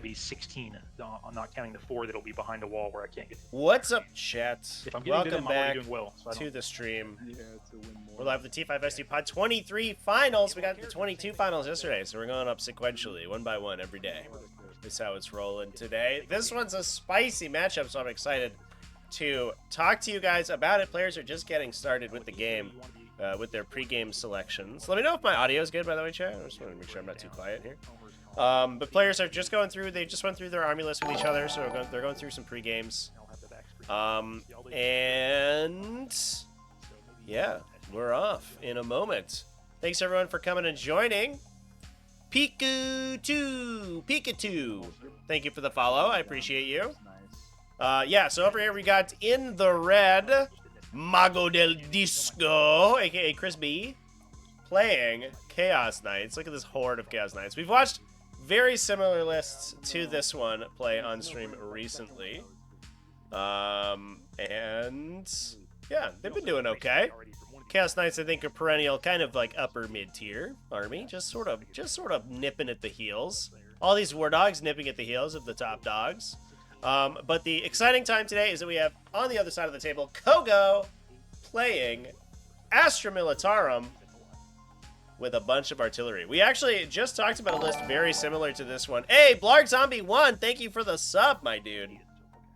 be 16. I'm not counting the 4 that'll be behind a wall where I can't get. What's up, chat? If I'm getting Welcome to them, back I'm already doing well, so to the stream. Yeah, to win more. We're live with the T5S2 Pod 23 finals. We got the 22 finals yesterday, so we're going up sequentially, one by one, every day. This is how it's rolling today. This one's a spicy matchup, so I'm excited to talk to you guys about it. Players are just getting started with the game, with their pregame selections. Let me know if my audio is good, by the way, chat. I just want to make sure I'm not too quiet here. But players are just going through, they just went through their army list with each other, so they're going through some pre-games. And yeah, we're off in a moment. Thanks everyone for coming and joining. Pikachu, thank you for the follow. I appreciate you. Yeah, so over here we got in the red, Mago del Disco, aka Chris B, playing Chaos Knights. Look at this horde of Chaos Knights. We've watched very similar lists to this one play on stream recently. And yeah, they've been doing okay. Chaos Knights, I think, are perennial, kind of like upper mid-tier army, just sort of nipping at the heels. All these war dogs nipping at the heels of the top dogs. But the exciting time today is that we have on the other side of the table Kogo playing Astra Militarum with a bunch of artillery. We actually just talked about a list very similar to this one. Hey, Blarg Zombie 1, thank you for the sub, my dude.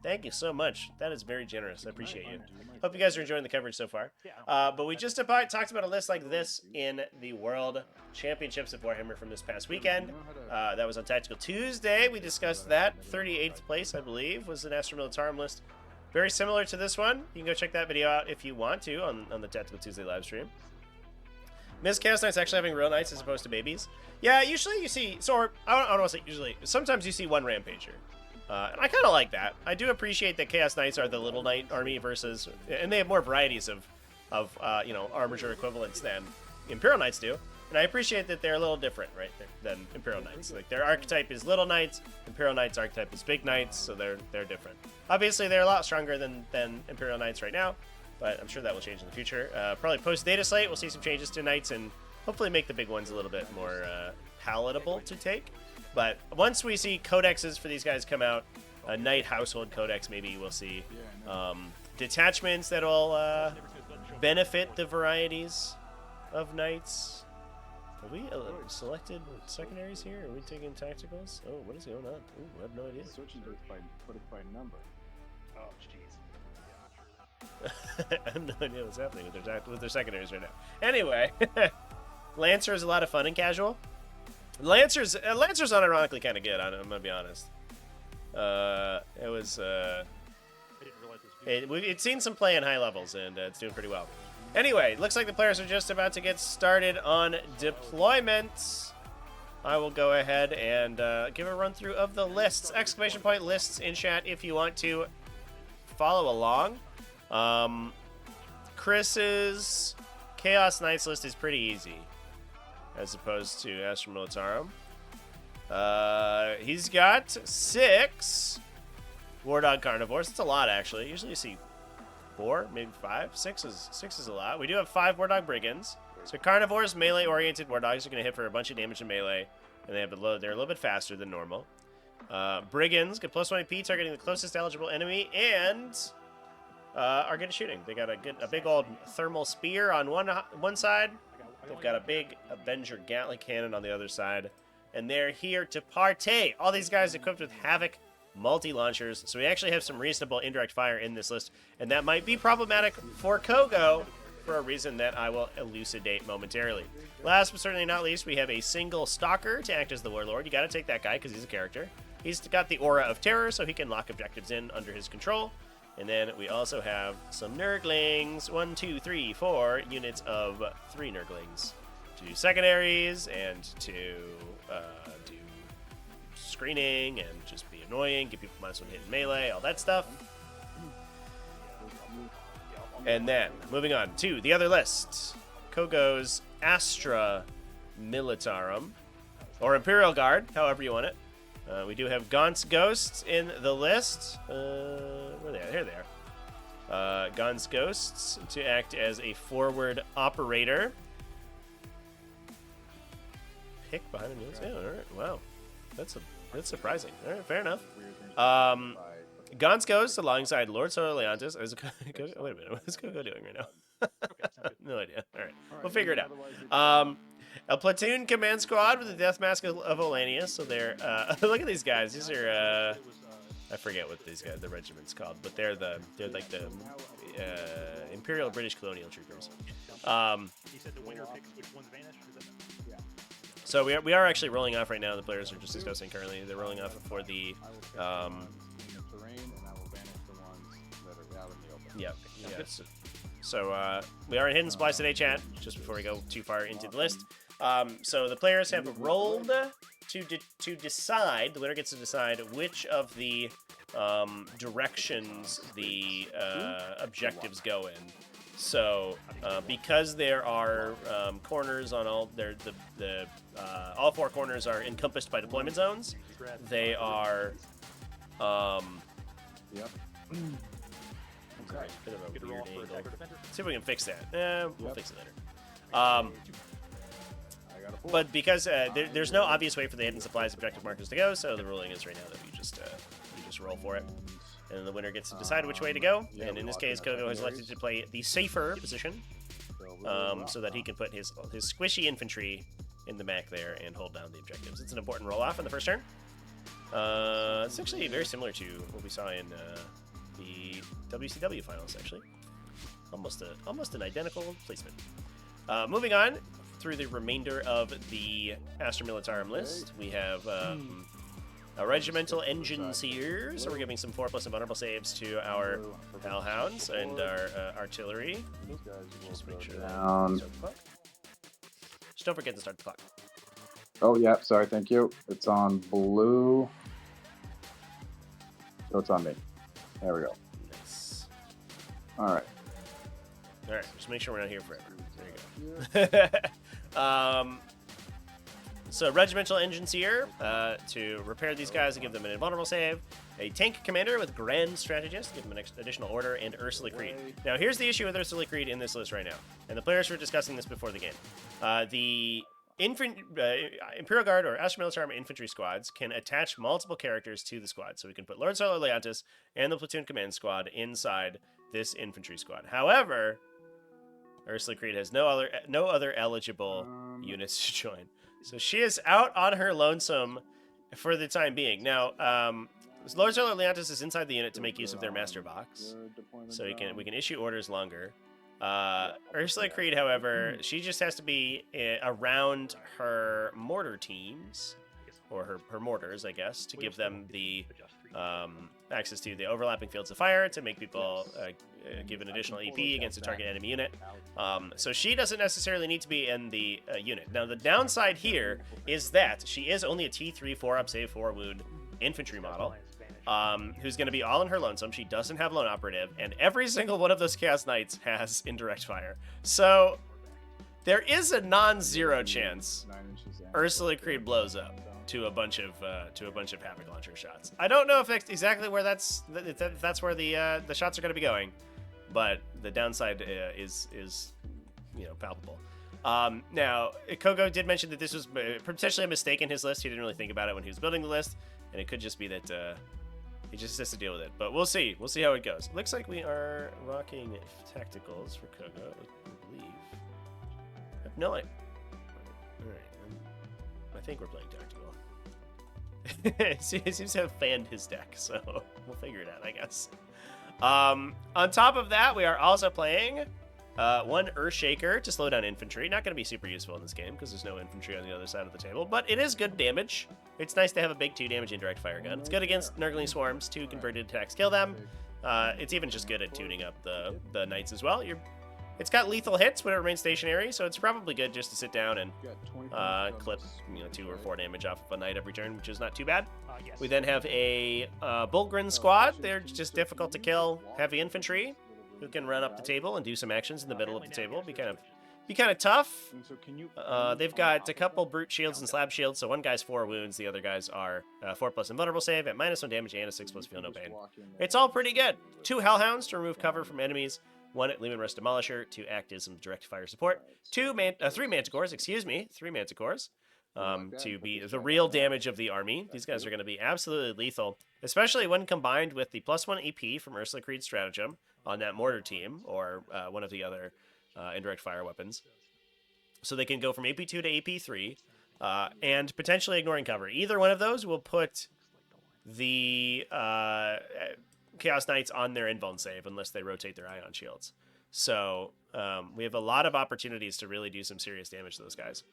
Thank you so much. That is very generous. I appreciate you. Hope you guys are enjoying the coverage so far. But we just talked about a list like this in the World Championships of Warhammer from this past weekend. That was on Tactical Tuesday. We discussed that. 38th place, I believe, was an Astra Militarum list. Very similar to this one. You can go check that video out if you want to on the Tactical Tuesday live stream. Miss Chaos Knights actually having real knights as opposed to babies. Yeah, usually you see, so I don't want to say usually, sometimes you see one Rampager. And I kind of like that. I do appreciate that Chaos Knights are the little knight army versus, and they have more varieties of you know, armature equivalents than Imperial Knights do. And I appreciate that they're a little different, right, than Imperial Knights. Like, their archetype is little knights, Imperial Knights' archetype is big knights, so they're different. Obviously, they're a lot stronger than Imperial Knights right now, but I'm sure that will change in the future. Probably post-data slate, we'll see some changes to knights and hopefully make the big ones a little bit more palatable to take. But once we see codexes for these guys come out, a knight household codex, maybe we'll see detachments that'll benefit the varieties of knights. Have we selected secondaries here? Are we taking tacticals? Oh, what is going on? Ooh, I have no idea. Switching to put it by number. Oh, jeez. I have no idea what's happening with their secondaries right now. Anyway, Lancer is a lot of fun in casual. Lancer's unironically kind of good. I'm gonna be honest. It was it's seen some play in high levels and it's doing pretty well. Anyway, looks like the players are just about to get started on deployments. I will go ahead and give a run through of the lists. Exclamation point lists in chat if you want to follow along. Chris's Chaos Knights list is pretty easy, as opposed to Astra Militarum. He's got 6 War Dog Carnivores. That's a lot, actually. Usually you see 4, maybe 5. 6 is a lot. We do have 5 War Dog Brigands. So Carnivores, melee-oriented War Dogs are going to hit for a bunch of damage in melee, and they're a little bit faster than normal. Brigands get +1 AP, targeting the closest eligible enemy, and are good at shooting. They got a big old thermal spear on one side. They've got a big Avenger Gatling cannon on the other side. And they're here to partay. All these guys equipped with Havoc multi-launchers. So we actually have some reasonable indirect fire in this list. And that might be problematic for Kogo for a reason that I will elucidate momentarily. Last but certainly not least, we have a single Stalker to act as the Warlord. You got to take that guy because he's a character. He's got the Aura of Terror, so he can lock objectives in under his control. And then we also have some Nurglings. 1, 2, 3, 4 units of 3 Nurglings. To do secondaries and to do screening and just be annoying, give people -1 hit in melee, all that stuff. And then, moving on to the other list. Kogo's Astra Militarum, or Imperial Guard, however you want it. We do have Gaunt's Ghosts in the list. Where are they at? Here they are. Gaunt's Ghosts to act as a forward operator. Pick behind the wheels. Yeah, all right. Wow. That's a That's surprising. All right, fair enough. Weird things by- Gons goes alongside Lord Solar Leontis. Wait a minute, what's Coco doing right now? Okay, sounds good. No idea. All right, All right, we'll figure it out. otherwise A platoon command squad with the Death Mask of Olanius. So they're look at these guys. These are I forget what these guys, the regiment's called, but they're like the Imperial British Colonial Troopers. He said the winner picks which ones vanish. Is that So we are actually rolling off right now. The players are just discussing currently. They're rolling off for the in the terrain, and I will banish the ones that are out in the open. yeah. So we are in Hidden Supplies today, chat. Just before we go too far into the list. So the players have rolled to decide. The winner gets to decide which of the directions the objectives go in. So because there are corners on all all four corners are encompassed by deployment zones, they are Yep. sorry, bit of a get a roll weird for angle. attacker defender? See if we can fix that. We'll Yep. fix it later. I got a 4. But because there's no obvious way for the hidden supplies objective markers to go, so the ruling is right now that you just roll for it, and the winner gets to decide which way to go. Yeah, And in this lock case, in our Kogo has elected secondaries. to play the safer position, so that he can put his squishy infantry in the back there and hold down the objectives. It's an important roll off in the first turn. It's actually very similar to what we saw in the WCW finals, actually. Almost an identical placement. Moving on through the remainder of the Astra Militarum list, we have a regimental engineer, so we're giving some 4+ invulnerable saves to our hellhounds and our artillery. These guys will Just make go sure down. that start the clock. Just don't forget to start the clock. Oh, yeah, sorry, thank you. It's on blue. So it's on me. There we go. Nice. All right. All right, just make sure we're not here forever. There you go. So regimental engineer to repair these guys and give them an invulnerable save. A tank commander with grand strategist, give them an additional order, and Ursula Creed. Now here's the issue with Ursula Creed in this list right now, and the players were discussing this before the game. The Imperial Guard or Astra Militarum infantry squads can attach multiple characters to the squad, so we can put Lord Solar Leontis and the platoon command squad inside this infantry squad. However, Ursula Creed has no other eligible units to join. So she is out on her lonesome for the time being. Now, Lord Solar Leontis is inside the unit to make use of their master box, so we can issue orders longer. Ursula Creed, however, she just has to be around her mortar teams, or her mortars, I guess, to give them the access to the overlapping fields of fire to make people give an additional EP against a target enemy unit. So she doesn't necessarily need to be in the unit. Now, the downside here is that she is only a T3 4-up save 4 wound infantry model, who's going to be all in her lonesome. She doesn't have lone operative, and every single one of those Chaos Knights has indirect fire. So there is a non-zero chance Ursula Creed blows up to a bunch of havoc launcher shots. I don't know if that's exactly where that's where the shots are going to be going, but the downside is palpable. Now, Kogo did mention that this was potentially a mistake in his list. He didn't really think about it when he was building the list, and it could just be that he just has to deal with it. But we'll see. We'll see how it goes. Looks like we are rocking tacticals for Kogo, I believe. No, all right. I think we're playing tactical. He seems to have fanned his deck, so we'll figure it out, I guess. On top of that, we are also playing one Earthshaker to slow down infantry. Not going to be super useful in this game because there's no infantry on the other side of the table, but it is good damage. It's nice to have a big 2 damage indirect fire gun. It's good against Nurgling Swarms. 2 converted attacks kill them. It's even just good at tuning up the knights as well. It's got lethal hits when it remains stationary, so it's probably good just to sit down and clip 2 or 4 damage off of a knight every turn, which is not too bad. Yes. We then have a Bulgrin squad. They're just difficult to kill heavy infantry who can run up the table and do some actions in the middle of the table. Be kind of tough. They've got a couple brute shields and slab shields, so one guy's 4 wounds, the other guys are 4+ invulnerable save at -1 damage and a 6+ feel no pain. It's all pretty good. 2 hellhounds to remove cover from enemies. 1 Lehman Rust Demolisher to act as some direct fire support. 3 Manticores, 3 Manticores. to be the real damage of the army. These guys are going to be absolutely lethal, especially when combined with the +1 AP from Ursula Creed's stratagem on that mortar team, or one of the other indirect fire weapons. So they can go from AP2 to AP3, and potentially ignoring cover. Either one of those will put the Chaos Knights on their invuln save unless they rotate their ion shields. So we have a lot of opportunities to really do some serious damage to those guys.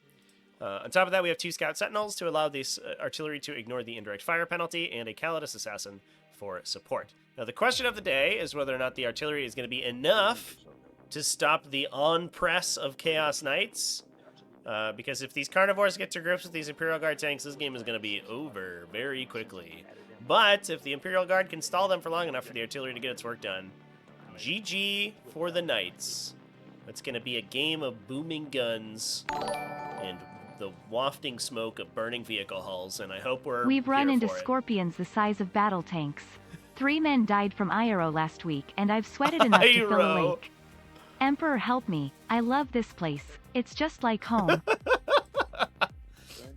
On top of that, we have 2 Scout Sentinels to allow this artillery to ignore the indirect fire penalty, and a Calidus Assassin for support. Now, the question of the day is whether or not the artillery is going to be enough to stop the on-press of Chaos Knights. Because if these Carnivores get to grips with these Imperial Guard tanks, this game is going to be over very quickly. But if the Imperial Guard can stall them for long enough for the artillery to get its work done, GG for the Knights. It's going to be a game of booming guns and the wafting smoke of burning vehicle hulls, and I hope We've run into for it. scorpions the size of battle tanks. 3 men died from Iro last week, and I've sweated enough to fill a lake. Emperor, help me. I love this place. It's just like home.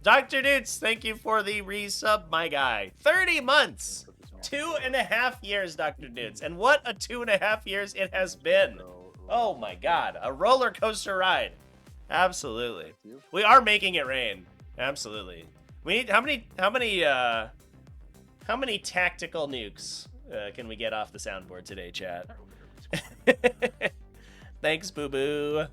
Dr. Dudes, thank you for the resub, my guy. 30 months! 2.5 years, Dr. Dudes. And what a 2.5 years it has been. Oh my god, a roller coaster ride. Absolutely. We are making it rain. Absolutely. We need how many tactical nukes can we get off the soundboard today, chat? Thanks, Boo Boo.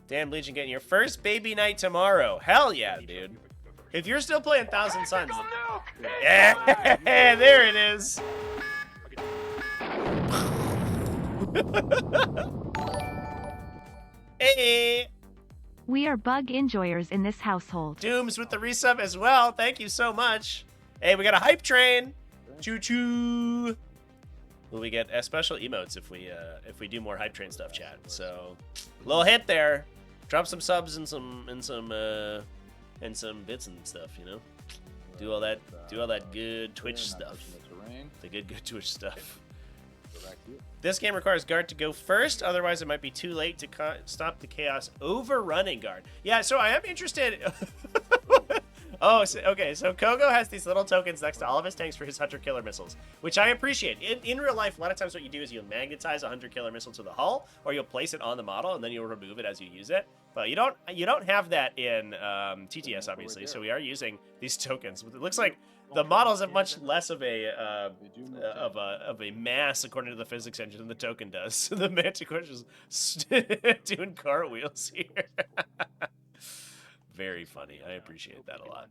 Damn, Legion getting your first baby night tomorrow. Hell yeah, dude. If you're still playing Thousand Suns. Yeah, there it is. Hey. We are bug enjoyers in this household. Dooms with the resub as well. Thank you so much. Hey, we got a hype train. Choo choo. Will we get special emotes if we do more hype train stuff, chat? So, little hint there. Drop some subs and some bits and stuff, you know. Do all that good Twitch stuff. The good Twitch stuff. This game requires guard to go first, otherwise it might be too late to stop the chaos overrunning guard. Yeah, so I am interested. Oh, so, okay, so Kogo has these little tokens next to all of his tanks for his Hunter Killer missiles, which I appreciate. In real life, a lot of times what you do is you'll magnetize a Hunter Killer missile to the hull, or you'll place it on the model, and then you'll remove it as you use it. But you don't have that in TTS, obviously, so we are using these tokens. It looks like the models have much less of a mass according to the physics engine than the token does. So the Manticore is just doing cartwheels here. Very funny. I appreciate that a lot.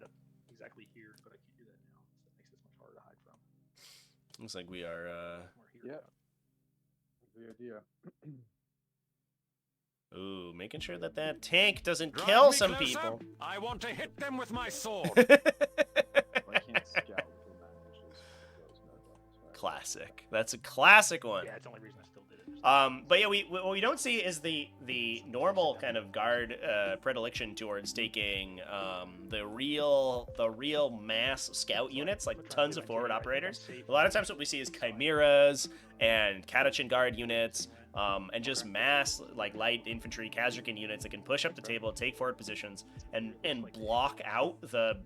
Exactly here, but I can't do that now. So that makes this much harder to hide from. Looks like we are. Yeah. The idea. Ooh, making sure that tank doesn't kill some people. I want to hit them with my sword. I can't scout for manages. Classic. That's a classic one. Yeah, it's the only reason I still did it. But yeah, what we don't see is the normal kind of guard predilection towards taking the real mass scout units, like tons of forward operators. A lot of times what we see is chimeras and Catachin guard units, and just mass like light infantry Kazrakin units that can push up the table, take forward positions, and block out the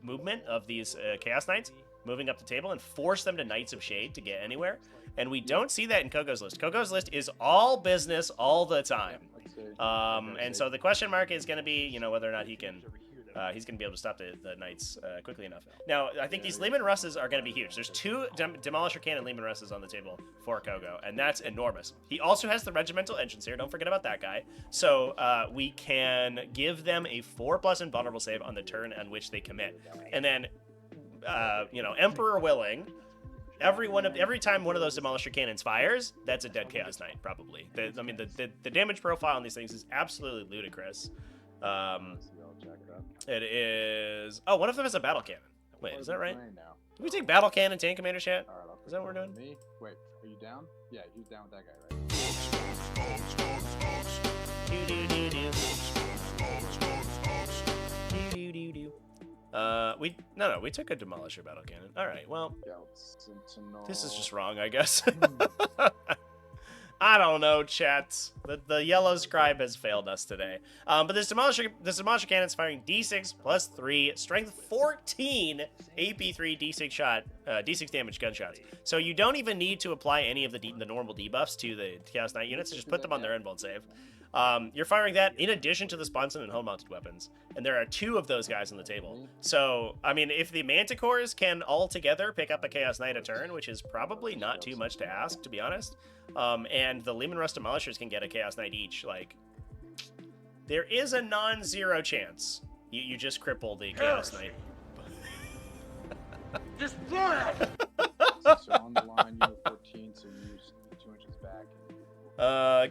movement of these Chaos Knights moving up the table and force them to Knights of Shade to get anywhere. And we don't see that in Kogo's list. Kogo's list is all business all the time. And so the question mark is going to be, you know, whether or not he's going to be able to stop the Knights quickly enough. Now, I think these Lehman Russes are going to be huge. There's 2 Demolisher Cannon Lehman Russes on the table for Kogo, and that's enormous. He also has the Regimental Engines here. Don't forget about that guy. So we can give them a 4+ invulnerable save on the turn on which they commit. And then, you know, Emperor willing, every time one of those Demolisher Cannons fires, that's a dead Chaos Knight, probably. The damage profile on these things is absolutely ludicrous. It is... Oh, one of them is a Battle Cannon. Wait, is that right? Did we take Battle Cannon Tank Commander chat? Is that what we're doing? Me? Wait, are you down? Yeah, he's down with that guy, right? We took a Demolisher Battle Cannon. All right, well, Yeah, this is just wrong, I guess. I don't know, chat. The yellow scribe has failed us today. But this demolisher cannon's firing D6 plus 3, strength 14, AP3 D6 shot, D6 damage gunshots. So you don't even need to apply any of the normal debuffs to the Chaos Knight units. Just put them on their endbolt save. You're firing that in addition to the sponson and home-mounted weapons. And there are 2 of those guys on the table. So, I mean, if the Manticores can all together pick up a Chaos Knight a turn, which is probably not too much to ask, to be honest, and the Lehman Rust Demolishers can get a Chaos Knight each, like, there is a non-zero chance you just cripple the Chaos Knight. Just blood! So on the line, unit 14, so you use 2 inches back.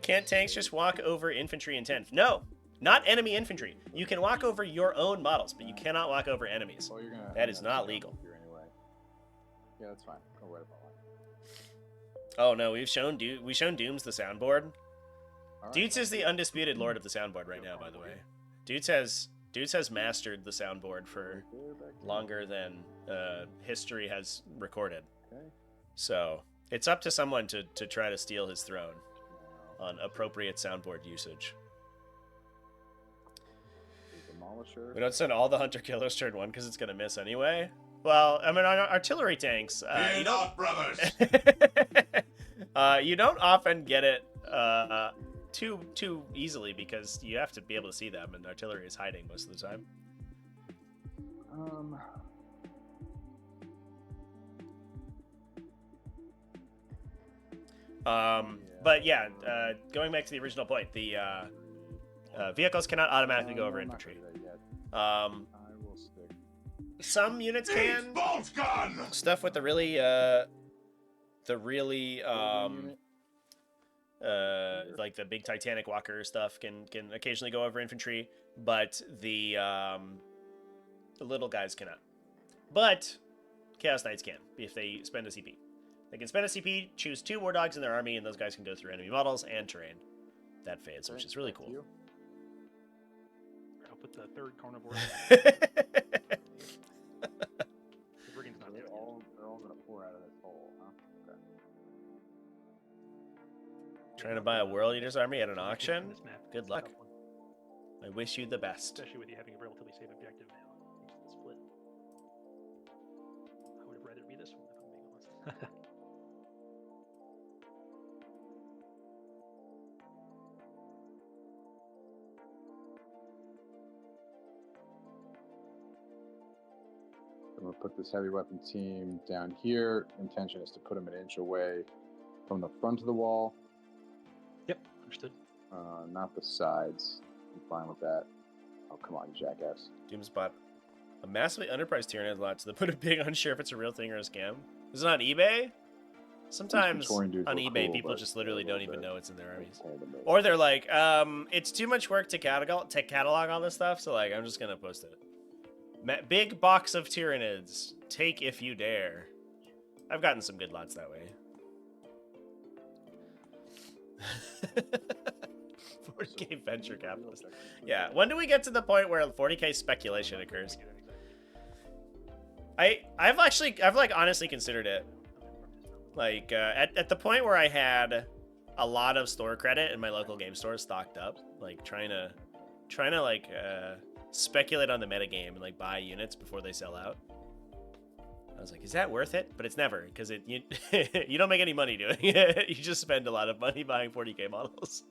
Can't tanks just walk over infantry in 10th? No, not enemy infantry. You can walk over your own models, but you cannot walk over enemies. Well, you're gonna, That is not legal. anyway. Yeah, that's fine. Go right about line. Oh no, we've shown Dooms the soundboard. All right. Dudes is the undisputed lord of the soundboard right now, by the way. Dudes has mastered the soundboard for longer than history has recorded. Okay. So it's up to someone to try to steal his throne on appropriate soundboard usage. Demolisher. We don't send all the hunter killers turn 1 because it's gonna miss anyway. Well, I mean, on artillery tanks, you don't, brothers! you don't often get it too easily because you have to be able to see them, and artillery is hiding most of the time. But yeah, going back to the original point, the vehicles cannot automatically go over I'm not infantry. gonna do that yet. I will stick. Some units can. Bolt gun! Stuff with the really like the big Titanic Walker stuff can occasionally go over infantry, but the little guys cannot. But Chaos Knights can if they spend a CP. They can spend a CP, choose 2 War Dogs in their army, and those guys can go through enemy models and terrain. That fades, which is really cool. I'll put the 3rd carnivore. The brigand's not They're doing all gonna pour out of this hole, huh? Okay. Trying to buy a World Eaters army at an auction? This map. Good It's a luck. tough one, I wish you the best. especially with you having a relatively safe objective now. The split. I would have rather be this one if I'm being honest. I'm gonna put this heavy weapon team down here. Intention is to put them an inch away from the front of the wall, Yep, understood. not the sides. I'm fine with that. Oh, come on, you jackass. Doom's bought a massively underpriced Tyranid lot, so they put a big unsure if it's a real thing or a scam. Is it on eBay? Sometimes on Praetorian dudes were eBay, cool, people but just literally they're a don't little even bit know it's in their armies. pain in the middle. Or they're like, it's too much work to catalog all this stuff, so like I'm just gonna post it. Big box of Tyranids. Take if you dare. I've gotten some good lots that way. 40k venture capitalist. Yeah, when do we get to the point where 40k speculation occurs? I've like honestly considered it. Like at the point where I had a lot of store credit in my local game store stocked up, like trying to like speculate on the metagame and like buy units before they sell out. I was like, is that worth it? But it's never, because you don't make any money doing it. You just spend a lot of money buying 40k models.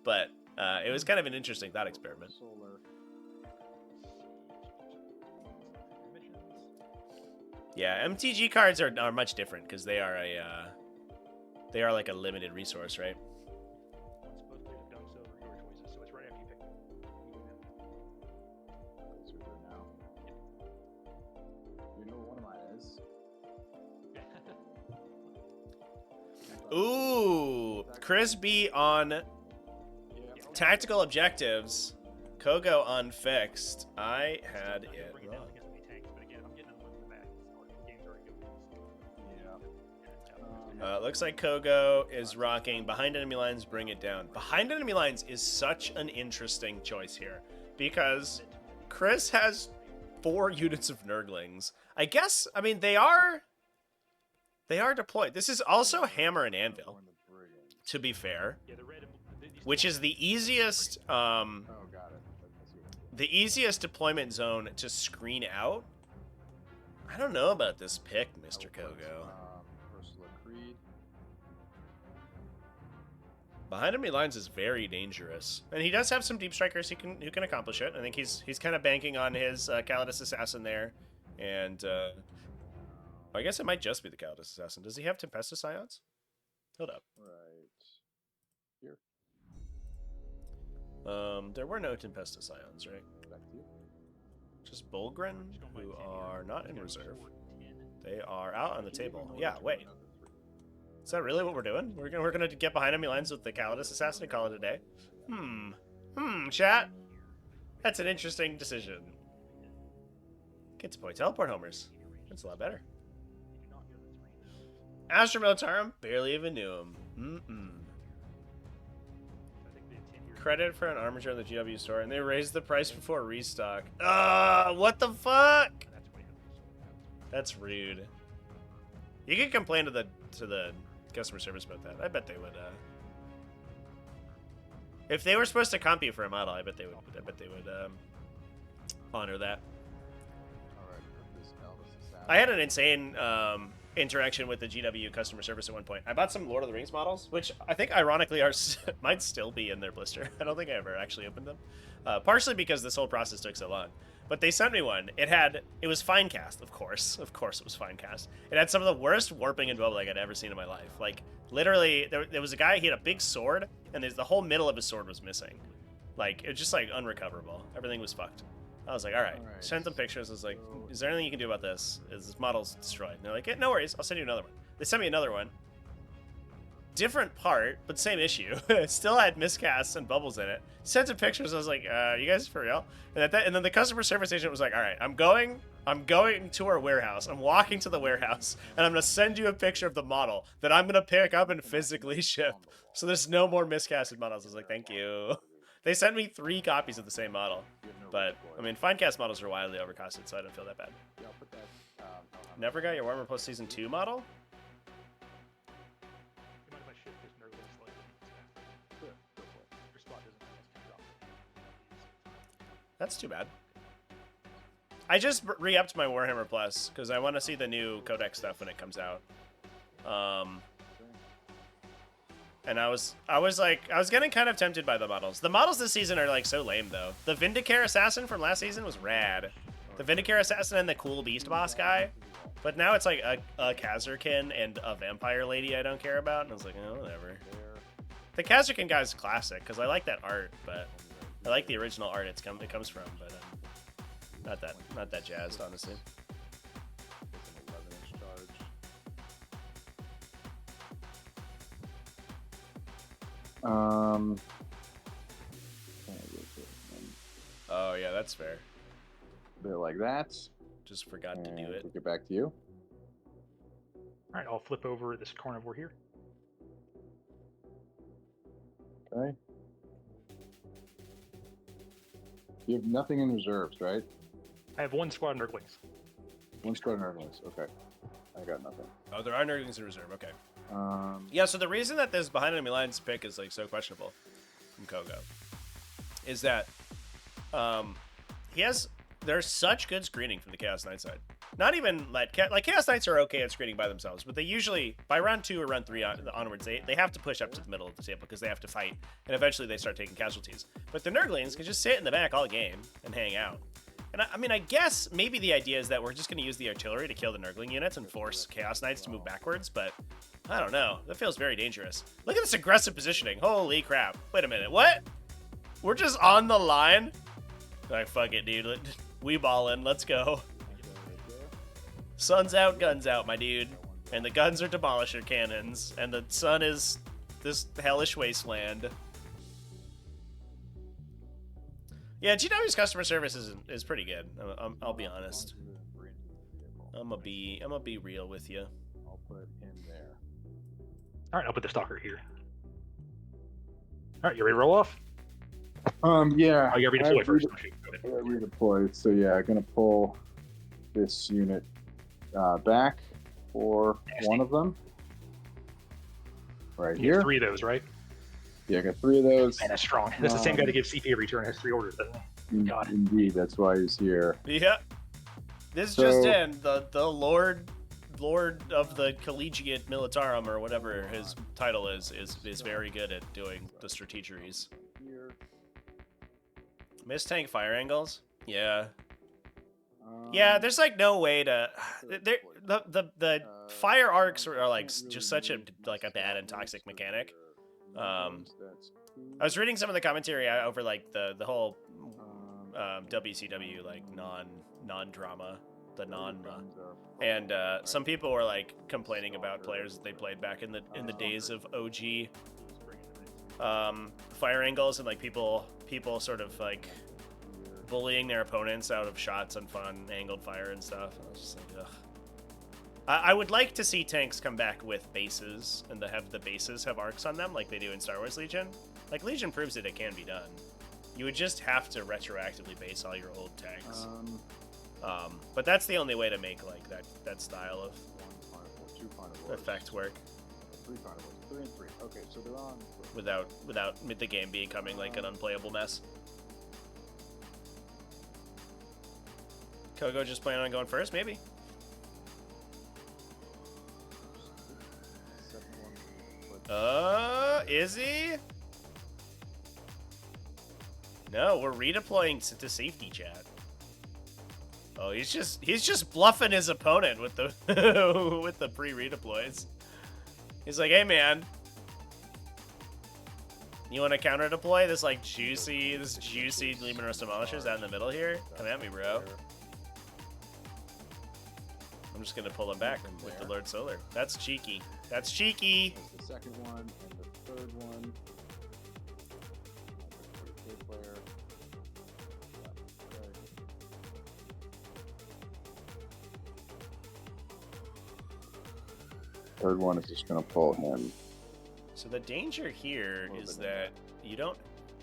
But it was kind of an interesting thought experiment. Solar. Yeah, MTG cards are much different because they are like a limited resource, right? One's supposed to have done so for your choices, so it's right after you pick. Those are good now. You know what one of mine is? Ooh, Chris B on Yeah. tactical objectives. Kogo unfixed. I had it Bring it down wrong. against any tanks, but again, I'm getting them in the back. The game's already going. Yeah. Looks like Kogo is rocking behind enemy lines, bring it down. Behind enemy lines is such an interesting choice here because Chris has 4 units of Nurglings. I guess, I mean, they are deployed. This is also Hammer and Anvil. to be fair, Yeah, the red and these which is the easiest Oh, got it. I see what the easiest deployment zone to screen out. I don't know about this pick, Mr. Kogo. Ursula Creed. Behind enemy lines is very dangerous, and he does have some deep strikers who can accomplish it. I think he's kind of banking on his Calidus Assassin there, and I guess it might just be the Calidus Assassin. Does he have Tempestus Ions? Hold up. Right here. There were no Tempestus Ions, right? Back to you. Just Bulgren, who are not in reserve. They are out on the table. Yeah, wait. Is that really what we're doing? We're gonna get behind enemy lines with the Calidus Assassin and call it a day? Chat? That's an interesting decision. Get to play teleport homers. That's a lot better. Astra Militarum? Barely even knew him. Credit for an armature in the GW store, and they raised the price before restock. What the fuck? That's rude. You can complain to the customer service about that. I bet they would. If they were supposed to comp you for a model, I bet they would honor that. Alright, put this Calidus Assassin. I had an insane interaction with the GW customer service at one point. I bought some Lord of the Rings models, which I think ironically might still be in their blister. I don't think I ever actually opened them, partially because this whole process took so long. But they sent me one. It was fine cast, of course it was fine cast. It had some of the worst warping and bubbling I'd ever seen in my life. Like literally, there was a guy. He had a big sword, and the whole middle of his sword was missing. Like it was just like unrecoverable. Everything was fucked. I was like, all right. Sent them pictures. I was like, is there anything you can do about this? Is this model's destroyed? And they're like, yeah, no worries. I'll send you another one. They sent me another one. Different part, but same issue. It still had miscasts and bubbles in it. Sent some pictures. I was like, you guys for real? And then the customer service agent was like, all right, I'm going to our warehouse. I'm walking to the warehouse, and I'm going to send you a picture of the model that I'm going to pick up and physically ship. So there's no more miscasted models. I was like, thank you. They sent me 3 copies of the same model. But, I mean, fine cast models are wildly overcosted, so I don't feel that bad. Yeah, I'll put that. Never got your Warhammer Plus Season 2 model? You mind if I shift this Nurgle slightly? Sure, go for it. Your spot doesn't have as drop. That's too bad. I just re-upped my Warhammer Plus, because I want to see the new Codex stuff when it comes out. And I was getting kind of tempted by the models. The models this season are like so lame though. The Vindicare Assassin from last season was rad. The Vindicare Assassin and the cool Beast Boss guy. But now it's like a Kazarkin and a Vampire Lady I don't care about. And I was like, oh, whatever. The Kazarkin guy's classic because I like that art, but I like the original art it comes from. But not that jazzed, honestly. It's an 11-inch charge. Oh yeah, that's fair. A bit like that. Just forgot to do And it. Take it back to you. All right, I'll flip over this carnivore here. Okay. You have nothing in reserves, right? I have 1 squad Nurglings. One squad Nurglings. Okay. I got nothing. Oh, there are Nurglings in reserve. Okay. Yeah, so the reason that this behind enemy lines pick is like so questionable from Kogo is that there's such good screening from the Chaos Knight side. Not even like Chaos Knights are okay at screening by themselves, but they usually by round 2 or round 3 onwards they have to push up to the middle of the table because they have to fight, and eventually they start taking casualties. But the Nurglings can just sit in the back all game and hang out. And I mean, I guess maybe the idea is that we're just going to use the artillery to kill the Nurgling units and force Chaos Knights to move backwards, but I don't know. That feels very dangerous. Look at this aggressive positioning. Holy crap. Wait a minute. What? We're just on the line? Like, fuck it, dude. We ballin'. Let's go. Sun's out, guns out, my dude. And the guns are Demolisher cannons. And the sun is this hellish wasteland. Yeah, GW's customer service is pretty good. I'll be honest. I'm gonna be real with you. I'll put him there. All right, I'll put the stalker here. All right, you ready to roll off? Yeah. Oh, you got to redeploy first. Don't you? Go ahead. Redeploy. So yeah, I'm gonna pull this unit back for one of them. right You have here. 3 of those, right? Yeah, I got 3 of those. Man, that's strong. That's the same guy that gives CP every turn, has 3 orders, doesn't he? God. Indeed, that's why he's here. Yeah. This So- just in, the Lord of the Collegiate Militarum, or whatever his title is very good at doing the strategeries. Miss tank fire angles? Yeah. Yeah, there's like no way to. The fire arcs are like just such a bad and toxic mechanic. I was reading some of the commentary over like the whole WCW like non drama, and some people were like complaining about players that they played back in the days of OG fire angles, and like people sort of like bullying their opponents out of shots and fun angled fire and stuff. I was just like, ugh. I would like to see tanks come back with bases and to have the bases have arcs on them like they do in Star Wars Legion. Like Legion proves that it can be done. You would just have to retroactively base all your old tanks. But that's the only way to make like that style of effect work. 3 and 3. Okay, so they're on. Without the game becoming like an unplayable mess. Kogo just planning on going first, maybe. Is he? No, we're redeploying to safety chat. Oh, he's just bluffing his opponent with the with the pre-redeploys. He's like, hey man, you want to counter deploy this like juicy Leman Rust Demolishers out in the middle here? Come at me, bro. I'm just gonna pull him back with the Lord Solar. That's cheeky. That's cheeky. There's the second one and the third one. Player. Third one is just gonna pull him. So the danger here is that you don't.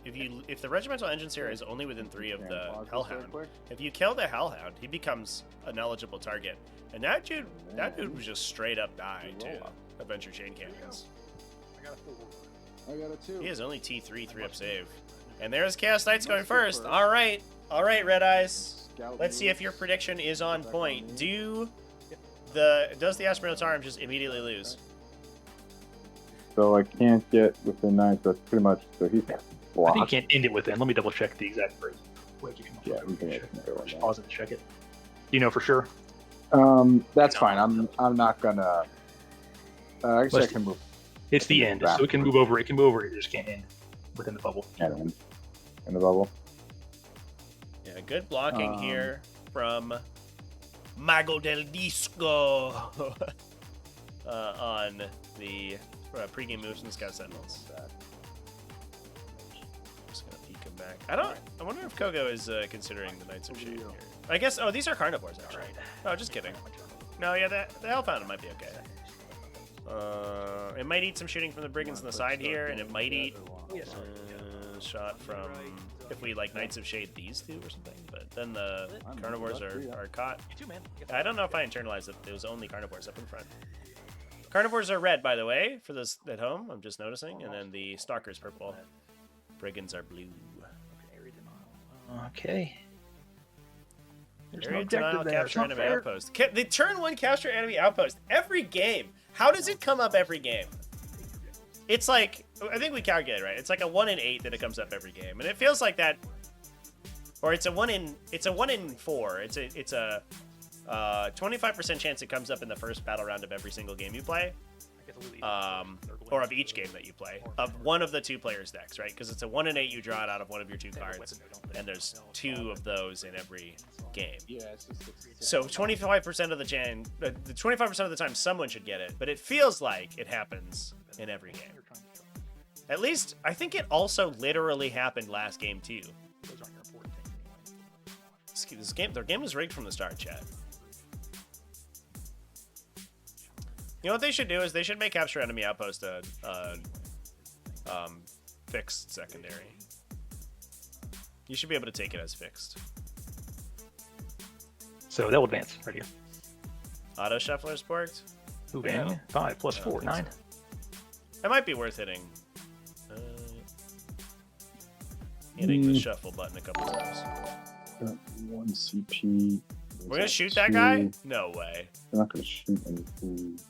If the regimental engines here is only within 3 of the Hellhound, if you kill the Hellhound, he becomes an eligible target. And that dude was just straight up die to Adventure Chain Cannons. I got a 2. He has only T3 3-up save. And there's Chaos Knights going first. All right, Red Eyes. Let's see if your prediction is on point. Does the Astra Militarum just immediately lose? So I can't get within 9. So that's pretty much. So he's I think blocked. you can't end it within. Let me double check the exact phrase. Wait, you can Yeah, we can just pause it and check it. Do you know for sure? That's fine. I'm not gonna. Actually, I can move. It's the end, so it can move over. It can move over. It just can't end within the bubble. In the bubble. Yeah, good blocking here from Mago del Disco on the pregame moves and Scout Sentinels. Just gonna peek him back. I wonder if Kogo is considering the Knights of Shade here. I guess. Oh, these are carnivores actually. Oh, just kidding. No, yeah, the Hellfound might be okay. It might eat some shooting from the Brigands on the side here, and it might eat shot from if we like Knights of Shade these two or something. But then the carnivores are caught. I don't know if I internalized that it was only carnivores up in front. Carnivores are red, by the way, for this at home. I'm just noticing, and then the Stalker's purple. Brigands are blue. Okay. There's Area no objective denial, there. capture It's not enemy fair. outpost. The turn 1 capture enemy outpost every game. How does it come up every game? It's like, I think we calculated right. It's like a 1 in 8 that it comes up every game, and it feels like that. Or it's a 1 in 4. It's a 25% chance it comes up in the first battle round of every single game you play. Or of each game that you play, of one of the 2 players' decks, right? Because it's a 1 in 8 you draw it out of one of your 2 cards, and there's 2 of those in every game. So 25% of the 25% of the time someone should get it, but it feels like it happens in every game. At least, I think it also literally happened last game too. Their game was rigged from the start, chat. You know what they should do is they should make capture enemy outpost a fixed secondary. You should be able to take it as fixed. So they'll advance. Right here. Auto shuffler's porked. Moving. 5 plus 4, 9. It might be worth hitting. Hitting the shuffle button a couple times. Got 1 CP. We're gonna shoot that guy? No way. We're not gonna shoot anything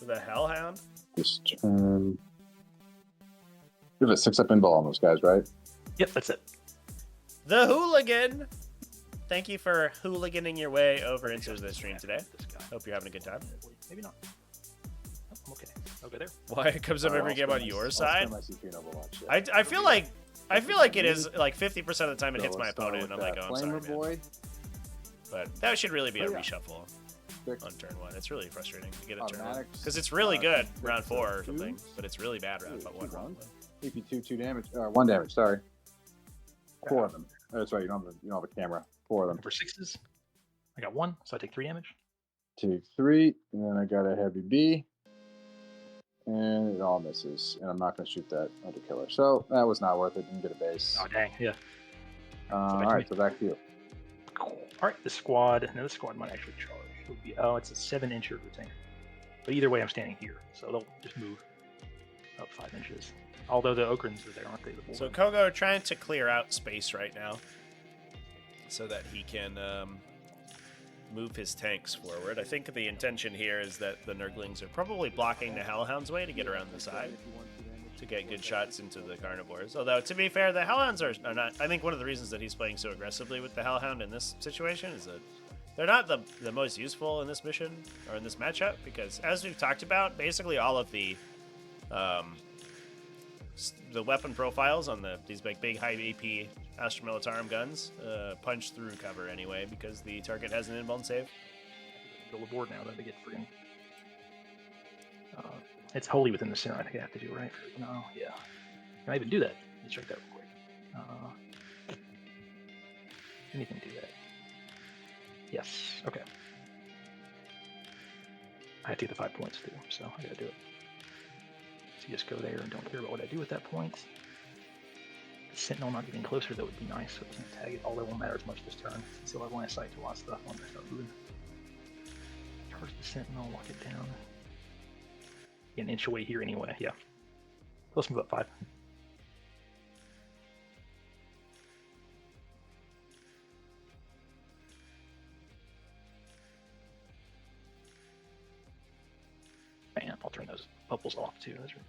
The Hellhound? this turn. We have a 6-up in ball on those guys, right? Yep, that's it. The Hooligan! Thank you for hooliganing your way over into the stream today. This guy. Hope you're having a good time. Maybe not. Oh, I'm okay. Okay, there. Why it comes up every game on your side? I'll spend my CP on Overwatch, yeah. I feel like it is like 50% of the time it hits my opponent and I'm like, oh, I'm sorry, man. Boy. But that should really be a Oh, yeah. reshuffle on turn 1. It's really frustrating to get a turn 1. Automatics, Because it's really good 6, round 4 or 2. something, but it's really bad round 1. AP 2 damage. 1 damage, sorry. 4 of them. That's right, you don't have a camera. 4 of them. For 6s, I got 1, so I take 3 damage. Take 3, and then I got a heavy B. And it all misses. And I'm not going to shoot that under killer. So that was not worth it. Didn't get a base. Oh, dang, yeah. All right, so back to you. Cool. All right, the squad. Now, this squad might actually charge. It would be, oh, it's a 7-incher retainer. But either way, I'm standing here, so they'll just move up 5 inches. Although the Okrans are there, aren't they? So Kogo trying to clear out space right now so that he can move his tanks forward. I think the intention here is that the Nurglings are probably blocking the Hellhound's way to get around the side to get good shots into the Carnivores. Although, to be fair, the Hellhounds are not... I think one of the reasons that he's playing so aggressively with the Hellhound in this situation is that they're not the most useful in this mission or in this matchup because, as we've talked about, basically all of the weapon profiles on these big high AP Astra Militarum guns punch through cover anyway because the target has an inbound save. Build a board now that they get friggin'. It's wholly within the center. I think I have to do right. No, yeah. Can I even do that? Let's check that real quick. Anything do that? Yes. Okay. I have to get the 5 points too, so I gotta do it. So you just go there and don't care about what I do at that point. The Sentinel not getting closer, that would be nice, so I can't tag it. Although it won't matter as much this turn. Still have line of sight to a lot of stuff on this. Charge the Sentinel, lock it down. Get an inch away here anyway, yeah. Let's move up 5. Bam, I'll turn those bubbles off too. Those are...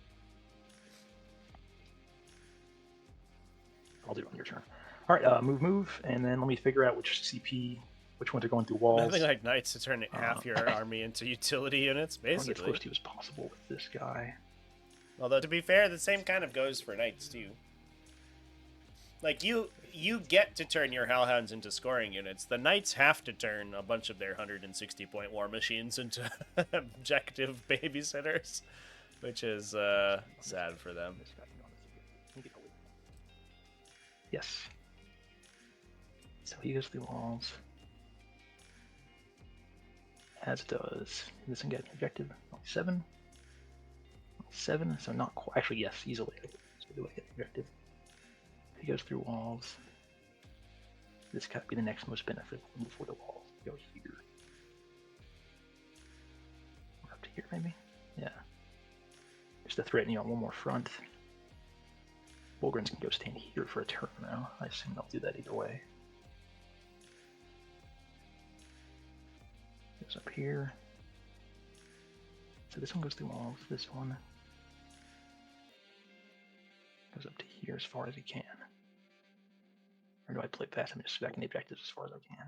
I'll do it on your turn. Alright, move, and then let me figure out which CP, which ones are going through walls. Nothing like Knights to turn half your army into utility units, I want to get as basically. close to as possible with this guy. Although, to be fair, the same kind of goes for Knights, too. Like, you get to turn your Hellhounds into scoring units. The Knights have to turn a bunch of their 160-point war machines into objective babysitters, which is sad for them. Yes. So he goes through walls. As does this one. Get objective 7. 7, so not quite. Actually, yes, easily. So do I get objective? He goes through walls. This got to be the next most beneficial before the walls. Go here. Or up to here, maybe? Yeah. Just to threaten you on one more front. Wolgrins can go stand here for a turn now. I assume they'll do that either way. Goes up here. So this one goes through walls. This one goes up to here as far as he can. Or do I play past him, just stacking the objectives as far as I can?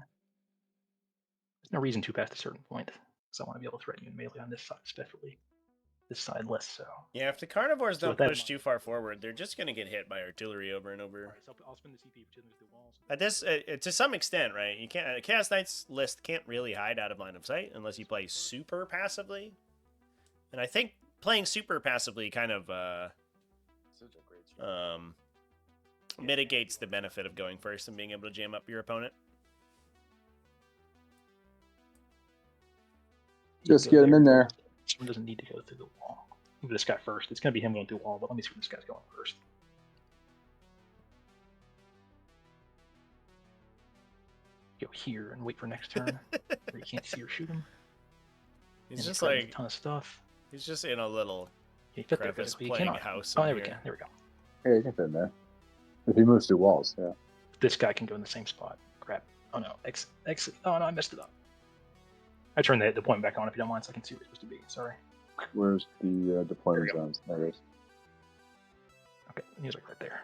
There's no reason to past a certain point, because I want to be able to threaten you in melee on this side especially. This side less so. Yeah, if the Carnivores So don't with that push too far forward, they're just going to get hit by artillery over and over. Alright, so I'll spend the CP for 2 through walls. At this, to some extent, right? You can't. Chaos Knights list can't really hide out of line of sight unless you play super passively. And I think playing super passively kind of mitigates the benefit of going first and being able to jam up your opponent. Just get him in there. This one doesn't need to go through the wall. Move this guy first. It's going to be him going through the wall, but let me see where this guy's going first. Go here and wait for next turn, where you can't see or shoot him. He's And just threaten like a ton of stuff. he's just in a little He fit there Crevice physically. He playing cannot. house Oh, in there we here. go. There we go. Yeah, you can fit in there. If he moves through walls, yeah. This guy can go in the same spot. Crap. Oh no. Exit. Oh no, I messed it up. I turned the point back on if you don't mind, so I can see where it's supposed to be. Sorry. Where's the deployment There we go. zones? There it is. Okay, he's like right there.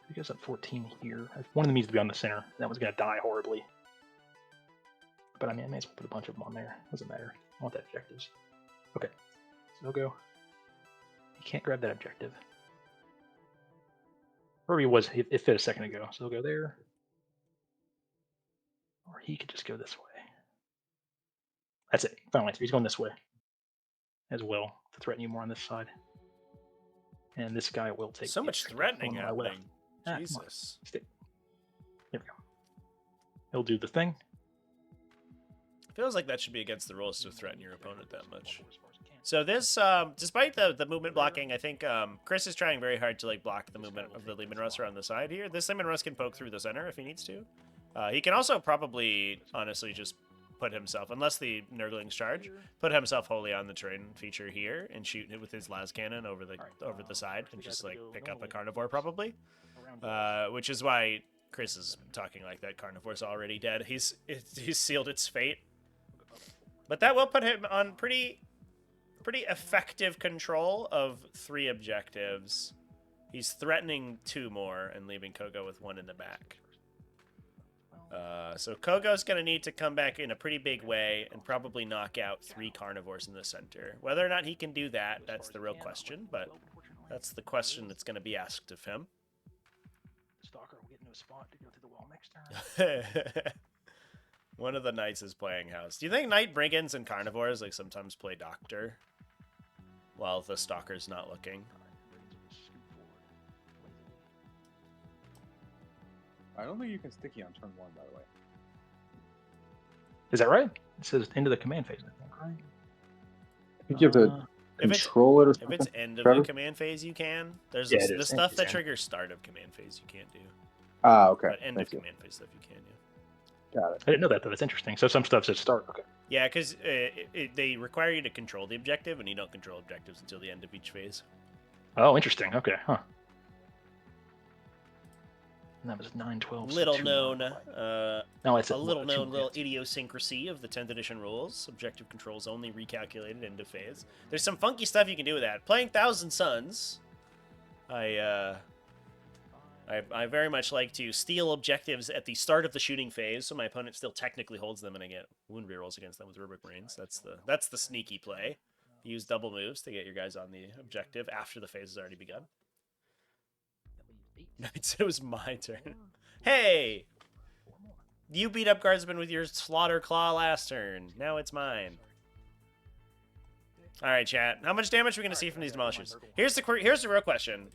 He goes up 14 here. One of them needs to be on the center. That one's gonna die horribly. But I mean, I may as well put a bunch of them on there. Doesn't matter. I want that objectives. Okay. So he'll go. He can't grab that objective. Where he was, it fit a second ago. So he'll go there. Or he could just go this way. That's it. Finally, he's going this way as well to threaten you more on this side. And this guy will take So the much objective threatening on my left. happening. Come on. Jesus. Stick. There we go. He'll do the thing. Feels like that should be against the rules to threaten your opponent that much. So this, despite the movement blocking, I think Chris is trying very hard to like block the movement of the Lehman Russ on the side here. This Lehman Russ can poke through the center if he needs to. He can also probably, honestly, just put himself, unless the Nurglings charge, put himself wholly on the terrain feature here and shoot it with his las cannon over the side and just like pick up a carnivore probably. Which is why Chris is talking like that. Carnivore's already dead. He's sealed its fate. But that will put him on pretty effective control of 3 objectives. He's threatening 2 more and leaving Kogo with 1 in the back. So Kogo's going to need to come back in a pretty big way and probably knock out 3 carnivores in the center. Whether or not he can do that, that's the real question, but that's the question that's going to be asked of him. Stalker will get into a spot to go through the wall next turn. One of the knights is playing house. Do you think knight brigands and carnivores like sometimes play doctor while the stalker's not looking? I don't think you can sticky on turn 1, by the way. Is that right? It says into the command phase, I think, right? I think you have to If it's- control it or If something. it's end of Trevor? the command phase, you can. There's Yeah, it the is. stuff that Yeah. triggers start of command phase you can't do. Ah, okay. But end Thank of you. command phase stuff you can do. Got it. I didn't know that, though. That's interesting. So some stuff says start. Okay. Yeah, because they require you to control the objective, and you don't control objectives until the end of each phase. Oh, interesting. Okay, huh. And that was 9/12. so Little 2 known, more. No, it's a little known 2 little more. idiosyncrasy of the 10th edition rules. Objective controls only recalculated end of phase. There's some funky stuff you can do with that. Playing Thousand Suns, I very much like to steal objectives at the start of the shooting phase, so my opponent still technically holds them, and I get wound rerolls against them with Rubric Marines. That's the sneaky play. Use double moves to get your guys on the objective after the phase has already begun. It was my turn. Hey! You beat up Guardsman with your Slaughter Claw last turn. Now it's mine. All right, chat. How much damage are we going to see from these demolishers? Here's the real question.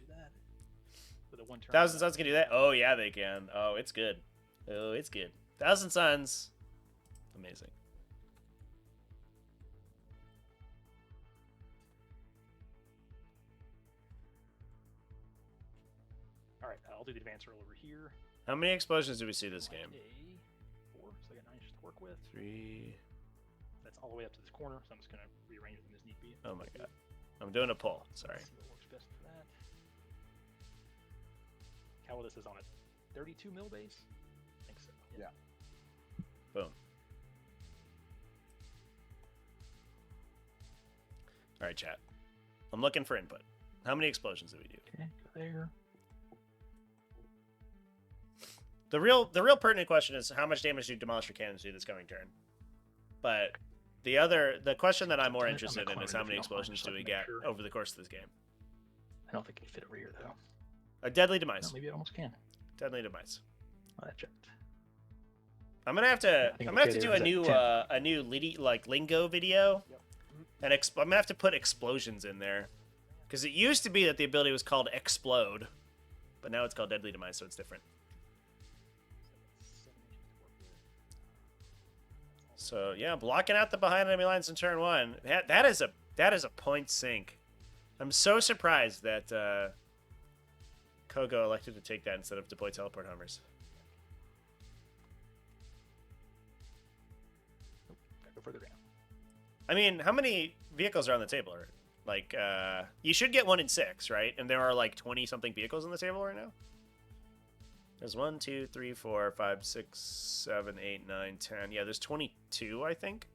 Thousand Suns can do that? Oh, yeah, they can. Oh, it's good. Oh, it's good. Thousand Suns. Amazing. All right, I'll do the advance roll over here. How many explosions do we see this game? 4, so I got 9 just to work with. 3. That's all the way up to this corner, so I'm just going to rearrange them as need be. Oh, my God. I'm doing a pull. Sorry. See what works best for that. How this is on a 32 mil base? I think so. Yeah. Boom. All right, chat. I'm looking for input. How many explosions did we do? Okay, go there. The real pertinent question is how much damage do Demolisher cannons do this coming turn? But the question that I'm more interested in is how many explosions do we get over the course of this game? I don't think it can fit over here, though. A deadly No, demise. maybe it almost can. Deadly demise. Oh, that checked. I'm gonna have to think do okay, a there's new lingo video, and I'm gonna have to put explosions in there, because it used to be that the ability was called explode, but now it's called deadly demise, so it's different. So yeah, blocking out the behind enemy lines in turn 1. That is a point sink. I'm so surprised that Kogo elected to take that instead of deploy teleport homers. Gotta go further down. I mean, how many vehicles are on the table? Already? Like, you should get 1 in 6, right? And there are like 20-something vehicles on the table right now. There's 1, 2, 3, 4, 5, 6, 7, 8, 9, 10. Yeah, there's 22, I think.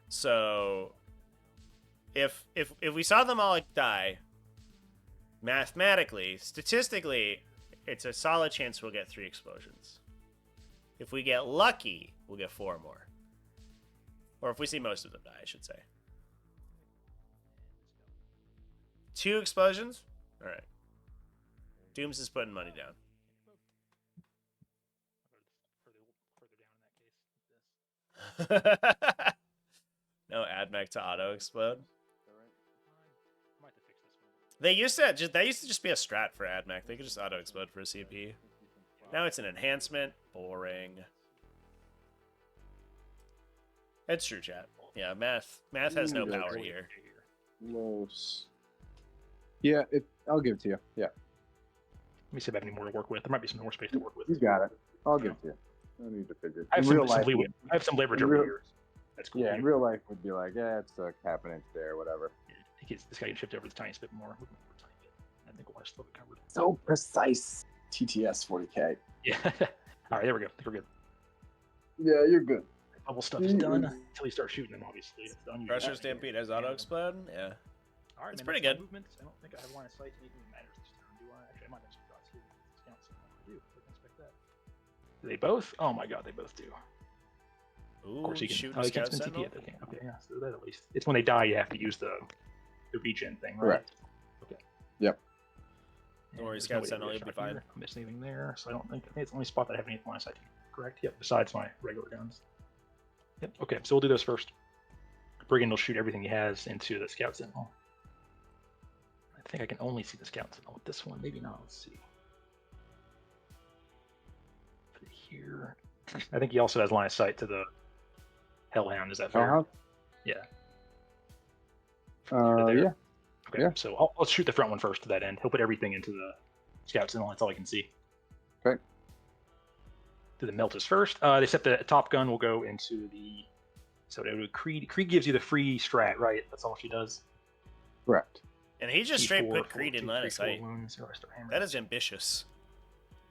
So, if we saw them all like die, mathematically, statistically, it's a solid chance we'll get 3 explosions. If we get lucky, we'll get 4 more. Or if we see most of them die, I should say. 2 explosions? Alright. Dooms is putting money down. No AdMech to auto explode. They used to just be a strat for AdMech. They could just auto explode for a CP. Now it's an enhancement. Boring. It's true, chat. Yeah, math has no power here. Close. Yeah, I'll give it to you. Yeah. Let me see if I have any more to work with. There might be some more space to work with. He's got it. I'll give it to you. No need to figure it. I have some leeway. I have some leverage over here. That's cool. Yeah, in real life would be like, yeah, it's a half an inch there, whatever. Yeah, this guy can shift over the tiniest bit more. I think we'll have still be covered. So precise. TTS 40K. Yeah. All right, there we go. I think we're good. Yeah, you're good. Bubble stuff is done until you start shooting them. Obviously, it's done. Pressure Stampede has auto explode. Yeah. All right, it's pretty good. Movements. I don't think I have line of sight to anything that matters this turn, do I? Actually, I might have some shots here. Counts. I do. I didn't expect that. Do they both? Oh my god, they both do. Ooh, of course, you can. shoot Oh, you can't spend TP at that game. Okay, yeah. So that at least. It's when they die you have to use the regen thing, right? Correct. Okay. Yep. Don't worry, Scout Sentinel, you'll be fine. I missed anything there, so I think it's the only spot that I have any line of sight. Correct. Yep. Besides my regular guns. Yep. Okay, so we'll do those first. Brigand will shoot everything he has into the Scout Sentinel. I think I can only see the Scout Sentinel with this one. Maybe not. Let's see. Put it here. I think he also has line of sight to the Hellhound. Is that fair? Hellhound? Yeah. Yeah. Okay, Yeah. so I'll shoot the front one first to that end. He'll put everything into the Scout Sentinel. That's all I can see. Okay. Do the Meltas first. They set the top gun will go into the. So Creed. Creed gives you the free strat, right? That's all she does. Correct. And he just straight put Creed in line of sight. Wounds, that is ambitious.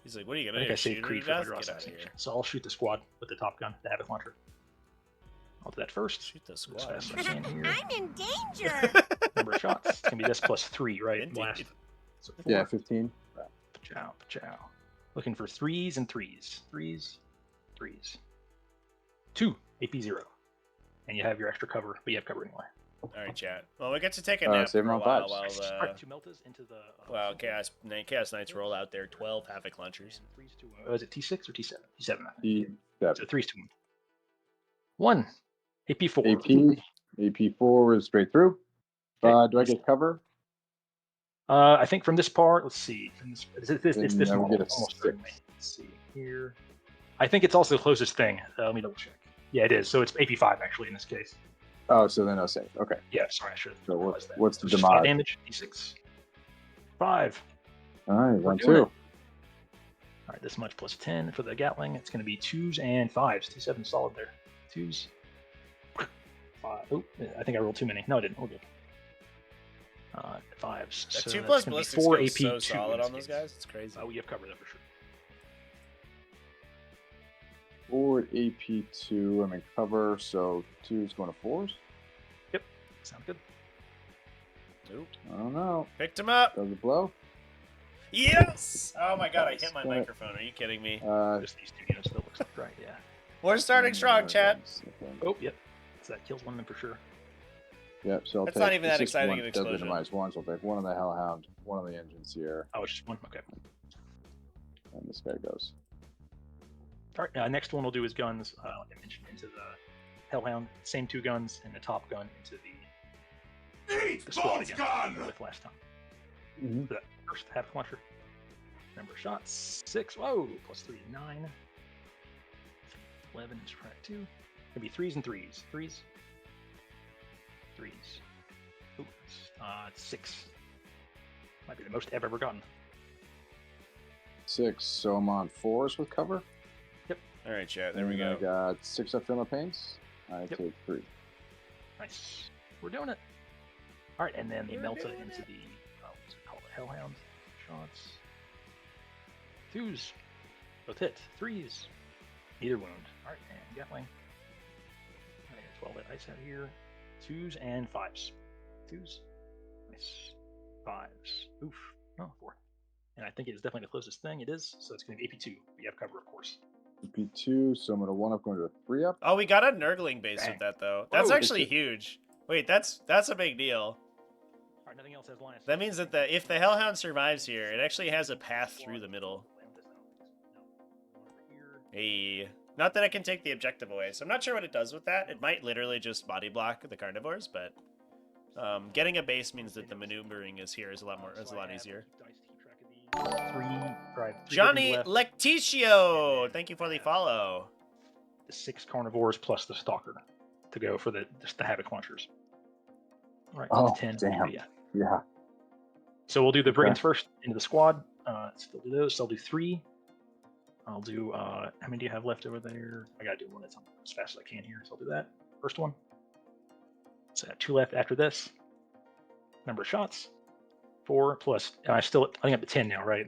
He's like, what are you I gonna think do? I saved Creed for Get out of here. So I'll shoot the squad with the top gun, the Havoc launcher. I'll do that first. Shoot the As squad. fast as I can here. I'm in danger. Number of shots. It's gonna be this plus 3, right? Indeed. Last. So 4. Yeah, 15. Pachow, pachow. Looking for 3s and 3s. 3s, 3s. 2, AP 0. And you have your extra cover, but you have cover anyway. All right, chat. Well, we get to take a nap save for them a on while fives. while 2 Meltas into the. Wow, Chaos Knights roll out their 12 Havoc launchers. 3s to. Is it T6 or T7? T7. I think. T7. So 3s to 1. AP 4. AP 4 is straight through. Okay. Do I get cover? I think from this part, let's see. It's this Then one. we get a Almost 6. certainly. Let's see here. I think it's also the closest thing. Let me double check. Yeah, it is. So it's AP 5 actually in this case. Oh, so then no save. Okay. Yeah, sorry, I should have So realized that. what's the So just 5 demise? damage? D6. 5. All right, We're 1, doing 2. it. All right, this much plus 10 for the Gatling. It's going to be 2s and 5s. T7 solid there. 2s. 5. Oh, I think I rolled too many. No, I didn't. We're good. 5s. That So 2 that's plus gonna be ballistics 4 goes AP so 2 solid in this on those case. guys. It's crazy. Oh, we have cover that for sure. 4 AP 2. I'm in cover, so 2 is going to 4s. Sound good. Nope. I don't know. Picked him up. Does it blow? Yes! Oh my god, I hit my Got it. microphone. Are you kidding me? Just these 2 units, that looks like right, yeah. We're starting strong, chat. Oh, yep. So that kills one of them for sure. Yep, so I'll That's take, not even it's that just exciting one, an doesn't explosion. minimize one, so I'll take one on the Hellhound, one on the engines here, Oh, it's just one. Okay. and this guy goes. All right. Next one we'll do is guns. Like I mentioned, into the Hellhound. Same 2 guns, and the top gun into the squad again. With last time. Mm-hmm. So that first Havoc launcher. Number of shots 6. Whoa, plus 3 is 9. 11 and subtract 2. Gonna be 3s and 3s. 3s. 3s. Ooh, it's 6. Might be the most I've ever gotten. 6, so I'm on 4s with cover. All right, chat. There we And go. I got 6 up Philippines. I Yep. take 3. Nice. We're doing it. All right, and then the Melta into the what's it called? Hellhound shots. 2s. Both hit. 3s. Neither wound. All right, and Gatling. I got 12 lit ice out here. 2s and 5s. 2s. Nice. 5s. Oof. Oh, 4. And I think it is definitely the closest thing. It is. So it's going to be AP2. We have cover, of course. AP2, so I'm going to 1-up going to a 3-up. Oh, we got a Nurgling base Bang. with that, though. That's Whoa. actually huge. Wait, that's a big deal. All right, nothing else has line of That sight. means that if the Hellhound survives here, it actually has a path through the middle. Hey. Not that I can take the objective away, so I'm not sure what it does with that. It might literally just body block the carnivores, but getting a base means that the maneuvering is a lot easier. Three Johnny left. Lecticio, thank you for the follow. The 6 carnivores plus the stalker to go for the havoc launchers. All right, Oh, 10. damn. Yeah. Yeah. So we'll do the Okay. brigands first into the squad. Still do those. So I'll do 3. I'll do how many do you have left over there? I gotta do one at a time as fast as I can here. So I'll do that. First one. So I have 2 left after this. Number of shots. 4 plus. And I think I'm at 10 now, right?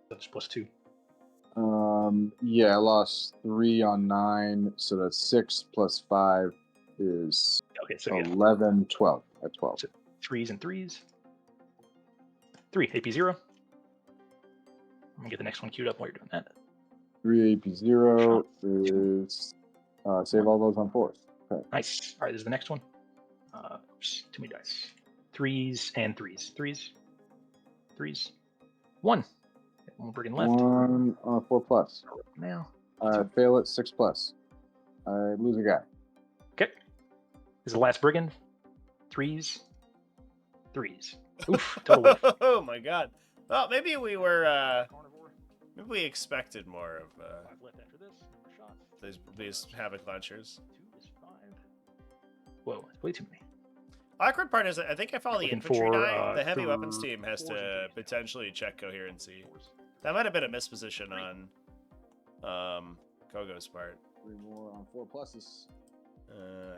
So it's plus 2. Yeah, I lost 3 on 9, so that's 6 plus 5 is Okay, so yeah. 11, 12 at 12. So 3s and 3s. 3 AP0. I'm gonna get the next one queued up while you're doing that. 3 AP0 is save all those on 4s. Okay. Nice. All right, this is the next one. Oops, too many dice. 3s and 3s. 3s. 3s. 1. One brigand left. 1 on 4 plus. Now. I fail at 6 plus. I lose a guy. Okay. This is the last brigand. 3s. 3s. Oof. Total whiff. Oh my god. Well, maybe we were maybe we expected more of 5 left after this. Number of shots. these havoc launchers. 2 is 5. Whoa, that's way too many. Awkward part is that I think if all the Looking infantry for, die, the heavy weapons team has 4s to and 3s. potentially check coherency. 4s. That might have been a misposition on Kogo's part. 3 more on 4 pluses.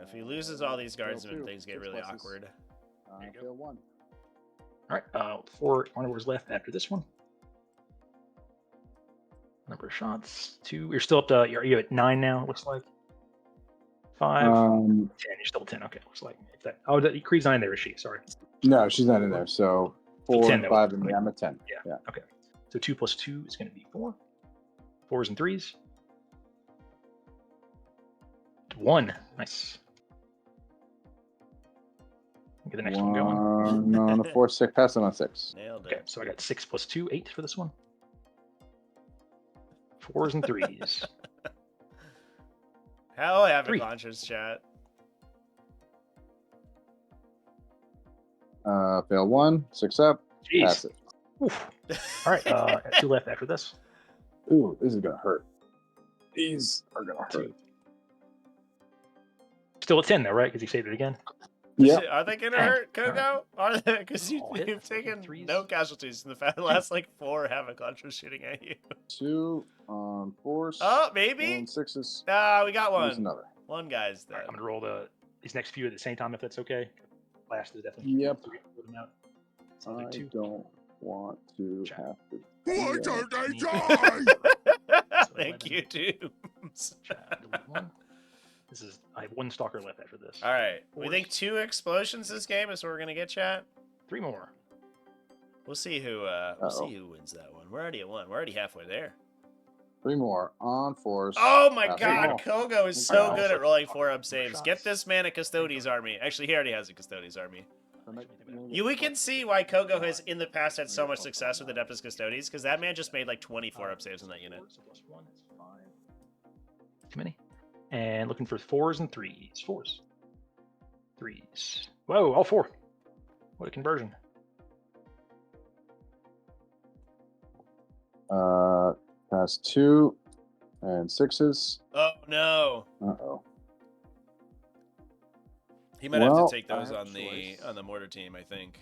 If he loses all these guardsmen, Fail 2, things get 6 really pluses. awkward. I you go. fail 1. All right, 4 carnivores left after this one. Number of shots. 2. You're still up to. You're at 9 now. It looks like. 5. 10. You're still 10. Okay, looks like. If that, Creed's not in there, is she? Sorry. No, she's not in there. So 4 10 and though. 5 and me. I'm at 10. Yeah. Okay. So 2 plus 2 is going to be 4. 4s and 3s. 1. Nice. Get the next one going. 1 on a 4, 6. Pass it on 6. Nailed Okay, it. so I got 6 plus 2, 8 for this one. 4s and 3s. How havoc 3. launchers, chat? Fail 1, 6 up. Pass Jeez. it. Oof. All right, 2 left after this. Ooh, this is gonna hurt. These are gonna hurt. 2. Still at 10 though, right? Because you saved it again. Yeah. Are they gonna hurt, Kogo? Are they? Because All hit. you've taken 3s. no casualties in the last like 4 havoc launchers shooting at you. 2 on 4s. Oh, maybe. And 6s. Ah, we got There's one. another. One guy's All right, dead. I'm gonna roll these next few at the same time if that's okay. Last is definitely. Yep. 3. Put them out. So I'll I do 2. don't want to Chat. have to. Why do don't that. they die? Thank you, Dooms. Chat, delete 1. I have 1 stalker left after this. All right. We 4s. think 2 explosions this game is what we're gonna get, chat. 3 more. We'll see who wins that one. We're already at 1. We're already halfway there. 3 more on 4s. Oh my Pass it. god, Kogo is so Alright, good also at rolling talk 4-up about saves. shots. Get this man a Custodes army. Actually, he already has a Custodes army. We can see why Kogo has in the past had so much success with Adeptus Custodes, because that man just made like 24-up saves in that unit. So plus 1 is 5. Too many. And looking for 4s and 3s. 4s. 3s. Whoa, all 4. What a conversion. Pass 2 and 6s. Oh no. Uh-oh. He might have Well, to take those I have on choice. the mortar team, I think.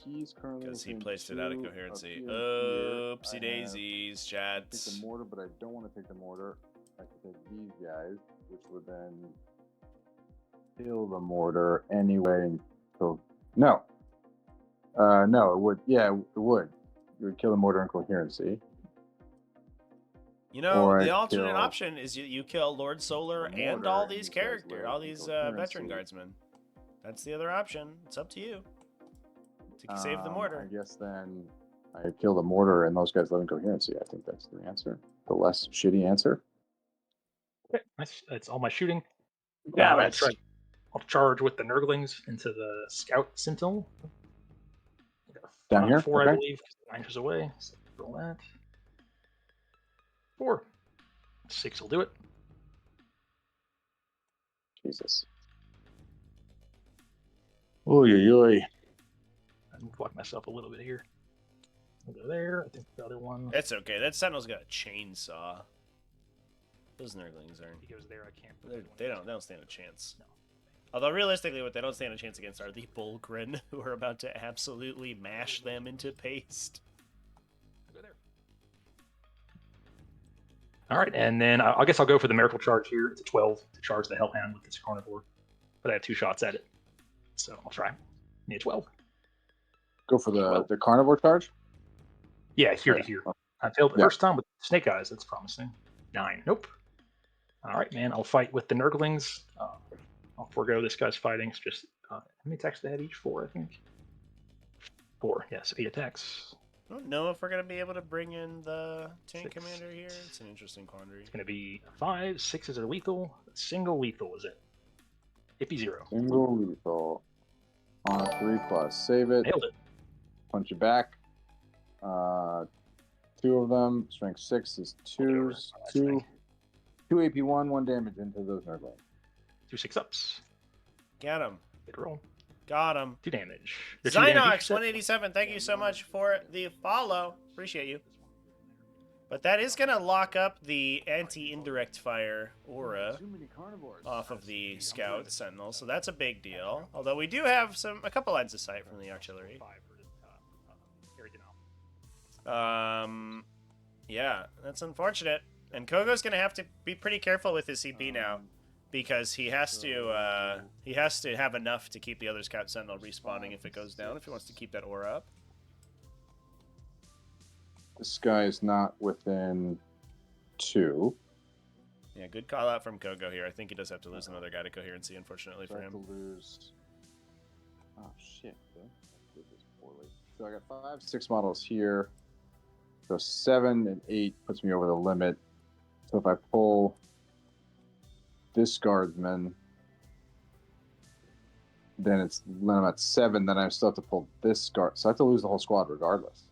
He's currently Because he within placed it out of 2 coherency. here. Oopsie I daisies, have to chats. take the mortar, but I don't want to take the mortar. I can take these guys, which would then kill the mortar anyway. So No. No, it would. Yeah, it would. It would kill the mortar and coherency. You know, Or the I'd alternate kill option is you kill Lord Solar the and mortar all and these these guys characters, live all in these coherency. veteran guardsmen. That's the other option. It's up to you. To save the mortar. I guess then I kill the mortar and those guys live in coherency. I think that's the answer. The less shitty answer. Okay, nice. That's all my shooting. Yeah, I'll charge with the Nurglings into the Scout Sentinel. Down here? 4, Okay. I believe, because 9 inches away. So roll that. 4. 6 will do it. Jesus. Oy. I can block myself a little bit here. I'll go there. I think the other one. That's okay. That Sentinel's got a chainsaw. Those Nurglings are. He goes there. I can't. They don't stand a chance. No. Although realistically, what they don't stand a chance against are the Bulgrin, who are about to absolutely mash them into paste. I'll go there. All right, and then I guess I'll go for the Miracle Charge here. It's a 12 to charge the Hellhound with this Carnivore, but I have 2 shots at it, so I'll try. Need a 12. Go for the carnivore charge? Yeah, here to here. I failed the Yeah. first time with Snake Eyes. That's promising. 9. Nope. All right, man. I'll fight with the Nurglings. I'll forego this guy's fighting. It's just how many attacks do they have each? 4, I think. 4. Yes, 8 attacks. I don't know if we're going to be able to bring in the tank 6. commander here. It's an interesting quandary. It's going to be 5. 6s are lethal. Single lethal is it? Iffy 0. Single lethal. On a 3+. Save it. Nailed it. Punch it back. 2 of them. Strength 6 is 2s. 2 AP1, 1 damage into those Nurglings. 2 6-ups. Got him. Good roll. Got him. 2 damage. They're 2 damage each Zynox set. 187, thank you so much for the follow. Appreciate you. But that is going to lock up the anti-indirect fire aura off of the Scout Sentinel, so that's a big deal. Although we do have a couple lines of sight from the artillery. Yeah, that's unfortunate. And Kogo's going to have to be pretty careful with his CP now, because he has to have enough to keep the other Scout Sentinel respawning if it goes down, if he wants to keep that aura up. This guy is not within 2. Yeah, good call out from Kogo here. I think he does have to lose another guy to coherency, unfortunately So for I have him. to lose. Oh shit! Dude. I did this poorly. So I got 5, 6 models here. So 7 and 8 puts me over the limit. So if I pull this guardsman, then I'm at 7. Then I still have to pull this guard. So I have to lose the whole squad regardless.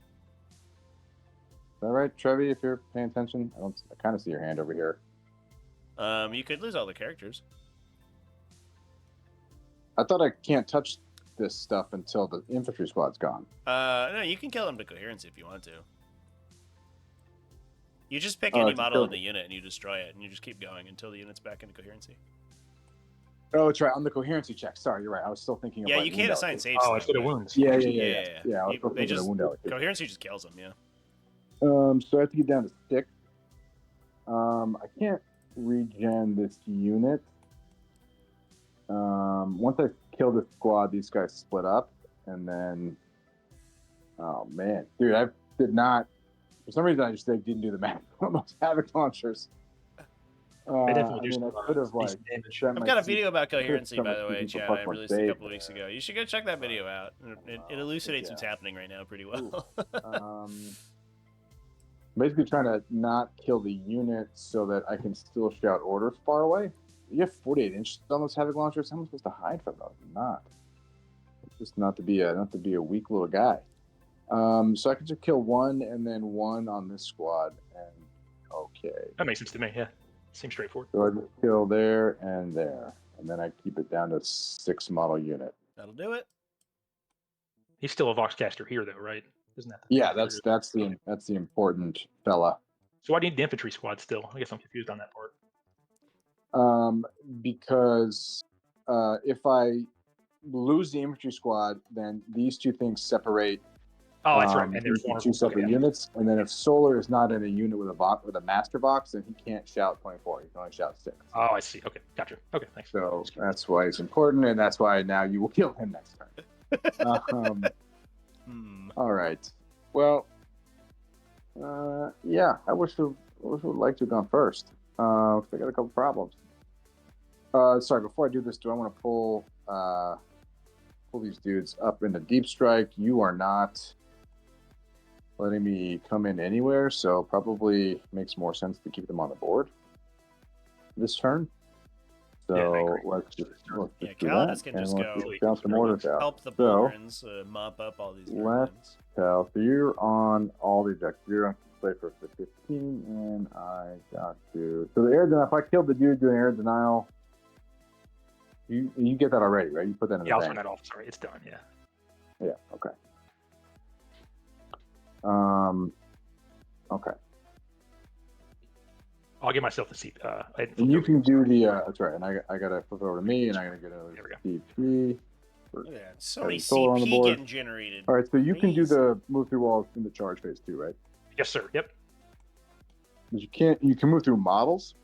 Is that right, Trevi? If you're paying attention, I kind of see your hand over here. You could lose all the characters. I thought I can't touch this stuff until the infantry squad's gone. No, you can kill them to coherency if you want to. You just pick Oh, any it's model in killed. the unit and you destroy it, and you just keep going until the unit's back into coherency. Oh, it's right on the coherency check. Sorry, you're right. I was still thinking. Yeah, of you can't assign saves. Oh, to it's them, good at but- wounds. Yeah. Yeah. I was still They thinking just of wound allocate. coherency just kills them. Yeah. So I have to get down to 6. I can't regen this unit. Once I kill this squad, these guys split up, and then, oh man, dude, I did not. For some reason, I just didn't do the math on those havoc launchers. They definitely do I some could have like. decent damage. sent I've my got a C- video about could've coherency, sent by my the way, CP for chat. plus I one released a save. couple weeks ago. You should go check that video out. It elucidates what's yeah. happening right now pretty well. Basically trying to not kill the unit so that I can still shout orders far away. You have 48 inches on those havoc launchers. How am I supposed to hide from those? I'm not. It's just not to be a weak little guy. So I can just kill 1 and then 1 on this squad, and okay. That makes sense to me. Yeah, seems straightforward. So I just kill there, and then I keep it down to 6 model unit. That'll do it. He's still a Voxcaster here, though, right? Isn't that? Yeah, that's the important fella. So why do you need the infantry squad still? I guess I'm confused on that part. Because if I lose the infantry squad, then these 2 things separate. Oh, that's right. And there's into one 2 separate okay. units, and then if Solar is not in a unit with a master box, then he can't shout 24. He can only shout 6. Oh, I see. Okay, gotcha. Okay, thanks. So that's why it's important, and that's why now you will kill him next turn. All right. Well, yeah, I wish we would like to have gone first. I got a couple problems. Sorry, before I do this, do I want to pull these dudes up into deep strike? You are not letting me come in anywhere, so probably makes more sense to keep them on the board this turn. So let's just do Calidus that, can and just let's go count some orders out. help the So Bulgarins mop up all these let's Germans. tell. So you're on all the objectives. You're on play for 15, and I got to. So the air denial. If I killed the dude doing air denial, you get that already, right? You put that in the I'll bank. turn that off. Sorry, it's done. Yeah. Yeah. Okay. Okay. I'll give myself the seat. And you can do the. That's right. And I gotta flip it over to me, and I gotta get There we a CP. Look at that. So many solar on the CP board. getting generated. All right. So you can do Amazing. the move through walls in the charge phase too, right? Yes, sir. Yep. But you can't. You can move through models.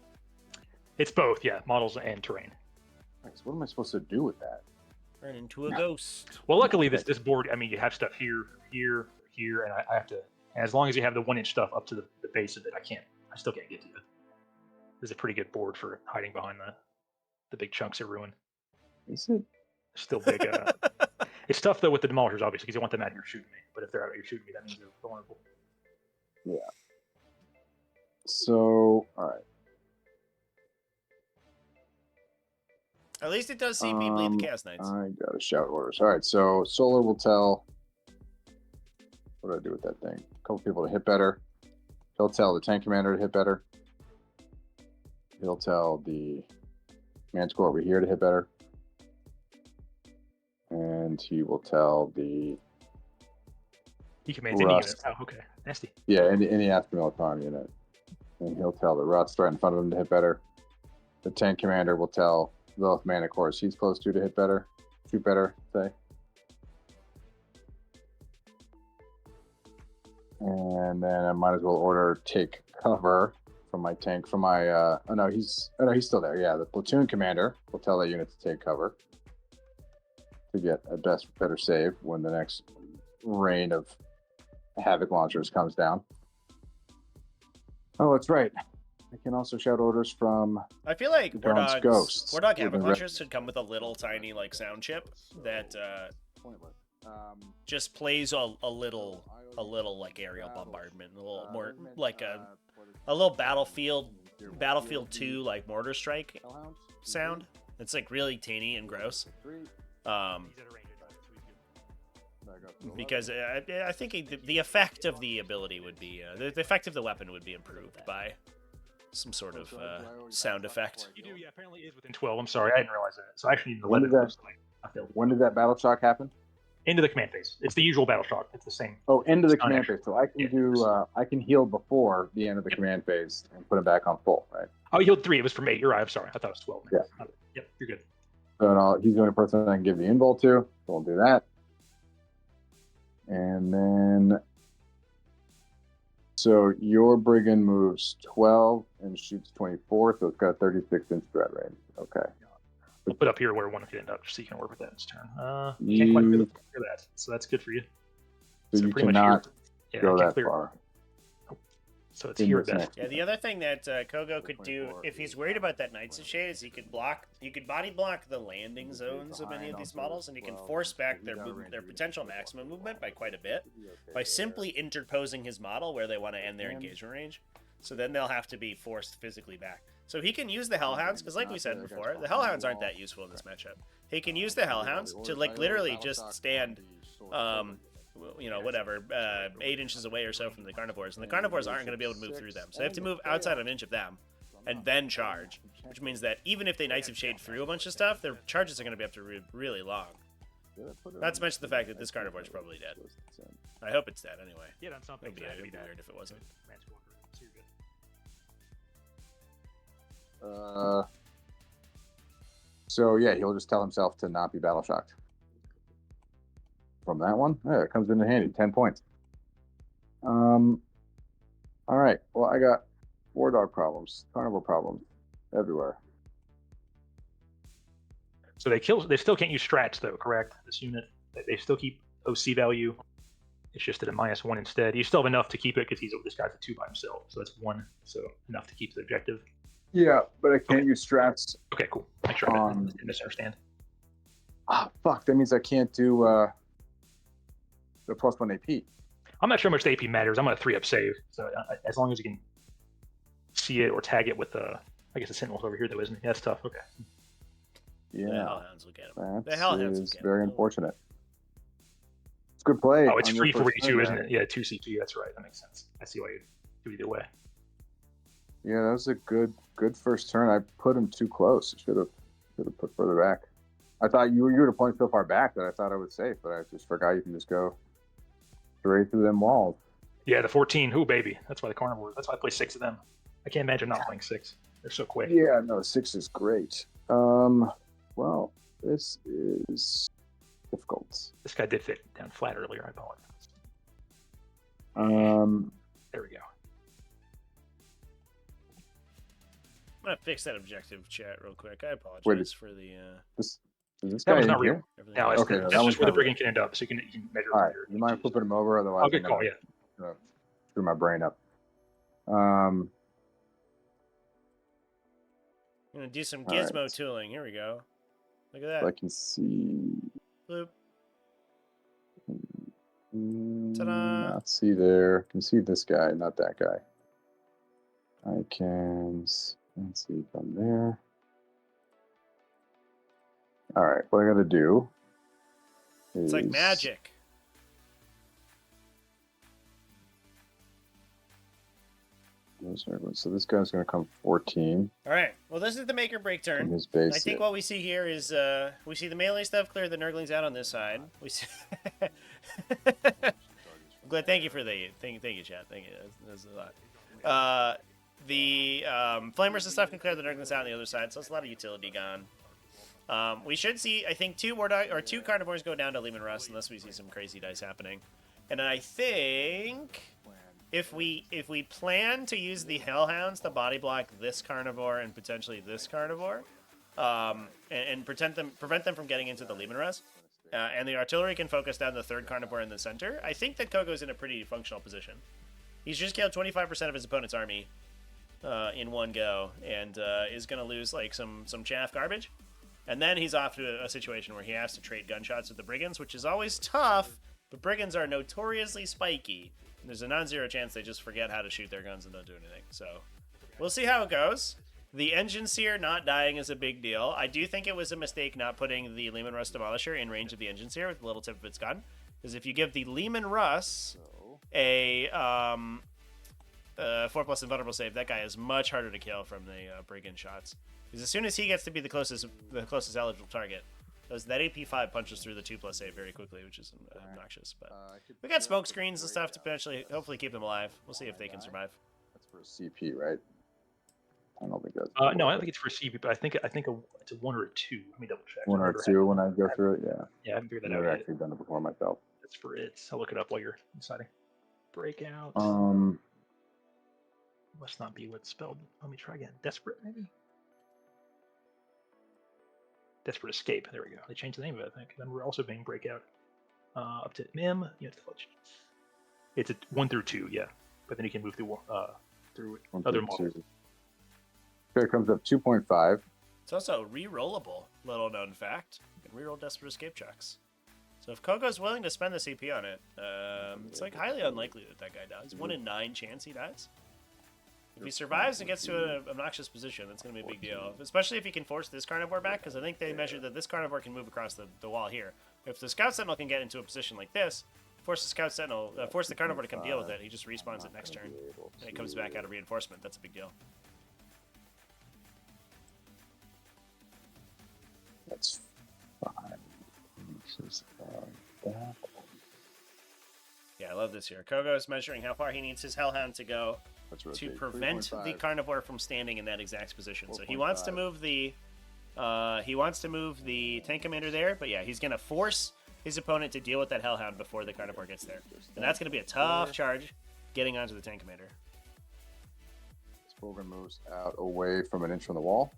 It's both. Yeah, models and terrain. Right, so what am I supposed to do with that? Turn into a ghost. Well, luckily this board. I mean, you have stuff here, and I have to. As long as you have the 1-inch stuff up to the base of it, I still can't get to it. This is a pretty good board for hiding behind the big chunks of ruin. Is it? Still big. It's tough though with the demolishers, obviously, because you want them out here shooting me. But if they're out here shooting me, that means they're vulnerable. Yeah. So, all right. At least it does CP bleed the Chaos Knights. I gotta shout orders. All right. So Solar will tell. What do I do with that thing? A couple people to hit better. He'll tell the tank commander to hit better. He'll tell the man score over here to hit better. And he will tell the. He commands any unit. Oh, okay. Nasty. Yeah, any Astra Militarum unit. And he'll tell the Rust right in front of him to hit better. The tank commander will tell the mana cores he's close to hit better. Shoot better, say. And then I might as well order take cover from my tank. From my oh no, he's still there. Yeah, the platoon commander will tell that unit to take cover to get a better save when the next rain of Havoc launchers comes down. Oh, that's right. I can also shout orders from. I feel like War Dawn's Ghosts. Dog Havoc launchers should come with a little tiny like sound chip that just plays a little like aerial bombardment, a little more like a little Battlefield 2 like mortar strike sound. It's like really teeny and gross. Because I think the effect of the ability would be the effect of the weapon would be improved by some sort of sound effect. You do, yeah. Apparently, it is within 12. I'm sorry, I didn't realize that. So I actually need to let it go. When did that battle shock happen? Into the command phase. It's the usual battle shock. It's the same. Oh, into the It's not command actually- phase. So I can I can heal before the end of the command phase and put it back on full, right? Oh, you healed 3. It was from 8. You're right. I'm sorry. I thought it was 12. Yeah. Yep. You're good. So he's the only person I can give the invul to. So we'll do that. And then, so your brigand moves 12 and shoots 24, so it's got a 36-inch threat range. Okay. We'll put up here where one of you end up, just so you can work with that this turn. You can't quite clear that, so that's good for you. So you pretty much cannot here. go I can't that clear it. far. So it's here at Next. best. Yeah, the other thing that Kogo could do, if he's worried about that Knights of Shade, is he could body block the landing zones of any of these models, and he can force back their potential maximum movement by quite a bit by simply interposing his model where they want to end their engagement range. So then they'll have to be forced physically back. So he can use the Hellhounds, because like we said before, the Hellhounds aren't that useful in this matchup. He can use the Hellhounds to like literally just stand whatever, 8 inches away or so from the Carnivores, and the Carnivores aren't going to be able to move through them. So they have to move outside of an inch of them, and then charge, which means that even if they Knights of Shade through a bunch of stuff, their charges are going to be up to really long. Not to mention the fact that this Carnivore is probably dead. I hope it's dead anyway. Yeah, that's something. It'd be weird if it wasn't. So yeah, he'll just tell himself to not be battle shocked. From that one, yeah, it comes in handy. 10 points. All right. Well, I got war dog problems, carnivore problems everywhere. So they still can't use strats though, correct? This unit. They still keep OC value. It's just at a -1 instead. You still have enough to keep it because this guy's a 2 by himself, so that's 1. So enough to keep the objective. Yeah, but I can't Okay. use strats. Okay, cool. Make sure I didn't misunderstand. Ah, fuck. That means I can't do the +1 AP. I'm not sure how much the AP matters. I'm on a 3-up save, so as long as you can see it or tag it with I guess the Sentinel's over here though, isn't it? Yeah, that's tough. Okay. Yeah, The Hellhounds will get him. that The Hellhounds will is get very him. unfortunate. It's good play. Oh, it's on your free first 42, turn, isn't man. it? Yeah, 2 CP. That's right. That makes sense. I see why you do either way. Yeah, that was a good first turn. I put him too close. I should have put further back. I thought you were point so far back that I thought I was safe, but I just forgot you can just go straight through them walls. Yeah, the 14. Ooh, baby. That's why the carnivores. That's why I play 6 of them. I can't imagine not playing 6. They're so quick. Yeah, no, 6 is great. Well, this is difficult. This guy did fit down flat earlier. I apologize. There we go. I'm gonna fix that objective chat real quick. I apologize Wait, for the. Is this That guy was in not here? real. No, it's Okay, that's that one's just where the not brigand can end up, so you can measure. All right, later. you mind flipping him over? Otherwise, Oh, good I'm call. gonna, Yeah. screw my brain up. I'm gonna do some All gizmo right. tooling. Here we go. Look at that. I can see. Bloop. Ta-da. Not see there. Can see this guy, not that guy. I can. Let's see from there. All right, what I got to do is. It's like magic. So this guy's going to come 14 All right. Well, this is the make or break in turn. his base. I think what we see here is we see the melee stuff clear the Nurglings out on this side. We see. Glad. Thank you for the thank you, chat. Thank you. That's a lot. The flamers and stuff can clear the Nurglings out on the other side, so it's a lot of utility gone. We should see, I think, 2 carnivores go down to Lehman Russ unless we see some crazy dice happening. And I think if we plan to use the Hellhounds to body block this carnivore and potentially this carnivore, and prevent them from getting into the Lehman Russ, and the artillery can focus down the 3rd carnivore in the center, I think that Kogo's in a pretty functional position. He's just killed 25% of his opponent's army in one go, and is going to lose like some chaff garbage. And then he's off to a situation where he has to trade gunshots with the Brigands, which is always tough, but Brigands are notoriously spiky. And there's a non-zero chance they just forget how to shoot their guns and don't do anything. So we'll see how it goes. The Engine Seer not dying is a big deal. I do think it was a mistake not putting the Lehman Russ Demolisher in range of the Engine Seer with the little tip of its gun. Because if you give the Lehman Russ a 4+ invulnerable save, that guy is much harder to kill from the Brigand shots. Because as soon as he gets to be the closest eligible target, that AP5 punches through the 2+ save very quickly, which is obnoxious. But we got smoke screens and stuff to potentially, hopefully keep them alive. We'll see if they can survive. That's for a CP, right? I don't think that's. No, I don't think it's for CP, but I think it's a 1 or a 2. Let me double check. 1 or 2 when I go through it. Yeah. Yeah, I haven't figured I've that out never yet. actually done it before myself. That's for it. I'll look it up while you're deciding. Breakout. Must not be what's spelled. Let me try again. Desperate, maybe? Desperate Escape. There we go. They changed the name of it, I think. Then we're also being Breakout. Up to Mim. You have to fudge. It's a 1 through 2, yeah. But then you can move through other models. Here it comes up 2.5. It's also re-rollable, little known fact. You can re-roll Desperate Escape checks. So if Kogo's willing to spend the CP on it, it's like highly unlikely that guy dies. 1 in 9 chance he dies. If he survives and gets to an obnoxious position, that's going to be a big deal. Especially if he can force this carnivore back, because I think they measured that this carnivore can move across the wall here. If the Scout Sentinel can get into a position like this, force the carnivore to come deal with it, he just respawns it next turn. And it comes back out of reinforcement. That's a big deal. That's 5. That. Yeah, I love this here. Kogo is measuring how far he needs his Hellhound to go to prevent the carnivore from standing in that exact position. So he wants to move the tank commander there, but yeah, he's gonna force his opponent to deal with that Hellhound before the carnivore gets there, and that's gonna be a tough charge getting onto the tank commander. This program moves out away from an inch from the wall.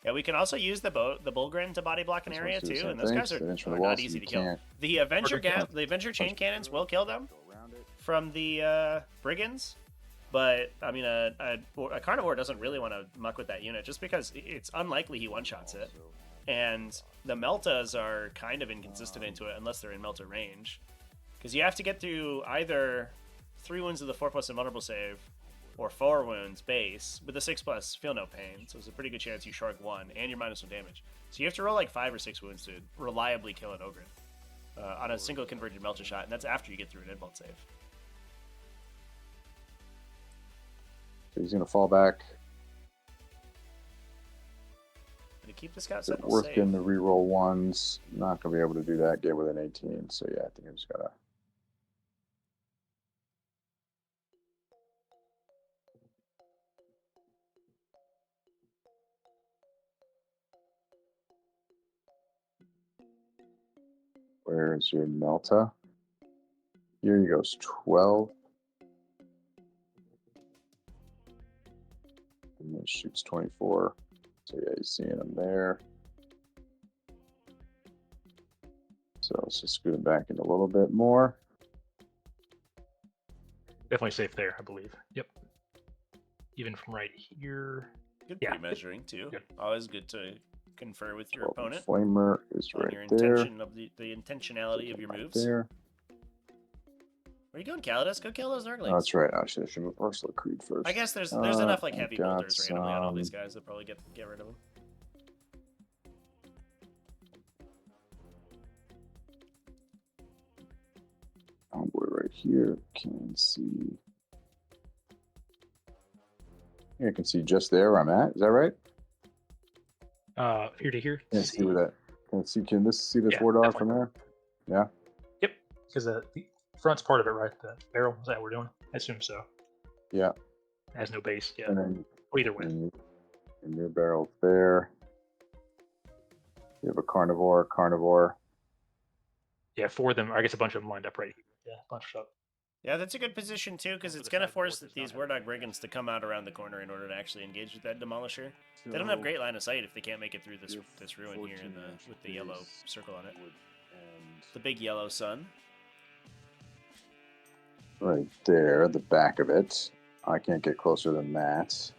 Yeah, we can also use the Bullgrin to body block an This area one's doing the too, same and those thing, guys so are, they didn't from are the wall, not so easy you to kill. can't- The Avenger chain cannons will kill them from the Brigands, but I mean a carnivore doesn't really want to muck with that unit just because it's unlikely he one-shots it, and the Meltas are kind of inconsistent into it unless they're in Melta range, because you have to get through either 3 wounds of the 4+ invulnerable save or 4 wounds base with a 6+, feel no pain. So it's a pretty good chance you shark 1 and you're -1 damage. So you have to roll like 5 or 6 wounds to reliably kill an Ogre on a single converted Melta shot, and that's after you get through an invult save. So he's going to fall back. To keep the scout Is it sentinel worth safe. getting the reroll ones? Not going to be able to do that. Get with an 18. So yeah, I think I just got to. Where's your Melta? Here he goes, 12. And then shoots 24. So yeah, you're seeing him there. So let's just scoot him back in a little bit more. Definitely safe there, I believe. Yep. Even from right here. Good Yeah. pre-measuring too. Good. Always good to confer with your 12 opponent Flamer is on right your there. intention of the intentionality of your Right moves. there. Where are you going, Calidus? Go kill those Nurglings. Oh, that's right. I should have Ursula Creed first. I guess there's enough like I heavy got bolters randomly on all these some- guys that probably get rid of them. Envoy right here. Can see. Yeah, I can see just there where I'm at. Is that right? Here to here. Can see where that. Can see? Can this see this Yeah, war dog definitely. from there? Yeah. Yep. Because the front's part of it, right? The barrel is that what we're doing? I assume so. Yeah. It has no base. Yeah. And then Well, either way. and your barrel's there. You have a carnivore. Yeah, 4 of them. Or I guess a bunch of them lined up right here. Yeah, bunched up. Yeah, that's a good position too, because it's going to force these Wardog Brigands to come out around the corner in order to actually engage with that Demolisher. They don't have great line of sight if they can't make it through this ruin here with the yellow circle on it. The big yellow sun. Right there, the back of it. I can't get closer than that.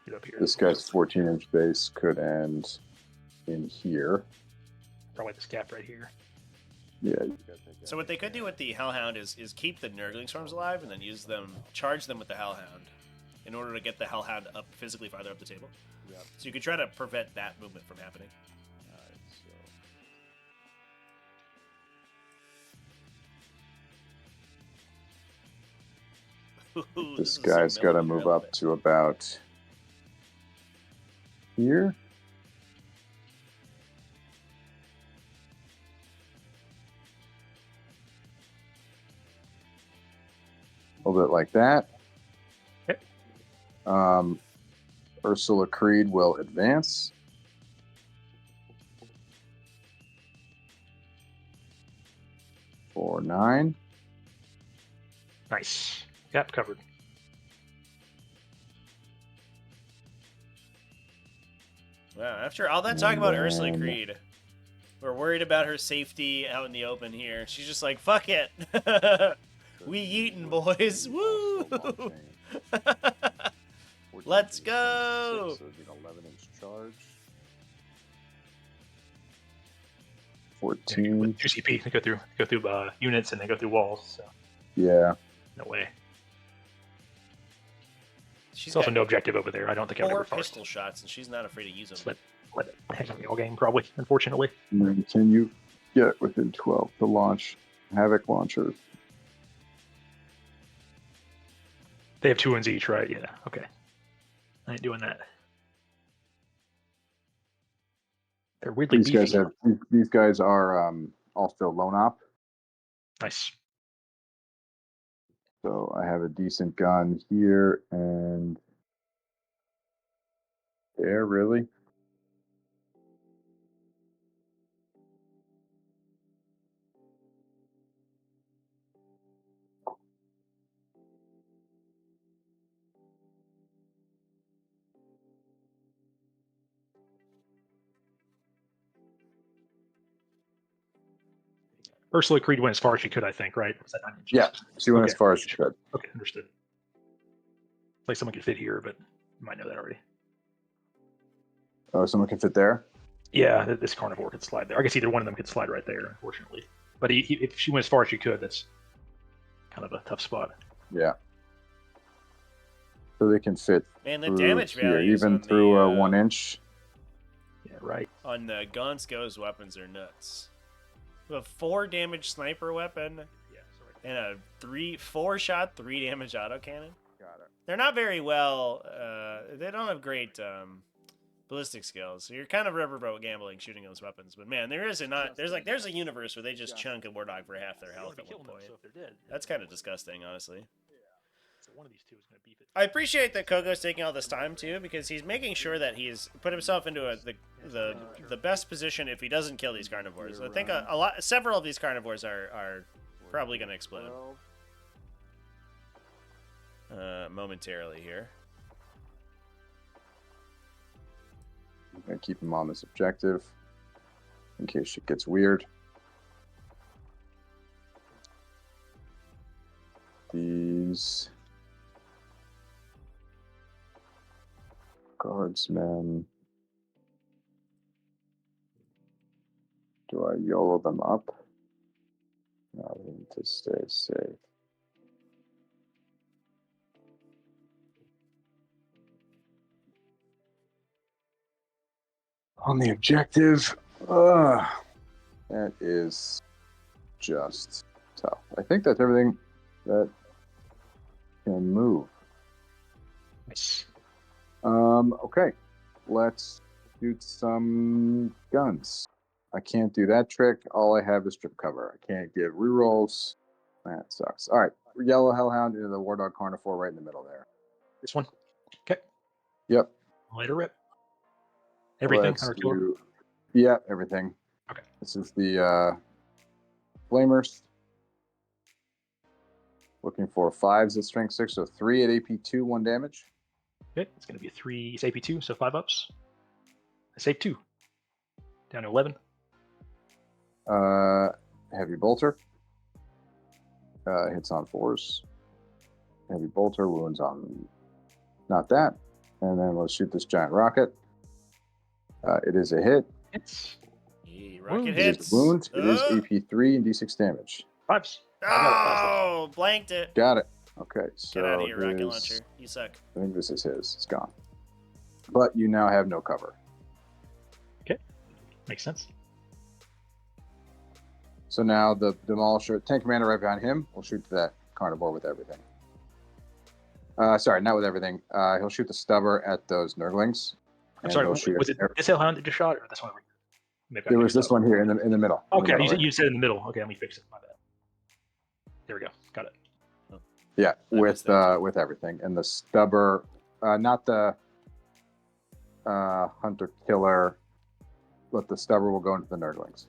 Get up here. This guy's 14-inch base could end in here. Probably this gap right here. Yeah. So what they could do with the Hellhound is keep the Nurgling Swarms alive and then charge them with the Hellhound in order to get the Hellhound up physically farther up the table. Yep. So you could try to prevent that movement from happening. Ooh, This is guy's some got to military move up element. to about here. A little bit like that. Okay. Ursula Creed will advance. For 9. Nice. Gap covered. Wow, after all that talk about Ursula then- Creed, we're worried about her safety out in the open here. She's just like, fuck it. We eatin', boys. Woo! Let's go! So it'd be an 11-inch charge. 14. With 2 CP, they go through units and they go through walls. So Yeah. no way. She's There's also got no objective over there. I don't think I've 4 ever forced. pistol shots, and she's not afraid to use them. Just let it hang on the all game, probably. Unfortunately. And then can you get within 12 to launch Havoc launcher? They have 2 wins each, right? Yeah. Okay. I ain't doing that. They're weirdly These guys beefy. these guys are also lone op. Nice. So I have a decent gun here and there, really. Ursula Creed went as far as she could, I think, right? Was that 9 inches? Yeah, she went as Okay. far as she could. Okay, understood. Like someone could fit here, but you might know that already. Oh, someone can fit there? Yeah, this carnivore could slide there. I guess either one of them could slide right there, unfortunately. But if she went as far as she could, that's kind of a tough spot. Yeah. So they can fit Man, the through damage here, values even on through the, 1 inch. Yeah, right. on the Gonsko's weapons are nuts. We have 4 damage sniper weapon Yeah, sorry. and a 4-shot, 3 damage autocannon. Got it. They're not very well. They don't have great ballistic skills. So you're kind of riverboat gambling shooting those weapons. But man, there's a universe where they just chunk a war dog for half their health at one point. So if they're dead, That's kind of disgusting, honestly. so one of these two is going to beef it. I appreciate that Kogo's taking all this time too, because he's making sure that he's put himself into the best position if he doesn't kill these carnivores. I think several of these carnivores are probably going to explode momentarily here. I'm going to keep him on this objective in case shit gets weird. These guardsmen. Do I YOLO them up? No, they need to stay safe. On the objective, that is just tough. I think that's everything that can move. Nice. Okay, let's shoot some guns. I can't do that trick. All I have is strip cover. I can't give rerolls. That sucks. All right, yellow hellhound into the war dog carnivore right in the middle there. This one. Okay. Yep. Later rip. Everything. Let's 100 killer. do- Yeah, everything. Okay. This is the flamers. Looking for 5s at strength 6, so 3 at AP2, 1 damage. Okay. It's going to be a 3. It's AP2, so 5 ups. I saved 2. Down to 11. Heavy bolter. Hits on 4s. Heavy bolter wounds on not that. And then let's shoot this giant rocket. It is a hit. Hits. Yeah, rocket Wounds. It hits. is a wound. It is AP3 and D6 damage. 5s. I got it. Oh, blanked it. Got it. Okay, so Get out of here, rocket his- launcher. You suck. I think this is his. It's gone. But you now have no cover. Makes sense. So now the demolisher, tank commander right behind him, will shoot that carnivore with everything. Sorry, not with everything. He'll shoot the stubber at those nurglings. I'm sorry. he'll Was shoot it at- this hellhound that just shot, or this one? Maybe I There was mixed this up. one here in the middle. Okay, In the middle, you said in the middle. Okay, let me fix it. My bad. There we go. Got it. Yeah, I with missed that. with everything, and the stubber, not the hunter killer, but the stubber will go into the nurglings.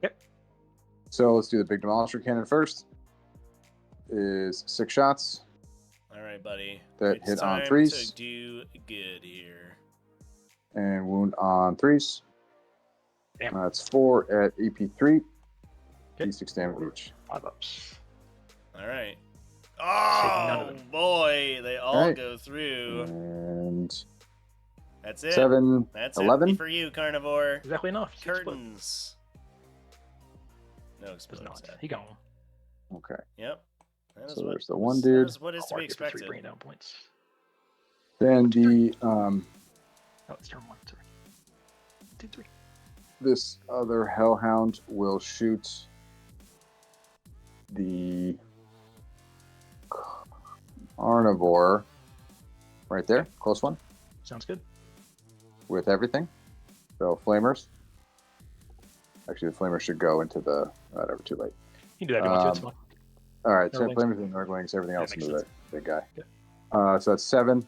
Yep. So let's do the big demolisher cannon first. Is 6 shots All right, buddy. that It's hit on time 3s to do good here. and wound on 3s. Damn. That's 4 at AP3. Okay. D6 damage each. 5 ups. All right. none of Oh them. boy, they all Alright. go through. And That's it. 7, That's 11. it for you, carnivore. Exactly enough. Six split. Curtains. No Does explosions. not. He gone. Okay. Yep. That is So what, there's the one dude. That is what is to I'll be mark it for 3 expected. bringing down points. Then the Oh, it's turn 1. Sorry. 2, 3. this other hellhound will shoot the carnivore right there, close one, Sounds good. with everything. So flamers. Actually, the flamers should go into the whatever. Too late. You can do that if you want to. It's fine. All right, so Nurglings. flamers and nurglings, everything Yeah, else makes into the sense. big guy. Yeah. So that's 7,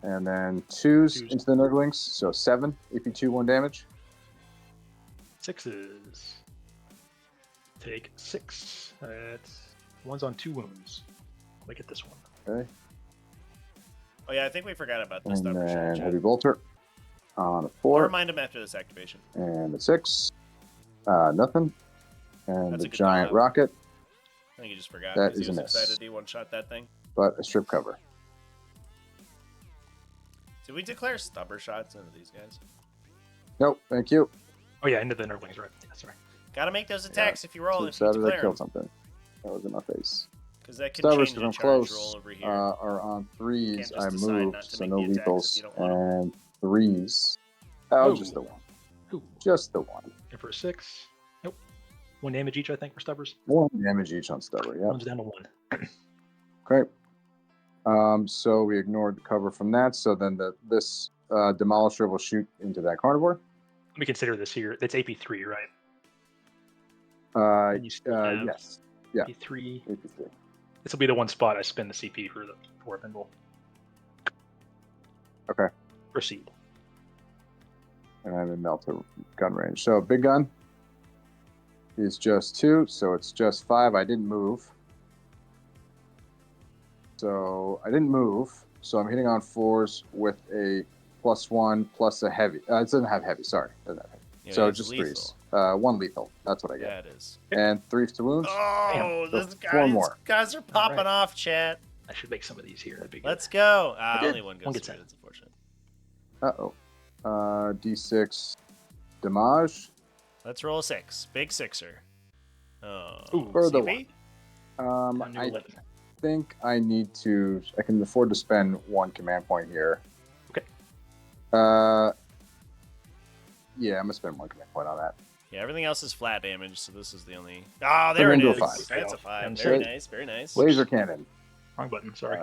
and then 2s Twos. into the nurglings. So 7 AP2, 1 damage. 6s. Take 6. That's 1's on 2 wounds. Let me get this one. Okay, Oh yeah, I think we forgot about this and stuff. for then sure, heavy Chad. bolter on a I'll 4 remind him after this activation. and a 6. Nothing. And That's the a good giant call-out. rocket, I think he just forgot That because is he a was miss. excited he one-shot that thing. but a strip cover. Did we declare stubber shots into these guys? Nope, thank you. Oh yeah, into the nerdlings, right? Yeah, sorry. Gotta make those attacks if you roll, So if you decided I declare killed them. something. That was in my face. Because that can Stubbers, change because a I'm charge close, roll over here. are on threes. Can't just I decide moved, not to so make no the attacks if lethals. you don't want 'em. And threes. Oh, Ooh. just the one. Ooh. Just the one. And for a 6. Nope. 1 damage each, I think, for stubbers. 1 damage each on Stubber, yep. One's down to 1. Okay. So we ignored the cover from that. So then this Demolisher will shoot into that carnivore. Let me consider this here. That's AP3, right? Uh, And you still have yes. Yeah. AP3. AP3. This will be the one spot I spend the CP for the weapon roll. Okay. Proceed. And I'm in melter gun range. So big gun is just 2, so it's just 5. I didn't move. So I didn't move. So I'm hitting on 4s with a +1 plus a heavy. It doesn't have heavy. Sorry, it doesn't have heavy. Yeah, So it's just lethal. 3s. 1 lethal. That's what I get. Yeah, it is. And 3 to wounds. Oh, So this 4 guys, more. guys are popping Alright. off, chat. I should make some of these here. That'd be good. Let's go. did. Only one goes One gets through. in. That's unfortunate. D6 damage. Let's roll a 6. Big sixer. Oh, Ooh, for the CP? one. Down to I 11. think I need to. I can afford to spend 1 command point here. Okay. Yeah, I'm gonna spend 1 command point on that. Yeah, everything else is flat damage, so this is the only. Oh, there it into a is. 5. That's a 5. And Very six. nice. Very nice. Laser cannon. Wrong button, sorry.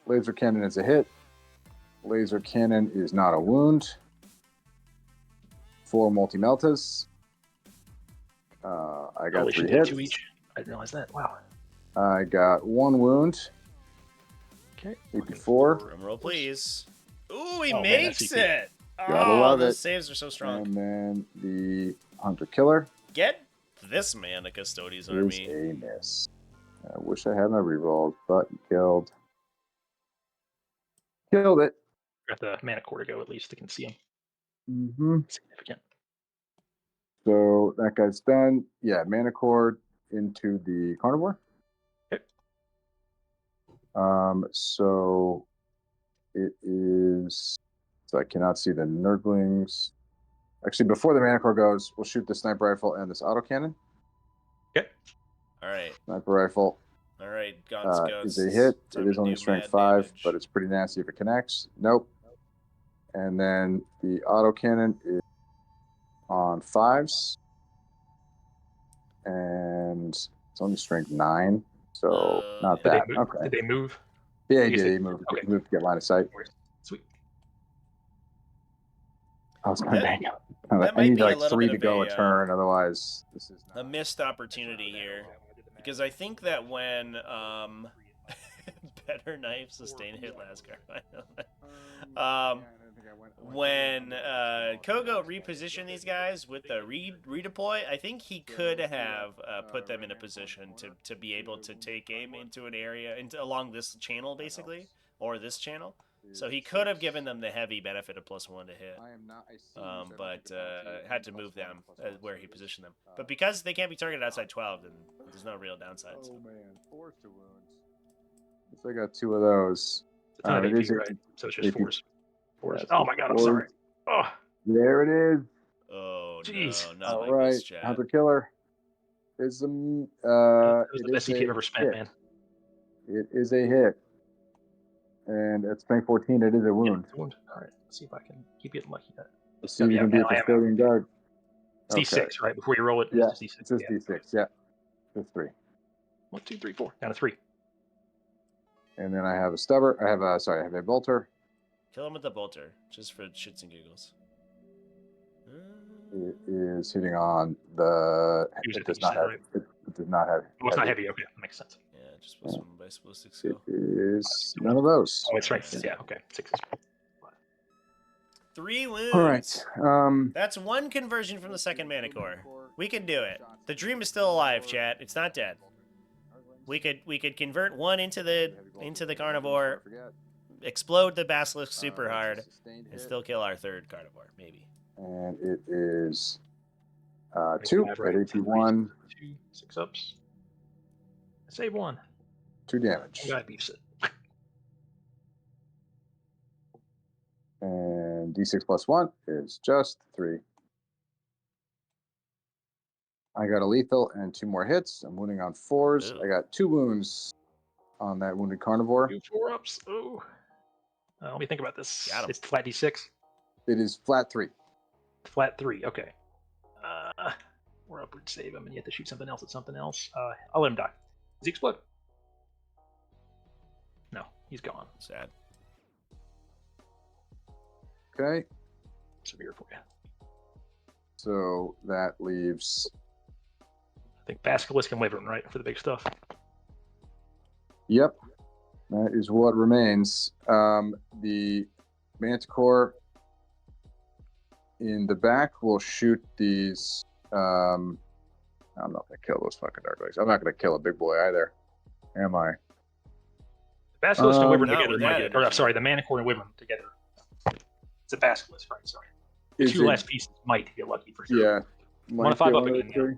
Laser cannon is a hit. Laser cannon is not a wound. 4 multi-meltas. I got Holy 3 shit, hits. 2 each. I didn't realize that. Wow. I got 1 wound. Okay. AP4. Drum roll, please. Ooh, he Oh, man, makes that's CP. it. Gotta Oh, love those it. saves are so strong. And then the Hunter Killer Get this man a Custodes is army. a miss. I wish I had my rerolls, but he killed. Killed it. Got the mana core to go at least. I can see him. Mm-hmm. Significant. So that guy's done. Yeah, mana cord into the carnivore. Okay. So it is. So I cannot see the nerdlings. Actually, before the mana core goes, we'll shoot the sniper rifle and this autocannon. Okay. All right. Sniper rifle All right. Guns, is a hit. Time It is to only do strength mad 5, damage. but it's pretty nasty if it connects. Nope. And then the autocannon is on 5s. And it's only strength 9. So not Did that. they move? Okay. Did they move? Yeah, I he guess did. they- He moved, okay. he moved to get line of sight. Sweet. I was going to That- bang up. that I might need be a like little 3 bit to of go a, a turn. Otherwise, this is a not. missed opportunity here. Because I think that when better knife sustain hit last card. When Kogo repositioned these guys with the redeploy, I think he could have put them in a position to be able to take aim into an area along this channel basically, or this channel. So he could have given them the heavy benefit of +1 to hit. But had to move them where he positioned them. But because they can't be targeted outside 12, then there's no real downsides. Oh man, 4 to wounds. So I got 2 of those. It's a ton of It AP, is a- right? So it's just AP. 4s. 4s. Yes, Oh my god, I'm 4s. sorry. Oh, There it is. Oh Jeez. no, not All like right, this, chat. Hunter Killer is that was it the best is CP I've a ever spent, hit. man. It is a hit, and at strength 14, it is a Yeah, wound. it's a wound. All right, let's see if I can keep getting lucky. Let's see if you Yeah, can be a I am. custodian guard. It's D6, right? Before you roll it, Yeah, it's D6. it's just Yeah. D6. Yeah, just 3. 1, 2, 3, 4. Down to 3. And then I have a stubber. I have a bolter. Kill him with the bolter, just for shits and giggles. It is hitting on the. Use it, It does you not said, have. right? It does not have. Well, it's not heavy. Okay, that makes sense. Yeah, just plus 1 by ballistic It skill. is none of those. Oh, it's right. Yeah, okay. 6 is 3 wounds. All right. That's 1 conversion from the second mana core. We can do it. The dream is still alive, chat. It's not dead. We could convert 1 into the carnivore, explode the basilisk super hard, and still kill our 3rd carnivore, maybe. And it is 2 5, at right? AP 1, 2, 6 ups. I save 1. 2 damage. Guy beefs it. And D6 plus 1 is just 3. I got a lethal and 2 more hits. I'm wounding on 4s. Ew. I got 2 wounds on that wounded carnivore. 2 4 ups. Oh. Let me think about this. Got him. It's flat D6. It is flat 3. Flat 3. Okay. Or upward save him, and you have to shoot something else at something else. I'll let him die. Does he explode? No, he's gone. Sad. Okay. Severe for you. So that leaves. I think Basilisk and Wyvern, right, for the big stuff. Yep. That is what remains. The Manticore in the back will shoot these. I'm not going to kill those fucking Darklings. I'm not going to kill a big boy either. Am I? Basilisk and Wyvern not together with might that get it. Or, energy. sorry, the Manticore and Wyvern together. It's a Basilisk, right? Sorry. The Is 2 it- last pieces might get lucky for sure. Yeah. Wanna Might 5 get up one of again, the 3.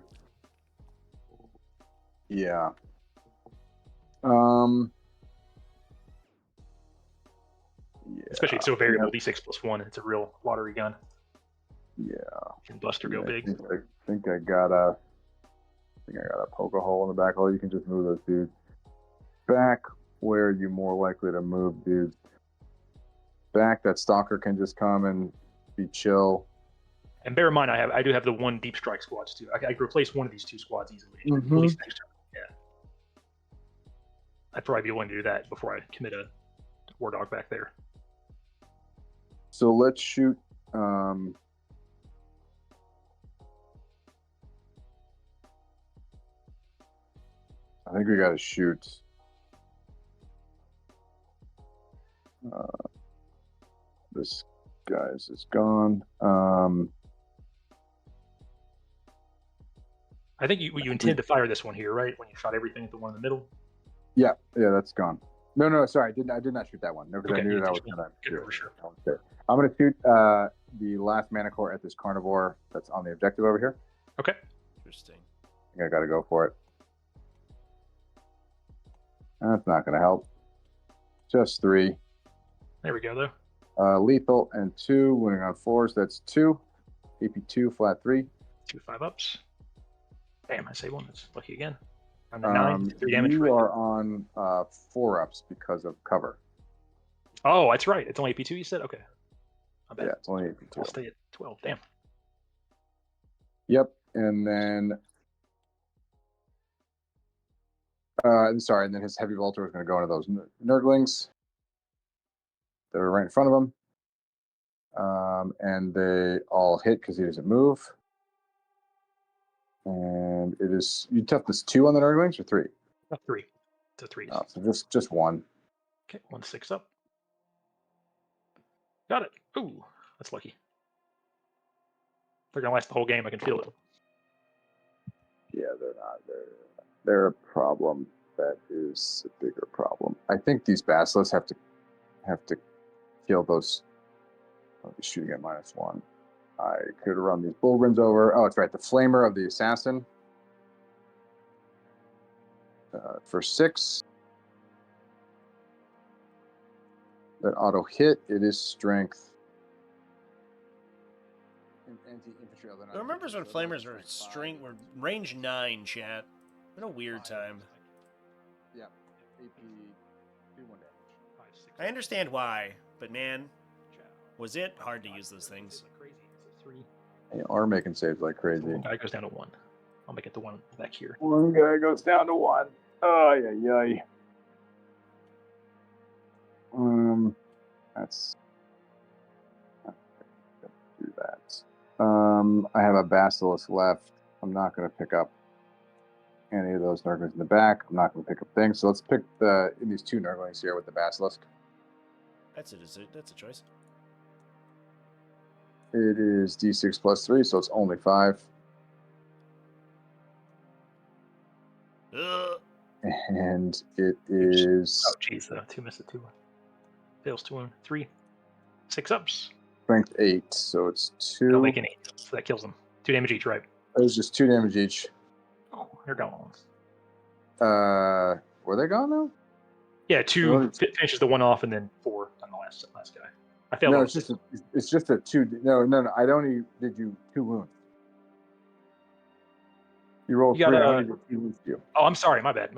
Yeah. Yeah. Especially it's so variable. D6 plus 1. It's a real lottery gun. Yeah. Can bust or go big. I think I got a poke a hole in the back. Oh, you can just move those dudes back where you're more likely to move dudes back. That stalker can just come and be chill. And bear in mind, I do have the 1 deep strike squads too. I can replace one of these 2 squads easily. Mhm. At least next turn. Yeah. I'd probably be willing to do that before I commit a war dog back there. So let's shoot. I think we got to shoot. This guy's is gone. I think you intend to fire this one here, right? When you shot everything at the one in the middle. Yeah, that's gone. No, sorry, I did not shoot that one. No, because Okay, I knew you that I was just- gonna good, shoot. for sure. I'm gonna shoot the last Manticore at this carnivore that's on the objective over here. Okay. Interesting. I think I gotta go for it. That's not gonna help. Just 3. There we go, though. Lethal and 2, winning on 4s. That's 2. AP 2, flat 3. 2 5 ups. Damn, I say 1. That's lucky again. On the 9, 3 damage. You for it. are on 4 ups because of cover. Oh, that's right. It's only AP2, you said? Okay. I bet. Yeah, it's only AP 2. I'll stay at 12. Damn. Yep, and then and then his heavy bolter is going to go into those nurglings that are right in front of him, and they all hit because he doesn't move. And it is you toughness 2 on the nurglings or 3? 3. It's a 3. Oh, so just 1. Okay, 1 6 up. Got it. Ooh, that's lucky. They're gonna last the whole game. I can feel it. Yeah, they're not. They're a problem. That is a bigger problem. I think these basilisks have to kill those. I'll be shooting at -1. I could run these bullrins over. Oh, it's right. The flamer of the assassin for 6. That auto hit. It is strength. Anti-infantry. Who remembers when flamers were range 9, chat? What a weird time. Yeah. AP 2-1 damage. I understand why, but man, was it hard to use those things. They are making saves like crazy. One guy goes down to 1. I'll make it the 1 back here. One guy goes down to 1. Oh, yeah. That's do that. I have a basilisk left. I'm not going to pick up any of those nurglings in the back. I'm not going to pick up things. So let's pick in these 2 nurglings here with the basilisk. That's a choice. It is D6 plus 3, so it's only 5. Ugh. And it is Oh, jeez, 2 missed it. 2. Fails 2 and 3. 6 ups. strength 8, so it's 2. Don't make an 8, so that kills them. 2 damage each, right? It was just 2 damage each. Oh, they're gone. Were they gone now? Yeah, 2 Really? finishes the one off, and then 4 on the last guy. I failed. No, on it's the just a 2. No. I only did you 2 wounds. You rolled You got 3. I only did 2 wounds to you. Oh, I'm sorry. My bad.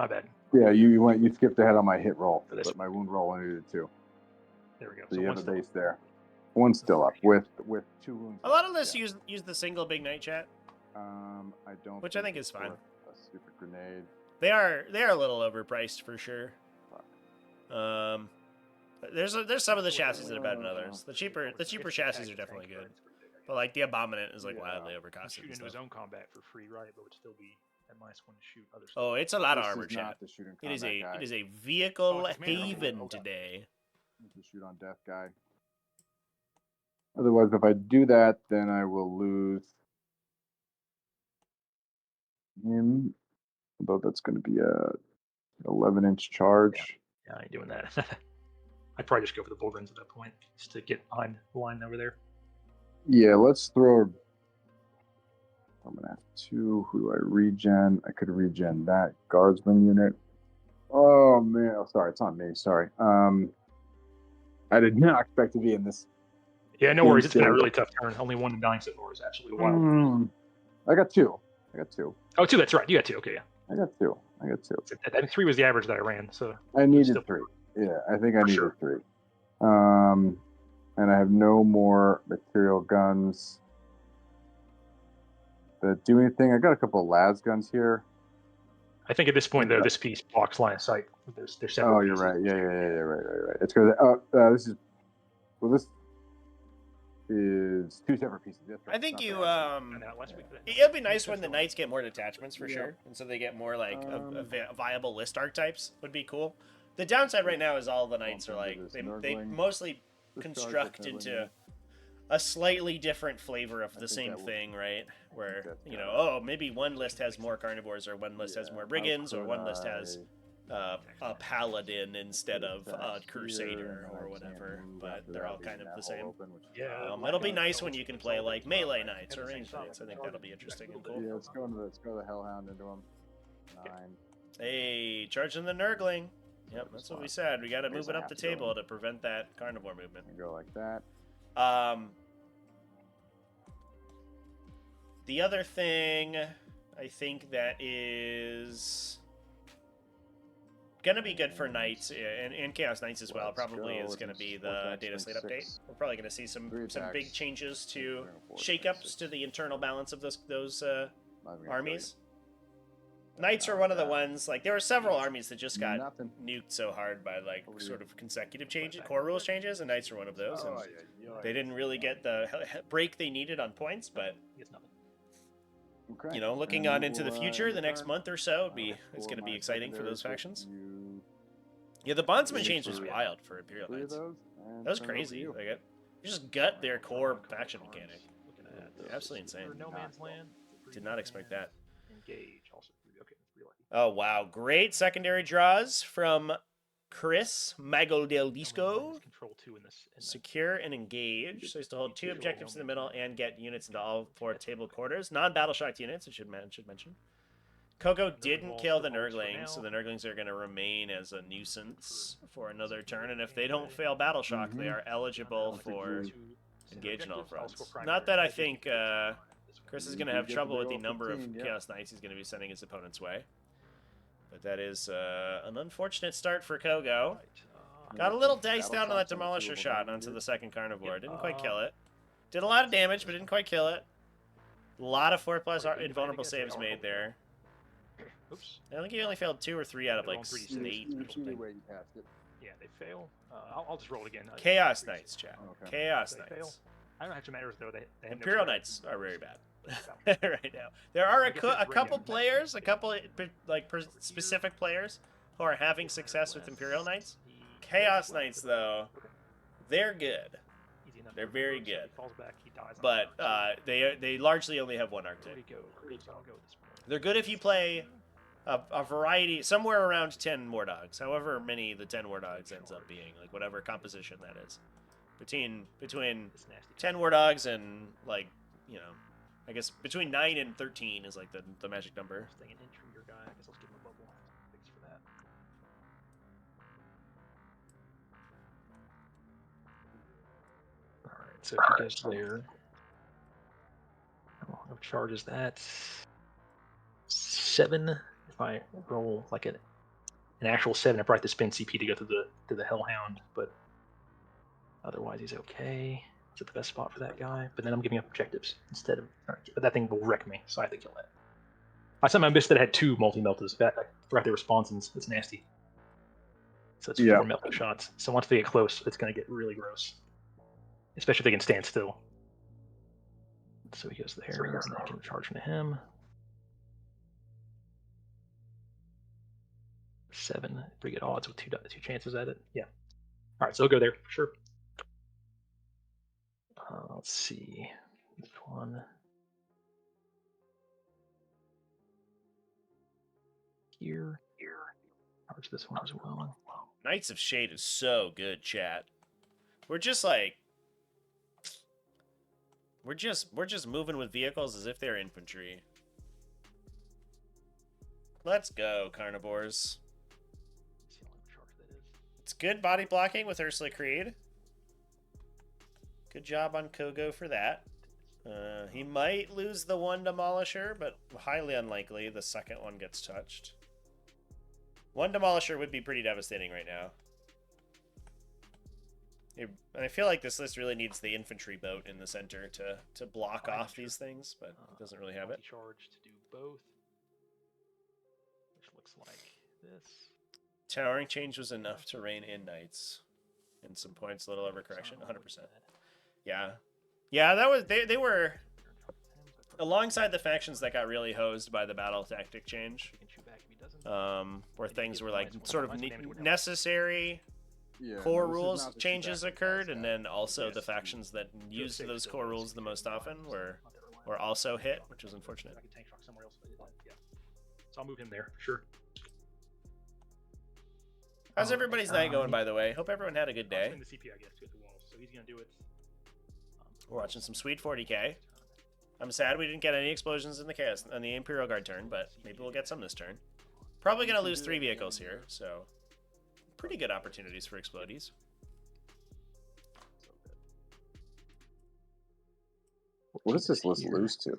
Yeah, you skipped ahead on my hit roll, For this but my wound roll only did 2. There we go. So you have a one's still base there. One's still up with 2 wounds. A lot of left, lists use the single big knight chat. I don't. Which I think is fine. worth a stupid grenade. They are a little overpriced for sure. There's some of the chassis that are better than others. The cheaper chassis are definitely good, but like the Abominant is like wildly overcosted. Shoot and into his stuff. own combat for free, right? But would still be at -1 to shoot other stuff. Oh, it's a lot of This armor is chat. not the shooting It is combat a guy. it is a vehicle Oh, it's just mana. haven Okay. today. It's a shoot on death guy. Otherwise, if I do that, then I will lose him. Although that's going to be a 11-inch charge. Yeah, I ain't doing that. I'd probably just go for the Bullruns at that point, just to get behind the line over there. Yeah, let's throw. I'm gonna have 2. Who do I regen? I could regen that guardsman unit. Oh man! Oh, sorry, it's on me. Sorry. I did not expect to be in this. Yeah, no worries. It's been a really tough turn. Only 1 dying so far is absolutely wild. I got 2. Oh, 2. That's right. You got 2. Okay, yeah. I got 2. I think 3 was the average that I ran. So I needed still 3. Yeah, I think I needed sure. 3. And I have no more material guns that do anything. I got a couple of las guns here. I think at this point, though, this piece blocks line of sight. There's several. Oh, you're pieces. right. Yeah, right. It's because this is 2 separate pieces. That's right. I think Not you bad. Last week, it'd be nice when the knights get more detachments for Yeah. sure, and so they get more like viable list archetypes would be cool. The downside right now is all the knights are like they mostly construct into a slightly different flavor of the same thing, right? Where oh, maybe one list has more carnivores, or one list has more brigands, or one list has a paladin instead of a crusader or whatever, but they're all kind of the same. Yeah, It'll be nice when you can play like melee knights or ranged knights. I think that'll be interesting and cool. Yeah, let's go the Hellhound into him. 9. Hey, charging the Nurgling. Yep, that's what we said. We got to move it up the table to prevent that carnivore movement. And go like that. The other thing I think that is gonna be good for knights and chaos knights as well probably is gonna be the data slate update. We're probably gonna see some big changes to shakeups to the internal balance of those armies. Knights are one of the ones, like, there were several armies that just got nuked so hard by, like, sort of consecutive changes, core rules changes, and Knights are one of those. And they didn't really get the break they needed on points, but, you know, looking on into the future, the next month or so, it's going to be exciting for those factions. Yeah, the Bondsman change was wild for Imperial Knights. That was crazy. Like, you just gut their core faction mechanic. Absolutely insane. No Man's Land. Did not expect that. Engage also. Okay, 3 lucky. Oh, wow. Great secondary draws from Chris Mago del Disco. Control 2 in this. Secure and engage. So he's to hold 2 objectives in the middle and get units into all 4 table quarters. Non-battle shocked units, I should mention. Coco didn't kill the Nurglings, so the Nurglings are going to remain as a nuisance for another turn. And if they don't fail battle shock, they are eligible for engage in all fronts. Not that I think Chris is going to have trouble with the number of Chaos Knights he's going to be sending his opponent's way. But that is an unfortunate start for Kogo. Got a little diced out on that Demolisher shot onto the second Carnivore. Didn't quite kill it. Did a lot of damage, but didn't quite kill it. A lot of 4+ invulnerable saves made there. Oops. I think he only failed 2 or 3 out of like 8 or something. Yeah, they fail. I'll just roll it again. Chaos Knights, chat. Okay. Chaos They fail. Knights. I don't have to matter though. They have Imperial Knights are very bad right now. There are a couple players, specific players who are having success with Imperial Knights. Chaos Knights, though, they're good. They're very good. But they largely only have one archetype. They're good if you play a variety, somewhere around 10 War Dogs, however many the 10 War Dogs ends up being, like whatever composition that is. Between 10 War Dogs and, like, you know, I guess between 9 and 13 is like the magic number. Staying an inch from your guy. I guess let's give him a bubble. Thanks for that. Alright, so if he goes there. How charges that? 7. If I roll like an actual 7, I probably have to spend CP to go to the Hellhound, but otherwise he's okay. Is it the best spot for that guy? But then I'm giving up objectives instead of. But that thing will wreck me, so I have to kill that. I somehow missed that it had 2 multi-meltas. I forgot they were spawns. It's nasty. So it's 4 melta shots. So once they get close, it's going to get really gross. Especially if they can stand still. So he goes there, and I can charge into him. 7. Pretty good odds with 2 chances at it. Yeah. Alright, so he'll go there for sure. Let's see. This one. Here. Charge this one as well. Knights of Shade is so good, chat. We're just like we're just moving with vehicles as if they're infantry. Let's go, carnivores. It's good body blocking with Ursula Creed. Good job on Kogo for that. He might lose the 1 Demolisher, but highly unlikely the second one gets touched. 1 Demolisher would be pretty devastating right now. And I feel like this list really needs the infantry boat in the center to block off these things, but it doesn't really have it. Charge to do both. Which looks like this. Towering change was enough to rein in knights. And some points, a little overcorrection, 100%. Yeah. Yeah, that was they were alongside the factions that got really hosed by the battle tactic change. Where things were like sort of necessary core rules changes occurred, and then also the factions that used those core rules the most often were also hit, which was unfortunate. So I'll move him there, sure. How's everybody's night going, by the way? Hope everyone had a good day. The CP, I guess, to the wall, so he's gonna do it. We're watching some sweet 40k. I'm sad we didn't get any explosions in the chaos on the Imperial Guard turn, but maybe we'll get some this turn. Probably gonna lose 3 vehicles here, so pretty good opportunities for explodies. What does this list lose to?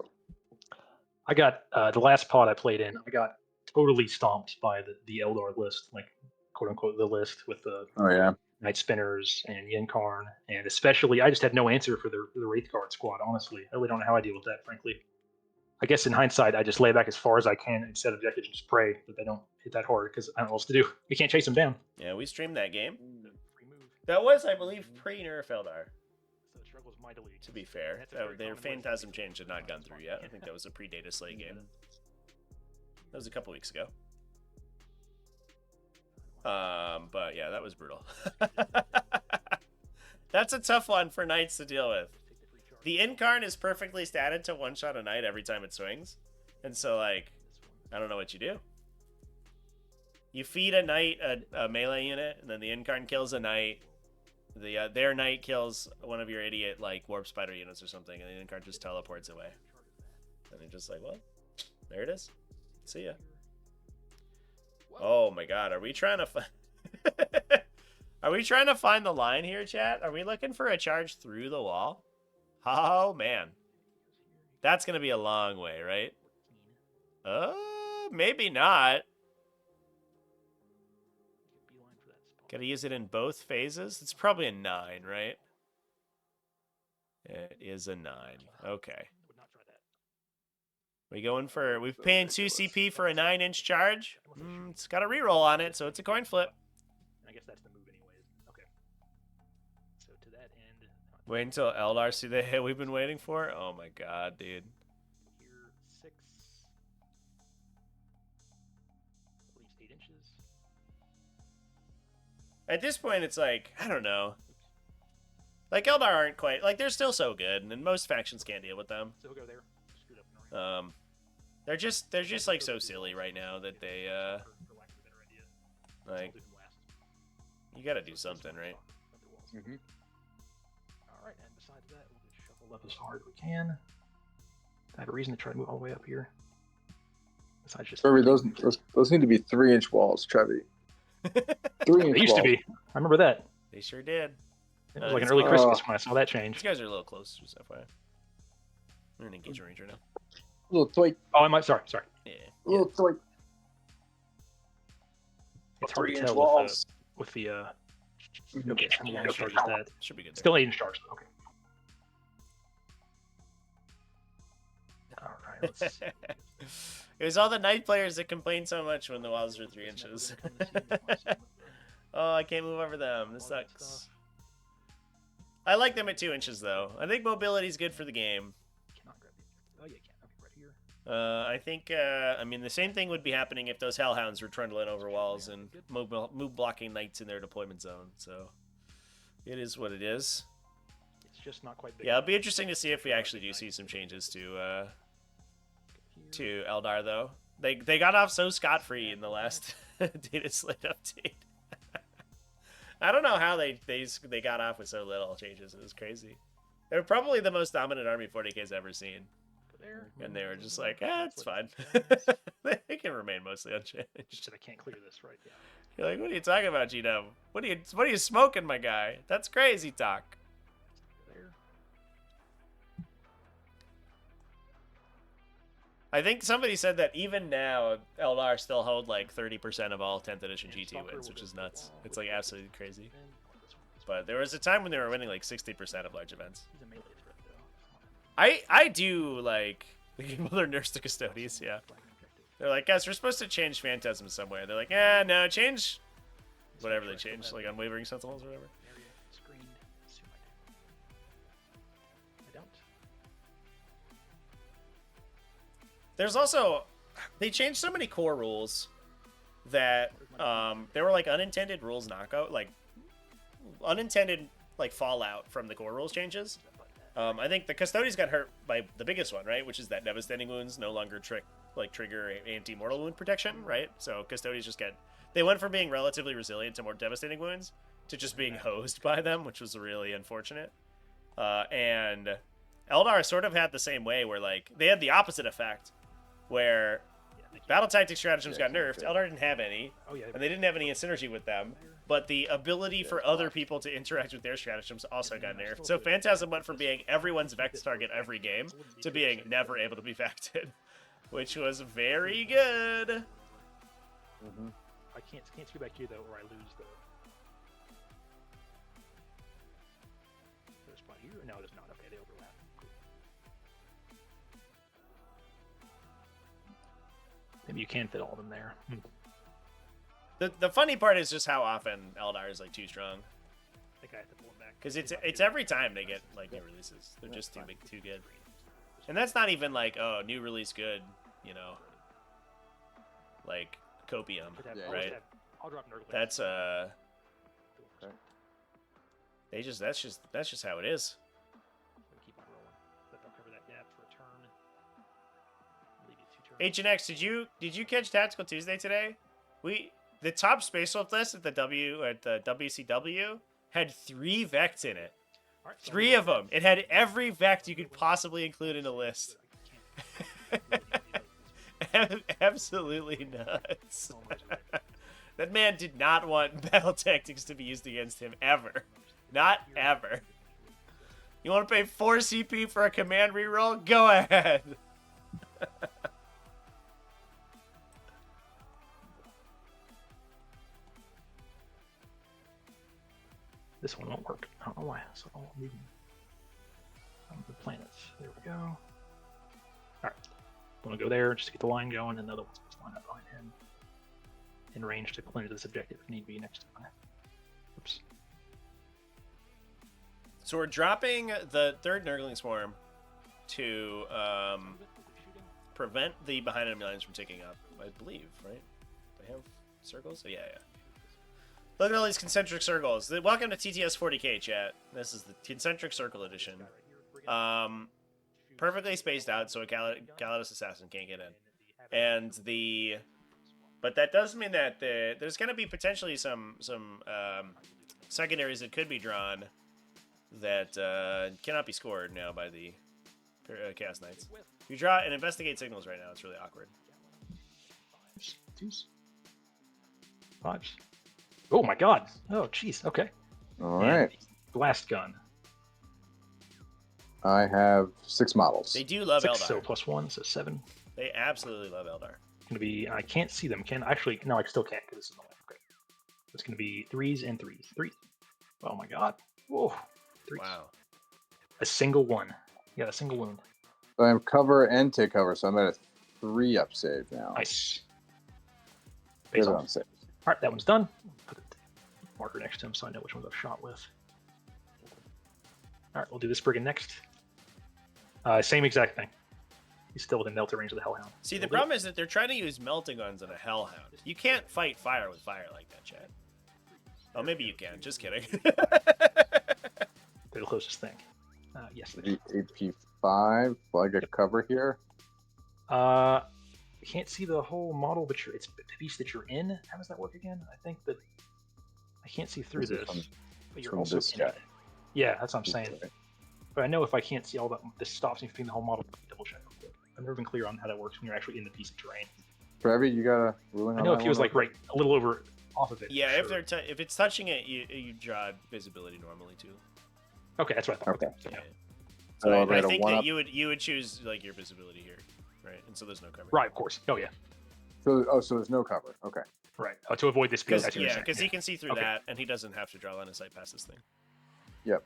I got the last pod I played in. I got totally stomped by the Eldar list, like quote unquote the list with the Night Spinners and Yinkarn, and especially I just had no answer for the Wraith Guard squad. Honestly, I really don't know how I deal with that. Frankly, I guess in hindsight, I just lay back as far as I can and set objectives and just pray that they don't hit that hard because I don't know what else to do. We can't chase them down. Yeah, we streamed that game. That was, I believe, pre-nerf Eldar. So it struggles mightily. To be fair, their Phantasm change had not gone through yet. I think that was a pre-Data Slay game. That was a couple weeks ago. But yeah, that was brutal. That's a tough one for Knights to deal with. The Incarn is perfectly statted to one-shot a Knight every time it swings. And so, like, I don't know what you do. You feed a Knight a melee unit, and then the Incarn kills a Knight. Their Knight kills one of your idiot, like, Warp Spider units or something, and the Incarn just teleports away. And they're just like, well, there it is. See ya. Oh my god, are we trying to Are we trying to find the line here, chat? Are we looking for a charge through the wall? Oh man. That's gonna be a long way, right? Maybe not. Gotta use it in both phases? It's probably a 9, right? It is a 9. Okay. We paying 2 CP for a 9-inch charge? It's got a reroll on it, so it's a coin flip. I guess that's the move anyways. Okay. So to that end... Wait until Eldar see the hit we've been waiting for? Oh my god, dude. Here, 6. At least 8 inches. At this point, it's like, I don't know. Like, Eldar aren't quite... Like, they're still so good, and most factions can't deal with them. So he'll go there. Screwed up. They're just like so silly right now that they like you gotta do something, right? All right, and besides that, we'll just shuffle up as hard as we can. I have a reason to try to move all the way up here. Besides just. Trevi, those need to be 3-inch walls, Trevi. 3-inch They used to walls. be. I remember that. They sure did. It was like an early Oh. Christmas when I saw that These change. guys are a little close, just FYI. We're in engagement range right now. Little toy. Oh, I might. Sorry. Yeah. Little toy. It's hard to 3-inch tell walls. with the. Okay, how many stars is that? Should be good. There. Still 8 stars. Okay. All right. Let's. It was all the night players that complained so much when the walls were 3 inches. Oh, I can't move over them. This sucks. I like them at 2 inches, though. I think mobility is good for the game. Cannot grab the. Oh, yeah, can. Okay, right here. I think, I mean, the same thing would be happening if those hellhounds were trundling over walls and move blocking knights in their deployment zone. So, it is what it is. It's just not quite big. Yeah, it'll be interesting to see if we actually do see some changes to Eldar, though. They got off so scot-free in the last data slate update. I don't know how they got off with so little changes. It was crazy. They were probably the most dominant army 40K's ever seen. And they were just like, it's fine. They can remain mostly unchanged. Just that I can't clear this right. Yeah. You're like, what are you talking about, GW? What are you smoking, my guy? That's crazy talk. There. I think somebody said that even now, Eldar still hold like 30% of all 10th edition GT wins, which is nuts. It's like absolutely crazy. But there was a time when they were winning like 60% of large events. He's a melee threat, though. I do like the people that are nurse to custodies, yeah. They're like, guys, we're supposed to change Phantasm somewhere. They're like, no, change whatever they change, like Unwavering Sentinels or whatever. Area screened. Assume I don't. There's also, they changed so many core rules that there were like unintended rules knockout, like unintended like fallout from the core rules changes. I think the Custodians got hurt by the biggest one, right? Which is that devastating wounds no longer trigger anti-mortal wound protection, right? So Custodians just they went from being relatively resilient to more devastating wounds to just being hosed by them, which was really unfortunate. And Eldar sort of had the same way, where like they had the opposite effect, where battle tactic stratagems got nerfed. Eldar didn't have any, and they didn't have any synergy with them. But the ability for other people to interact with their stratagems also got nerfed. So Phantasm went from being everyone's Vex target every game to being never able to be Vected, which was very good. Mm-hmm. I can't go back here though, or I lose the spot here. No, it is not. Okay, they overlap. Cool. Maybe you can fit all of them there. The funny part is just how often Eldar is like too strong. I think I have to pull them back. Because it's every time they get like new releases. They're just too big, too good. And that's not even like, oh, new release good, you know, like copium, right? I'll drop Nurgle. That's that's just how it is. Keep on rolling. But they'll cover that gap for a turn. Leave you 2 turns. H&X, did you catch Tactical Tuesday today? The top Space Wolf list at the WCW had 3 Vects in it. Right, so 3 of them. It had every Vect you could possibly include in a list. Absolutely nuts. That man did not want battle tactics to be used against him ever. Not ever. You want to pay 4 CP for a command reroll? Go ahead. This one won't work. I don't know why. So I'll move the planets. There we go. All right. I'm going to go there just to get the line going, and the other one's supposed to line up behind him in range to clear this objective if need be next to my. Oops. So we're dropping the 3rd Nurgling Swarm to prevent the behind enemy lines from taking up, I believe, right? They have circles? Oh, yeah. Look at all these concentric circles. Welcome to TTS 40K, chat. This is the concentric circle edition. Perfectly spaced out, so a Kalados assassin can't get in. But that does mean that there's going to be potentially some secondaries that could be drawn that cannot be scored now by the Chaos Knights. You draw and investigate signals right now. It's really awkward. Twos. Fives. Oh my god. Oh jeez. Okay. All And right. blast gun. I have 6 models. They do love 6, Eldar. so +1, so 7. They absolutely love Eldar. Gonna be. I can't see them. Actually, no, I still can't because this is the left. Okay. It's gonna be 3s and 3s. 3. Oh my god. Whoa. 3s. Wow. A single one. Yeah, a single wound. So I have cover and take cover, so I'm at a 3 up save now. Nice. Here's Face what off. I'm saving. All right, that one's done. Put the marker next to him so I know which ones I've shot with. All right, we'll do this brigand next. Same exact thing. He's still within delta range of the Hellhound. See, the problem is that they're trying to use melting guns on a Hellhound. You can't fight fire with fire like that, Chad. Oh, maybe you can. Just kidding. They're the closest thing. Yes. They AP5. Will I get cover here? You can't see the whole model, but it's the piece that you're in. How does that work again? I think that I can't see through This is this, but you're from also this in guy. it. Yeah, that's what I'm saying. But I know if I can't see all that, this stops me from seeing the whole model. Double check. I've never been clear on how that works when you're actually in the piece of terrain. Trevi, you got a ruling I on know that if he was one? like right a little over off of it. Yeah, sure. if they're if it's touching it, you draw visibility normally too. Okay, that's what I thought. Okay. Yeah. So I, I'll I get a think 1 that up. you would choose like your visibility here, right? And so there's no cover. Right, of course. Oh yeah. So there's no cover. Okay. Right. To avoid this piece. Because he can see through Okay. that, and he doesn't have to draw line of sight past this thing. Yep.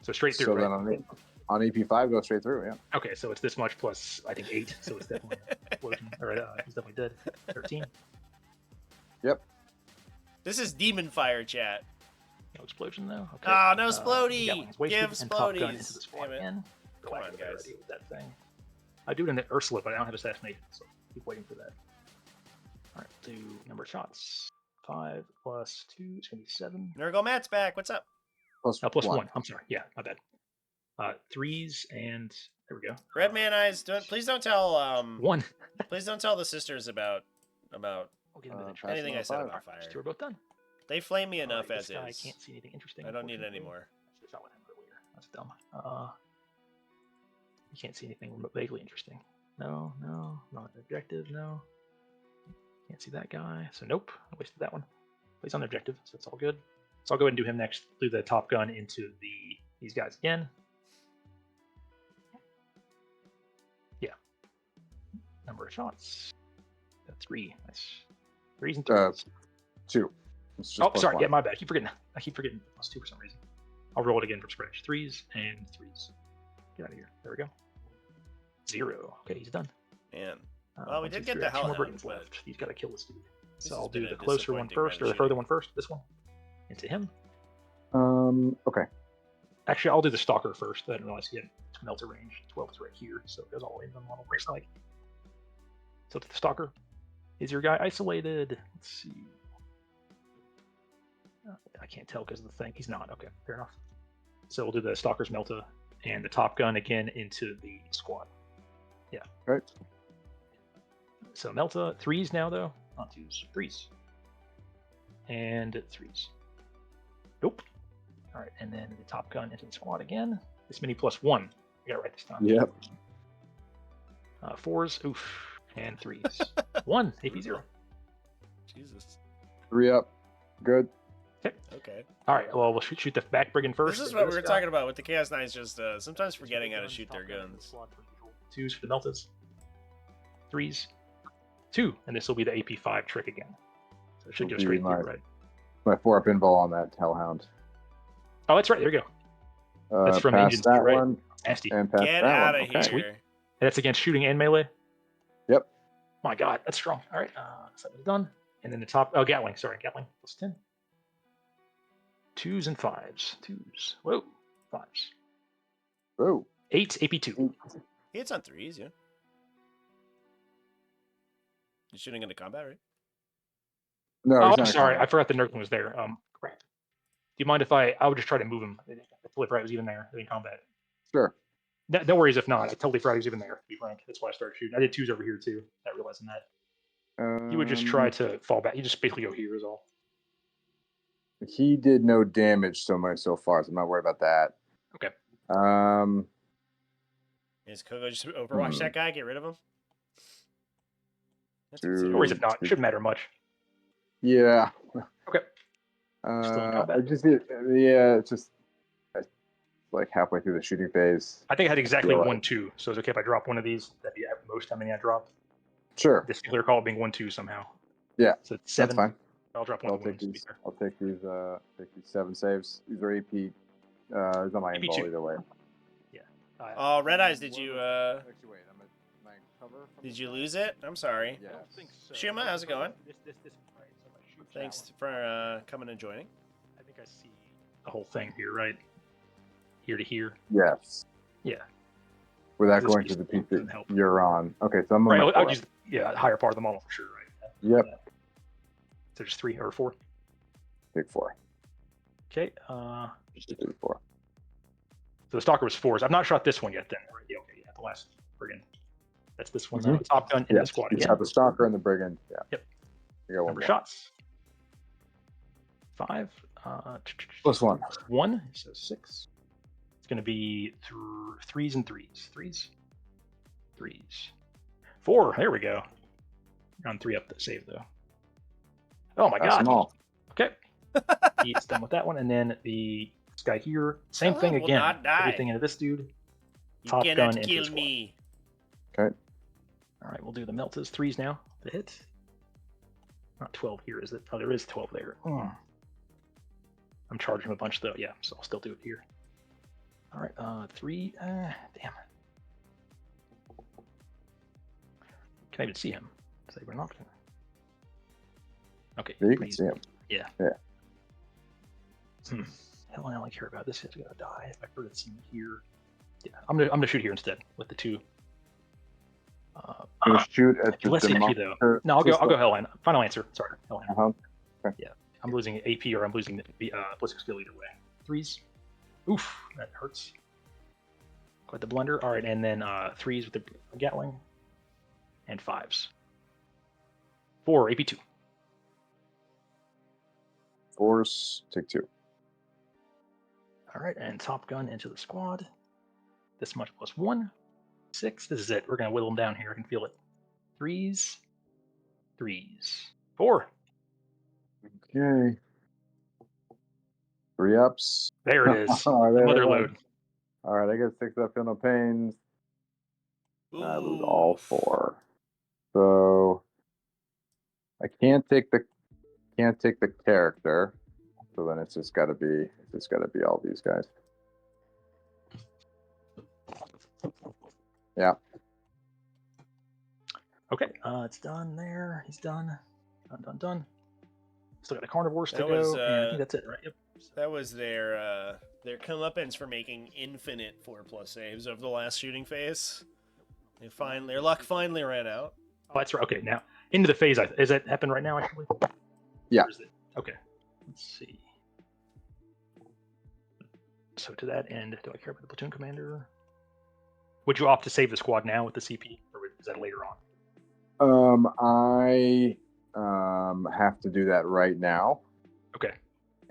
So straight through. So right? then on AP5, go straight through. Yeah. Okay, so it's this much plus I think 8, so it's definitely explosion. Or he's definitely dead. 13. Yep. This is demon fire, chat. No explosion though. Okay. Ah, no Splody! Gatling's wasted, Give and Top Gun Splodies! into the squad Damn it. again. Come on, Galactic guys. already with that thing. I do it in the Ursula, but I don't have assassination, so keep waiting for that. All right, do number of shots. 5 plus 2 is gonna be 7. Nurgle Matt's back. What's up? Plus Plus 1. 1. I'm sorry. Yeah, not bad. 3s and there we go. Red Man Eyes. Please don't tell 1. please don't tell the sisters about We'll get into the pass anything I said 5. about fire. Two are both done. They flame me All enough right, as this guy is. can't see anything interesting. I don't need any unfortunately. more. I should have shot with him earlier. That's dumb. You can't see anything vaguely interesting. No, not an objective. No, can't see that guy. So nope, I wasted that one. But he's on the objective, so it's all good. So I'll go ahead and do him next. Do the Top Gun into these guys again. Yeah. Number of shots. 3. Nice. 3s and 3s. 2. It's just Oh, plus sorry. 1. Yeah, my bad. I keep forgetting plus 2 for some reason. I'll roll it again from scratch. 3s and 3s. Get out of here. There we go. 0. Okay, he's done. Man. Well, we 1, did 2, get 3. the I have 2 more Hellhound, brigands but left. He's got to kill this dude. this So has I'll do been a the closer one disappointing first, or the run of further shooting. one first. This one. Into him. Okay. Actually, I'll do the Stalker first. I didn't realize he had melter range. 12 is right here, so it goes all the way in the model. Race like. So to the Stalker. Is your guy isolated? Let's see. I can't tell because of the thing. He's not. Okay, fair enough. So we'll do the Stalker's Melta and the Top Gun again into the squad. Yeah. Right. So Melta, 3s now though. Not 2s, 3s. And 3s. Nope. All right, and then the Top Gun into the squad again. This mini plus 1. I got it right this time. Yep. 4s, oof, and 3s. 1, AP 0. Jesus. 3 up. Good. Okay. All right, well, we'll shoot the back brigand first. This is what we were talking about with the Chaos Knights, just sometimes forgetting how to shoot their guns. 2s for the Meltas. 3s. 2, and this will be the AP5 trick again. So it should go Will be straight my- through, right? My 4-up invul on that Hellhound. Oh, that's right. There you go. That's from past Engines, that right? one Nasty. and past Get that out one. of Okay. here. And that's against shooting and melee? Yep. My god, that's strong. All right, so that was done. And then the top, oh, Gatling, sorry, Gatling, plus 10. 2s and 5s. 2s. Whoa, 5s. Oh. 8, AP2. He hits on 3s, yeah. You're shooting into combat, right? No, Oh, he's I'm not sorry, I combat. forgot the Nurgle was there. Crap. Do you mind if I would just try to move him? I totally forgot he was even there in combat. Sure. No worries if not. I totally forgot he was even there, to be frank. That's why I started shooting. I did 2s over here too, not realizing that. He would just try to fall back. He just basically go here is all. He did no damage so far, so I'm not worried about that. Okay. Um. Is Kogo just overwatch that guy? Get rid of him? That's Two. Or if not, shouldn't matter much. Yeah. Okay. Still in combat? It's just like halfway through the shooting phase. I think I had exactly Yeah. 1-2, so it's okay if I drop one of these. That'd be at most how many I drop. Sure. This clear call being 1-2 somehow. Yeah. So it's 7. That's fine. I'll drop one I'll of the take ones. these. I'll take these 7 saves. These are AP. It's not my AP2. ball either way. Oh, Red Eyes, did you Actually, wait. I'm at cover. did you lose it? I'm sorry. Yeah. Shuma, how's it going? This right, so I'm gonna shoot Thanks that for coming and joining. one. I think I see the whole thing here, right? Here to here. Yes. Yeah. Without This going piece to the piece doesn't that help. you're on. Okay, so I'm on Right, my I would four. use the higher part of the model for sure, right? Yep. So just 3 or 4. Big 4. Okay. Just a big 4. So the Stalker was 4s. I've not shot this one yet then. Right? Yeah, okay, yeah, the last brigand. That's this one. Mhm. Top gun in Yeah. the squad You again. have the Stalker and the Brigand. Yeah. Yep. You got one Number more. shots. 5. +1. 1. So 6. It's going to be 3s and 3s. 3s. 4. There we go. Round 3 up the save though. Oh my Pass god. them all. Okay. He's done with that one. And then this guy here, same Someone thing will again. not die. Everything into this dude. You Top gun cannot into kill squad. me. Okay. All right, we'll do the meltas. 3s now. The hit. Not 12 here, is it? Oh, there is 12 there. I'm charging him a bunch though. Yeah, so I'll still do it here. All right, 3. Damn. Can I even see him? Say we're not. Okay. Yeah, you can 3s. see him. Yeah. Yeah. Hell, I only care about this. He's gonna die. If I heard it seem here. Yeah, I'm gonna shoot here instead with the 2. I'm gonna shoot at the Less AP though. No, I'll go Hellline. Final answer. Sorry, Hellline. Uh-huh. Yeah, I'm losing AP or I'm losing the ballistic skill either way. 3s. Oof, that hurts. Quite the blunder. All right, and then 3s with the Gatling, and 5s. 4 AP2. Force. Take 2. All right, and Top Gun into the squad. This much +1. 6. This is it. We're gonna whittle them down here. I can feel it. 3s. 3s. 4. Okay. 3 ups. There it is. Oh, there Mother it load. is. All right, I get 6 up. Feel no pains. I lose all 4. So I can't take the character. So then it's just gotta be all these guys. Yeah. Okay, it's done there. He's done. Done. Still got the carnivores to That go, was, and I think that's it, right? Yep. That was their comeuppance for making infinite 4+ saves over the last shooting phase. Their luck finally ran out. Oh, that's right. Okay, now into the phase. Is that happening right now? Actually. Yeah. Or is it? Okay. Let's see. So to that end, do I care about the platoon commander? Would you opt to save the squad now with the CP, or is that later on? I have to do that right now. Okay.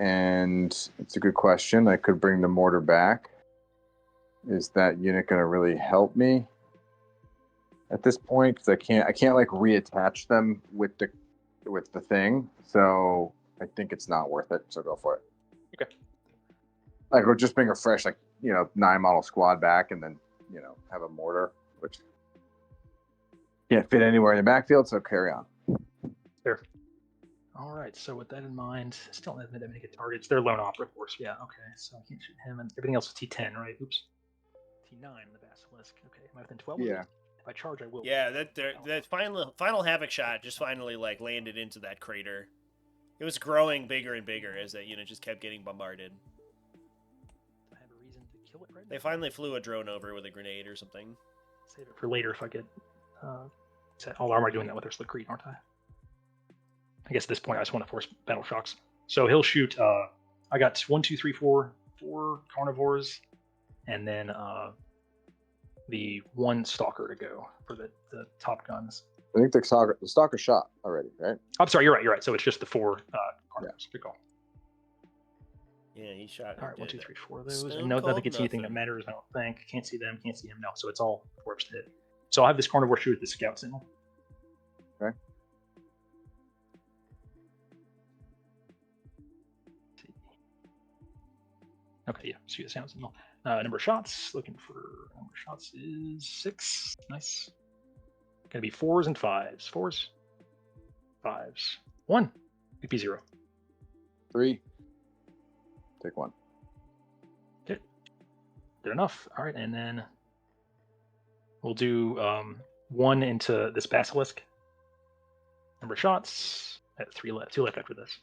And it's a good question. I could bring the mortar back. Is that unit going to really help me at this point? Because I can't like reattach them with the thing. So I think it's not worth it. So go for it. Okay. Like, or just bring a fresh 9 model squad back, and then have a mortar, which can't fit anywhere in the backfield. So carry on. Fair. All right. So with that in mind, still not that many good targets. They're lone opera, of course. Yeah. Okay. So I can't shoot him, and everything else is T10, right? Oops. T9 in the basilisk. Okay. Am I within 12? Yeah. If I charge, I will. Yeah, that final havoc shot just finally landed into that crater. It was growing bigger and bigger as that unit just kept getting bombarded. I have a reason to kill it right now. They finally flew a drone over with a grenade or something. Save it for later if I get. All armor doing that with their slick creed, aren't I? I guess at this point I just want to force battle shocks. So he'll shoot. I got 1, 2, 3, 4 carnivores, and then the 1 stalker to go for the top guns. I think the stalker shot already, right? I'm sorry, you're right. So it's just the 4 carnivores. Good call. Yeah, he shot. All right, 1, 2, 3, 4 of those. Stone And no, nothing cold can see anything that nothing. matters. I don't think. Can't see them. Can't see him. No. So it's all corpse to hit. So I'll have this carnivore shoot at the scout signal. Okay. Okay, yeah. See the sound signal. Number of shots. Looking for number of shots is 6. Nice. Gonna be 4s and 5s. 4s, 5s. 1. BP 0. 3. Take 1. Good enough. All right, and then we'll do 1 into this basilisk. Number of shots. 3 left. 2 left after this.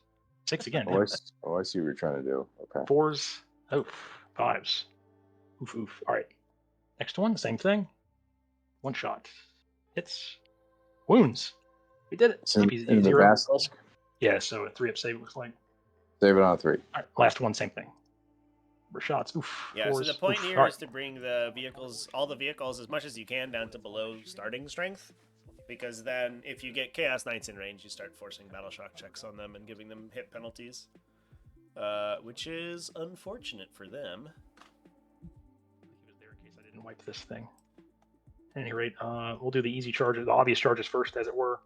6 again. I see what you're trying to do. Okay. 4s. Oof. 5s. Oof, oof. All right. Next one, same thing. 1 shot. Hits. Wounds. We did it. It's in the 0. basilisk. Yeah, so a 3-up save, it looks like. Save it on a 3. All right, last one, same thing. Number of shots. Oof. Yeah, 4s. so the point oof. here All is right. to bring the vehicles, all the vehicles, as much as you can down to below starting strength. Because then, if you get Chaos Knights in range, you start forcing Battle Shock checks on them and giving them hit penalties. Which is unfortunate for them. He was there in case I didn't wipe this thing. At any rate, we'll do the easy charges, the obvious charges first, as it were.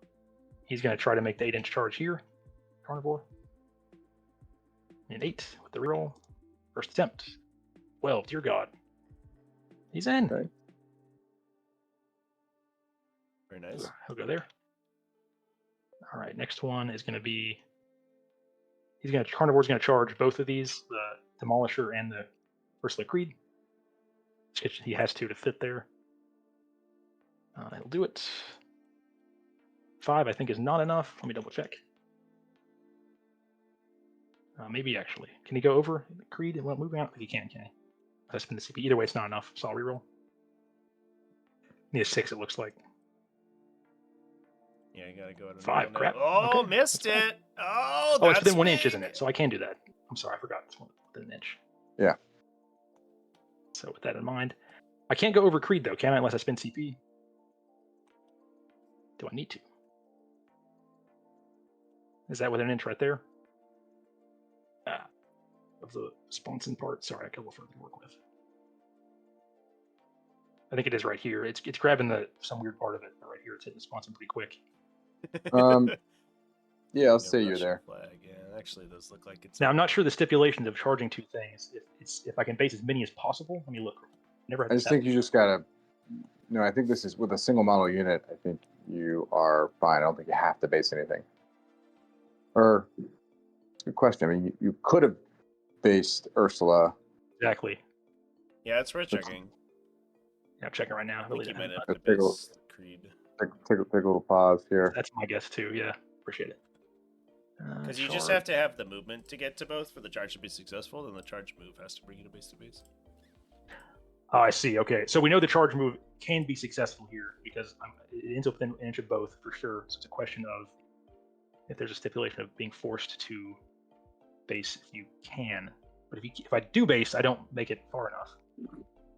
He's going to try to make the 8-inch charge here. Carnivore. And 8 with the reroll. First attempt. 12, dear God. He's in. Okay. Very nice. He'll go there. All right, next one is going to be. Carnivore's going to charge both of these, the Demolisher and the Ursula Creed. He has to fit there. He'll do it. 5, I think, is not enough. Let me double check. Maybe actually. Can he go over Creed and moving out? I think he can he? I spend the CP. Either way, it's not enough, so I'll reroll. Need a 6, it looks like. Yeah, you gotta go at 5, crap. Oh, Okay, missed that's fine. it! Oh, Oh, it's that's within 1 inch, big. isn't it? So I can do that. I'm sorry, I forgot. It's within an inch. Yeah. So with that in mind, I can't go over Creed though, can I? Unless I spend CP. Do I need to? Is that within an inch right there? Of the sponson part. Sorry, I got a little further to work with. I think it is right here. It's grabbing some weird part of it. But right here, it's hitting the sponson pretty quick. Yeah, I'll Yeah, say you're Russian there. Flag. Yeah, actually, those look like it's. Now I'm not sure the stipulations of charging 2 things. If I can base as many as possible. Let me look. Never had I this just think happen. you just gotta. No, I think this is with a single model unit. I think you are fine. I don't think you have to base anything. Or, it's a good question. I mean, you could have based Ursula. Exactly. Yeah, it's worth checking. Yeah, I'm checking right now. I think you might have Let's to take a- base Creed. Take a little pause here. That's my guess too. Yeah, appreciate it. Because you just have to have the movement to get to both for the charge to be successful, then the charge move has to bring you to base to base. Oh, I see. Okay, so we know the charge move can be successful here because it ends up within an inch of both for sure. So it's a question of if there's a stipulation of being forced to base if you can. But if I do base, I don't make it far enough.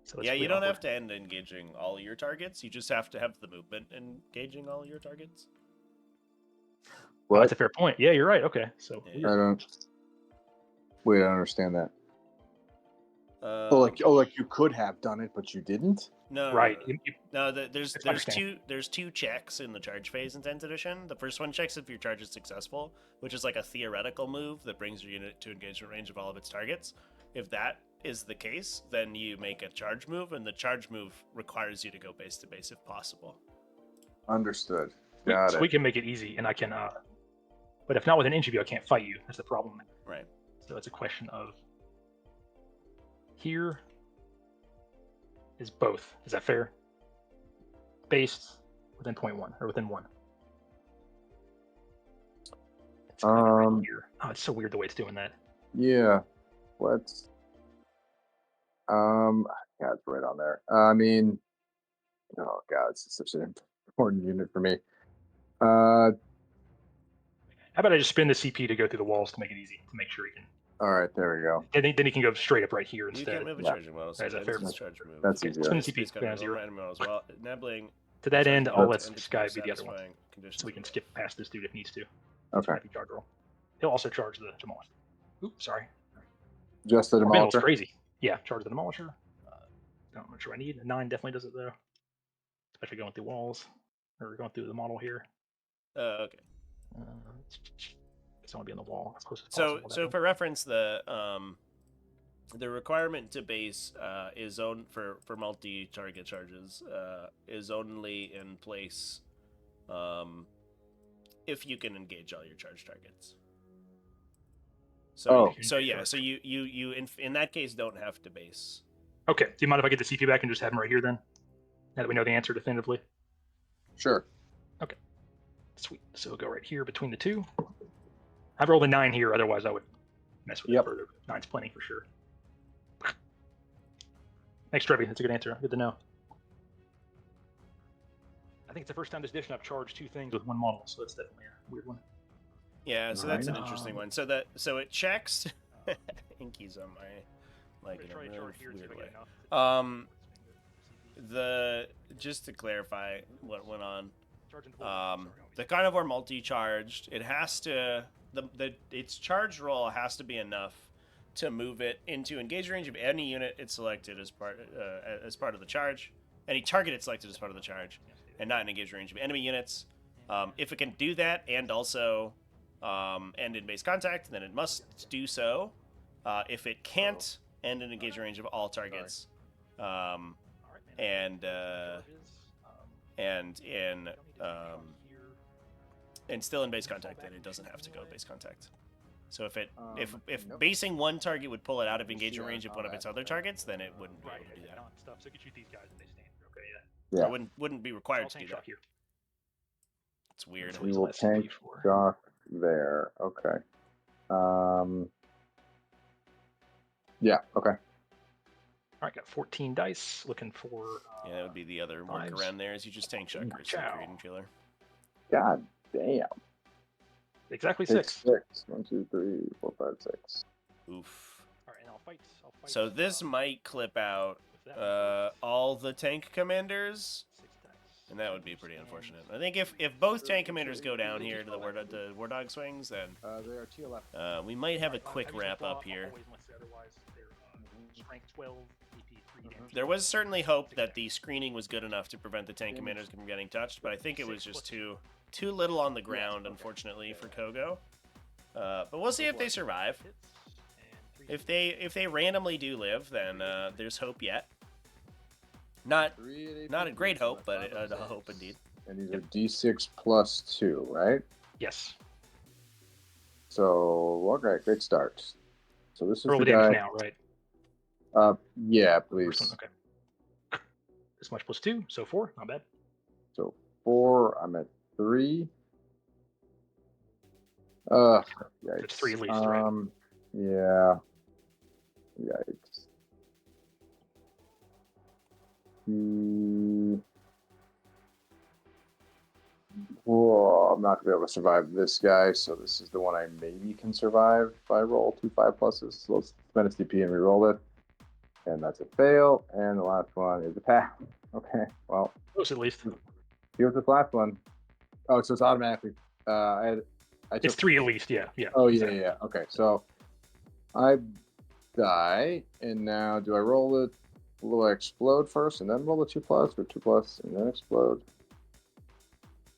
So it's Yeah, really you don't awkward. have to end engaging all your targets. You just have to have the movement engaging all your targets. Oh, What? that's a fair point. Yeah, you're right. Okay, so Yeah. I don't. Wait, I don't understand that. Um, Like you could have done it, but you didn't. no, right. No, there's That's my understanding. there's 2 checks in the charge phase in 10th edition. The first one checks if your charge is successful, which is like a theoretical move that brings your unit to engagement range of all of its targets. If that is the case, then you make a charge move, and the charge move requires you to go base to base if possible. Understood. So Got we it. can make it easy, and I can. But if not within an inch of you, I can't fight you. That's the problem. Right. So it's a question of here is both. Is that fair? Based within 0.1 or within 1. It's kind of right here. Oh, it's so weird the way it's doing that. Yeah. Let's. Yeah, it's right on there. I mean, oh god, it's such an important unit for me. How about I just spin the CP to go through the walls to make it easy to make sure he can. All right, there we go. Then he can go straight up right here You instead. can't move a Yeah. charging model, so Is that that's fair? its charge move. That's Okay, easier. Spin the space CP, cover, zero. random models, while enabling To that end, I'll let and Sky be the other one, satisfying conditions so we can of skip past this dude if needs to. Okay. Happy charge roll. He'll also charge the Jamal. Oops, sorry. Just the Orbital's demolisher. crazy. Yeah, charge the demolisher. Not much I need. A 9 definitely does it though, especially going through walls or going through the model here. Okay. Just want to be on the wall as close as So, possible. so for reference, the requirement to base is on for multi-target charges is only in place if you can engage all your charge targets. So, so you in that case don't have to base. Okay. Do you mind if I get the CPU back and just have them right here then? Now that we know the answer definitively. Sure. Okay. Sweet. So we'll go right here between the two. I've rolled a 9 here, otherwise I would mess with it further. 9's plenty for sure. Thanks, Trevi. That's a good answer. Good to know. I think it's the first time this edition I've charged 2 things with 1 model, so that's definitely a weird one. Yeah, so that's an interesting one. So it checks. Inky's on my like in a weird way. Just to clarify what went on. The carnivore multi-charged. It has to its charge roll has to be enough to move it into engage range of any unit it selected as part of the charge, any target it selected as part of the charge, and not in engage range of enemy units. If it can do that and also end in base contact, then it must do so. If it can't end in engage range of all targets, and still in base contact, then it doesn't have to go base contact. So if basing one target would pull it out of engagement range of one of its other targets, then it wouldn't be able to do that. So you shoot these guys and they stand. Okay, Yeah. Or wouldn't be required to do that. Here. It's weird. We will tank shock there. Okay. Yeah. Okay. All right, got 14 dice. Looking for. Yeah, that would be the other workaround there. Is you just tank shock or create and killer. God damn. Exactly 6. 1, 2, 3, 4, 5, 6. Oof. All right, and I'll fight. So this might clip out all the tank commanders, and that would be pretty unfortunate. I think if both tank commanders go down here to the war dog swings, then we might have a quick wrap up here. There was certainly hope that the screening was good enough to prevent the tank commanders from getting touched, but I think it was just too little on the ground, unfortunately, for Kogo. But we'll see if they survive. If they randomly do live, then there's hope yet. Not a great hope, but a hope indeed. And these are D6 plus 2, right? Yes. So, okay, great start. So this is roll the the guy. damage now, right? Yeah, please. Okay. This much plus 2, so 4. Not bad. So 4, I'm at 3. Yikes. It's 3 at least, right? Yeah. Yikes. Whoa, I'm not gonna be able to survive this guy, so this is the one I maybe can survive if I roll 2 5 pluses. So let's spend a CP and re-roll it. And that's a fail. And the last one is a pass. Okay, well. Close at least. Here's the last one. Oh, so it's automatically. It's 3 at least, yeah. Oh, yeah. Okay, so I die, and now do I roll it? Will I explode first and then roll the 2 plus, or 2 plus and then explode?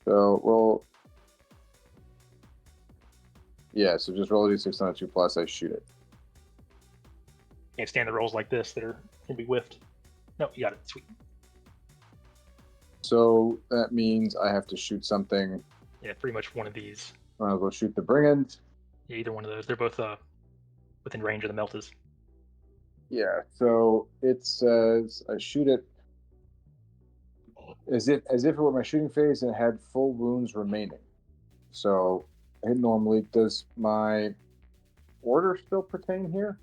So roll. Yeah, so just roll a d6 on a 2 plus, I shoot it. Can't stand the rolls like this that can be whiffed. No, you got it. Sweet. So that means I have to shoot something. Yeah, pretty much one of these. I'll go shoot the brigand. Yeah, either one of those. They're both within range of the meltas. Yeah, so it says I shoot it as if it were my shooting phase and it had full wounds remaining. So I hit normally. Does my order still pertain here?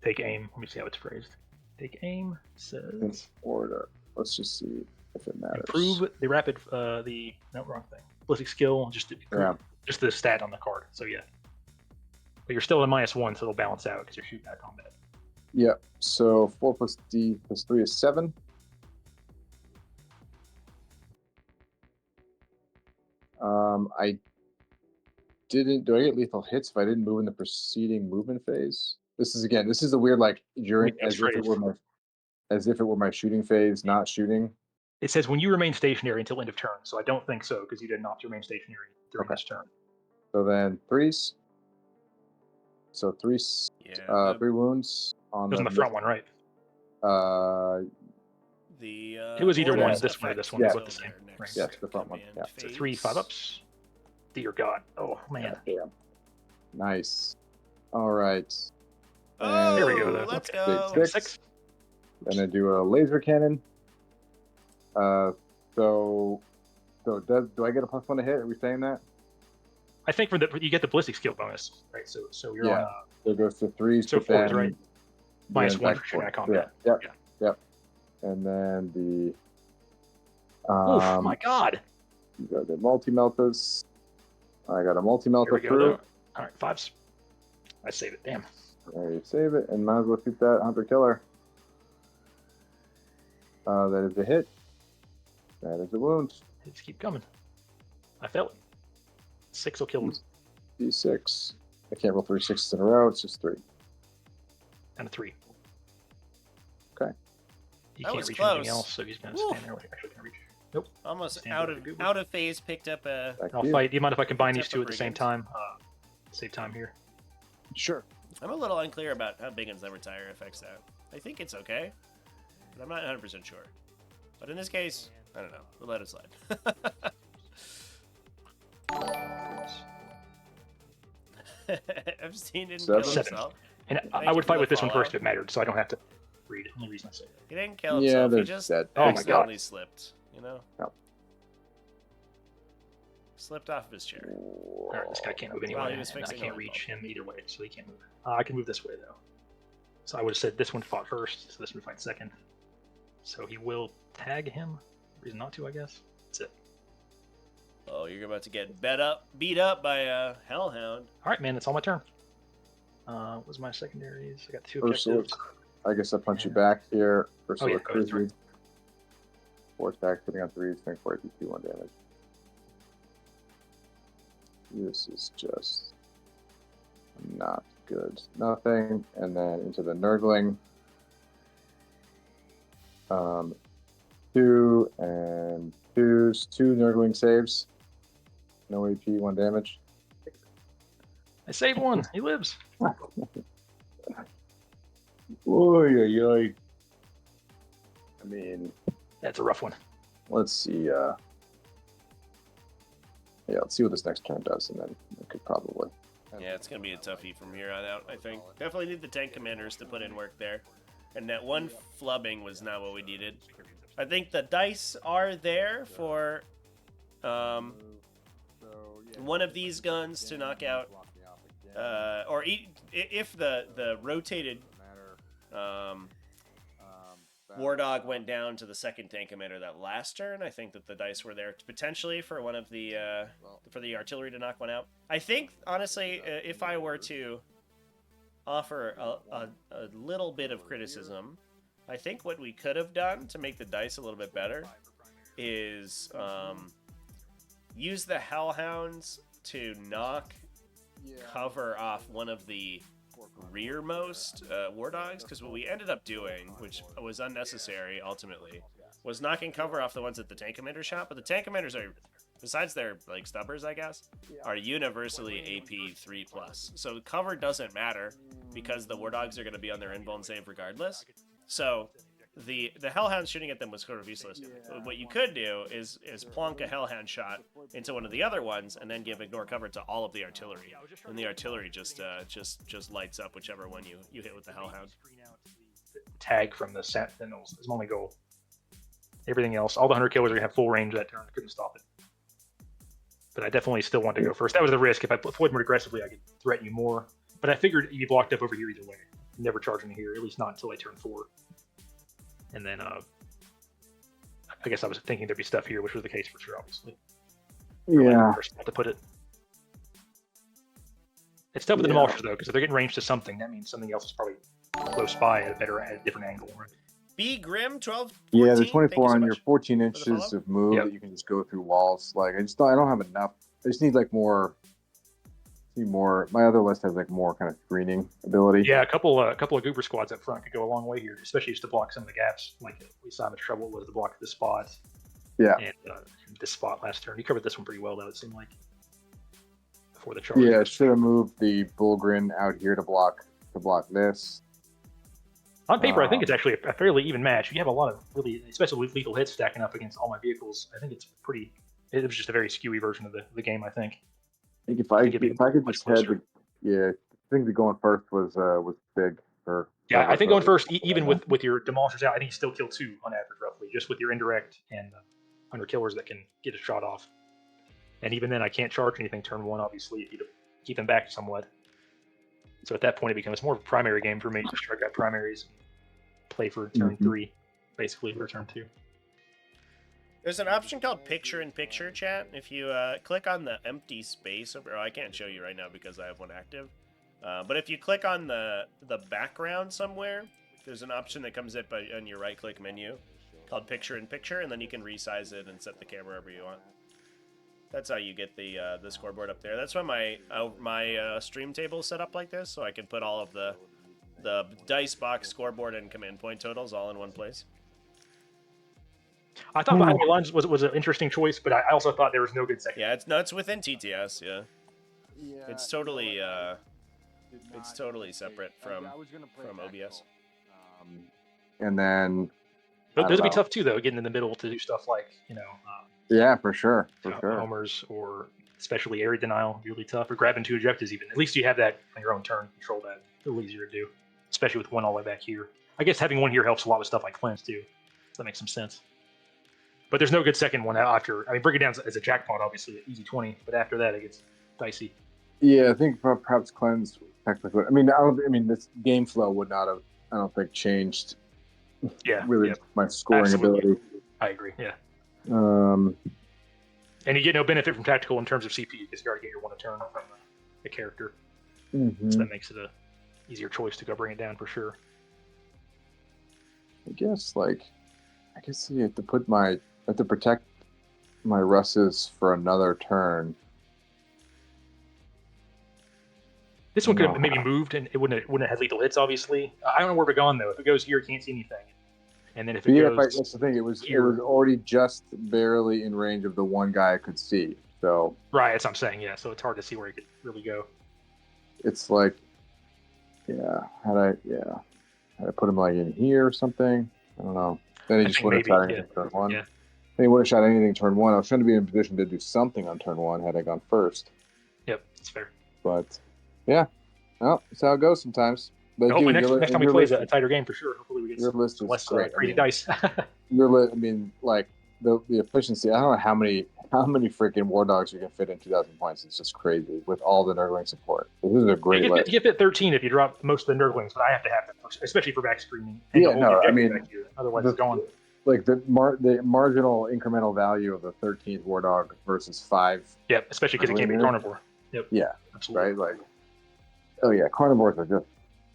Take aim. Let me see how it's phrased. Take aim says order. Let's just see if it matters. Improve the rapid no, wrong thing. Ballistic skill, just the stat on the card. So yeah. But you're still at -1, so it'll balance out because you're shooting out of combat. Yeah. So 4 plus D plus 3 is 7. I didn't. Do I get lethal hits if I didn't move in the preceding movement phase? This is a weird like during as if it were my shooting phase, not shooting. It says when you remain stationary until end of turn, so I don't think so because you did not remain stationary during this turn. So then threes. So three wounds on It was on the front one, right? The it was either one, orders this one or effect this one. Yeah. They look the same. Right. Yeah, the front one. Yeah. So 3 5-ups. Dear God. Oh man. Yeah. Nice. All right. Oh, There we go, though. let's Okay. go. Six. 6. Then I do a laser cannon. So do I get a +1 to hit? Are we saying that? I think you get the ballistic skill bonus, right? So you're Yeah. on. So it goes to 3s. So but 4s, then- right? then -1 back for shooting at 4. combat. Yeah. Yeah. Yep. And then the Oof! My God. you got the multi-meltas. I got a Here multi-melta we go. through. Though. All right, 5s. I save it. Damn. There you save it, and might as well shoot that hunter killer. That is a hit. That is a wound. Just keep coming. I failed it. 6 will kill him. D6. I can't roll 3 6s in a row. It's just 3. And a 3. Okay. He That can't was reach close. anything else, so he's gonna Woo. stand there. Actually, can reach. Nope. Almost Stand out up of to Google. out of phase. Picked up a. Back I'll to you. fight. Do you mind if I combine these Except two for at the same brigands. time? Save time here. Sure. I'm a little unclear about how Biggins never tire affects that. I think it's okay, but I'm not 100% sure. But in this case, I don't know. We'll let it slide. Epstein didn't kill 7. himself. And Thank I you would for fight the with this one follow. first if it mattered, so I don't have to read it. Only reason I say that. He didn't kill Yeah, himself. He there's just that. Oh my God. accidentally slipped. You know? Yep. Slipped off of his chair. All right, this guy can't move anyway, While he was and I fixing a can't light reach bulb. him either way, so he can't move. I can move this way though. So I would have said this one fought first, so this one fight second. So he will tag him. Reason not to, I guess. That's it. Oh, you're about to get beat up by a hellhound. All right, man. That's all my turn. What was my secondaries? I got 2 First objectives. I guess I punch you Yeah. back here. First Oh, yeah, look, go ahead, cruise. 4 stacks, putting on 3s, 4 AP, 1 damage. This is just not good. Nothing. And then into the Nurgling. 2 and 2s. 2 Nurgling saves. No AP, 1 damage. I saved one. He lives. Oy, oy, oy. I mean, That's a rough one. let's see. Yeah, let's see what this next turn does, and then we could probably. Yeah, it's going to be a toughie from here on out, I think. Definitely need the tank commanders to put in work there. And that one flubbing was not what we needed. I think the dice are there for one of these guns to knock out, if the rotated War Dog went down to the second tank commander that last turn. I think that the dice were there potentially for one of the for the artillery to knock one out. I think honestly, if I were to offer a little bit of criticism, I think what we could have done to make the dice a little bit better is use the Hellhounds to knock cover off one of the rearmost War Dogs, because what we ended up doing, which was unnecessary ultimately, was knocking cover off the ones at the tank commander shot. But the tank commanders are, besides their like stubbers, I guess, are universally AP 3+. So cover doesn't matter because the War Dogs are going to be on their invuln save regardless. So the Hellhound shooting at them was sort of useless. What you could do is plonk a Hellhound shot into one of the other ones and then give ignore cover to all of the artillery, and the artillery just lights up whichever one you hit with the Hellhound. Tag from the Sentinels is my only goal. Everything else, all the 100 killers are gonna have full range that turn. I couldn't stop it. But I definitely still wanted to go first. That was the risk. If I deployed more aggressively, I could threaten you more. But I figured you'd be blocked up over here either way. Never charging here, at least not until I turn 4. And then I guess I was thinking there'd be stuff here, which was the case for sure, obviously. Yeah. To put it. It's tough with the demolishers though, because if they're getting ranged to something, that means something else is probably close by at a different angle. Right? B Grim 12. 14, Yeah, the thank you 24 so on much. your 14 the inches follow. of move Yep. that you can just go through walls. Like I don't have enough. I just need like more see more. My other list has like more kind of screening ability. Yeah, a couple of Goober squads up front could go a long way here, especially just to block some of the gaps. Like we saw the trouble was to block the spots. Yeah. And this spot last turn, you covered this one pretty well, though. It seemed like before the charge. Yeah, should have moved the Bullgrin out here to block this. On paper, I think it's actually a fairly even match. You have a lot of really, especially lethal hits stacking up against all my vehicles. I think it's pretty. It was just a very skewy version of the game, I think. I think if I could just head, I think the going first was big for. Yeah, I think going first, even with your demolishers out, I think you still kill 2 on average, roughly, just with your indirect and under killers that can get a shot off. And even then, I can't charge anything turn 1, obviously, if you keep them back somewhat. So at that point, it becomes more of a primary game for me. Just strike out primaries and play for turn 3, basically, for turn 2. There's an option called Picture-in-Picture, chat. If you click on the empty space over... Oh, I can't show you right now because I have one active. But if you click on the background somewhere, there's an option that comes up on your right-click menu called Picture-in-Picture, and then you can resize it and set the camera wherever you want. That's how you get the scoreboard up there. That's why my stream table is set up like this, so I can put all of the dice box, scoreboard, and command point totals all in one place. I thought Behind the Lines was an interesting choice, but I also thought there was no good second. Yeah, it's within TTS. Yeah, it's totally separate from OBS. And then Those would be tough too, though, getting in the middle to do stuff like yeah, for sure. homers, or especially area denial, really tough, or grabbing 2 objectives even. At least you have that on your own turn, control that. A little easier to do, especially with one all the way back here. I guess having one here helps a lot with stuff like Cleanse too. So that makes some sense. But there's no good second one after. I mean, Bring It Down is a jackpot, obviously, easy 20. But after that, it gets dicey. Yeah, I think perhaps Cleanse technically. I mean, this game flow would not have. I don't think changed. Yeah, really, my scoring ability. I agree. Yeah. And you get no benefit from tactical in terms of CPU because you already get your 1 a turn from the character. So that makes it a easier choice to go Bring It Down for sure. I guess you have to protect my Russes for another turn. This one could have maybe moved, and it wouldn't have had lethal hits. Obviously, I don't know where we're going though. If it goes here, you can't see anything. And then if it goes, that's the thing. It was already just barely in range of the one guy I could see. So right, that's what I'm saying. Yeah, so it's hard to see where it could really go. It's like, had I put him like in here or something? I don't know. Then he just wouldn't have shot anything turn 1. Yeah. Then he wouldn't have shot anything turn 1. I was trying to be in a position to do something on turn 1 had I gone first. Yep, that's fair. But yeah, well, that's how it goes sometimes. But hopefully next time we play a tighter game for sure. Hopefully we get your list is less great. crazy dice. Your list, I mean, like the efficiency. I don't know how many freaking War Dogs you can fit in 2,000 points. It's just crazy with all the Nurgling support. This is a great list. You can fit 13 if you drop most of the Nurglings, but I have to have that first, especially for back screening. Otherwise it's gone. Like the marginal incremental value of the 13th War Dog versus 5. Yep, especially because it can't be Carnivore. Yep. Yeah, absolutely. Right, like, oh yeah, Carnivores are just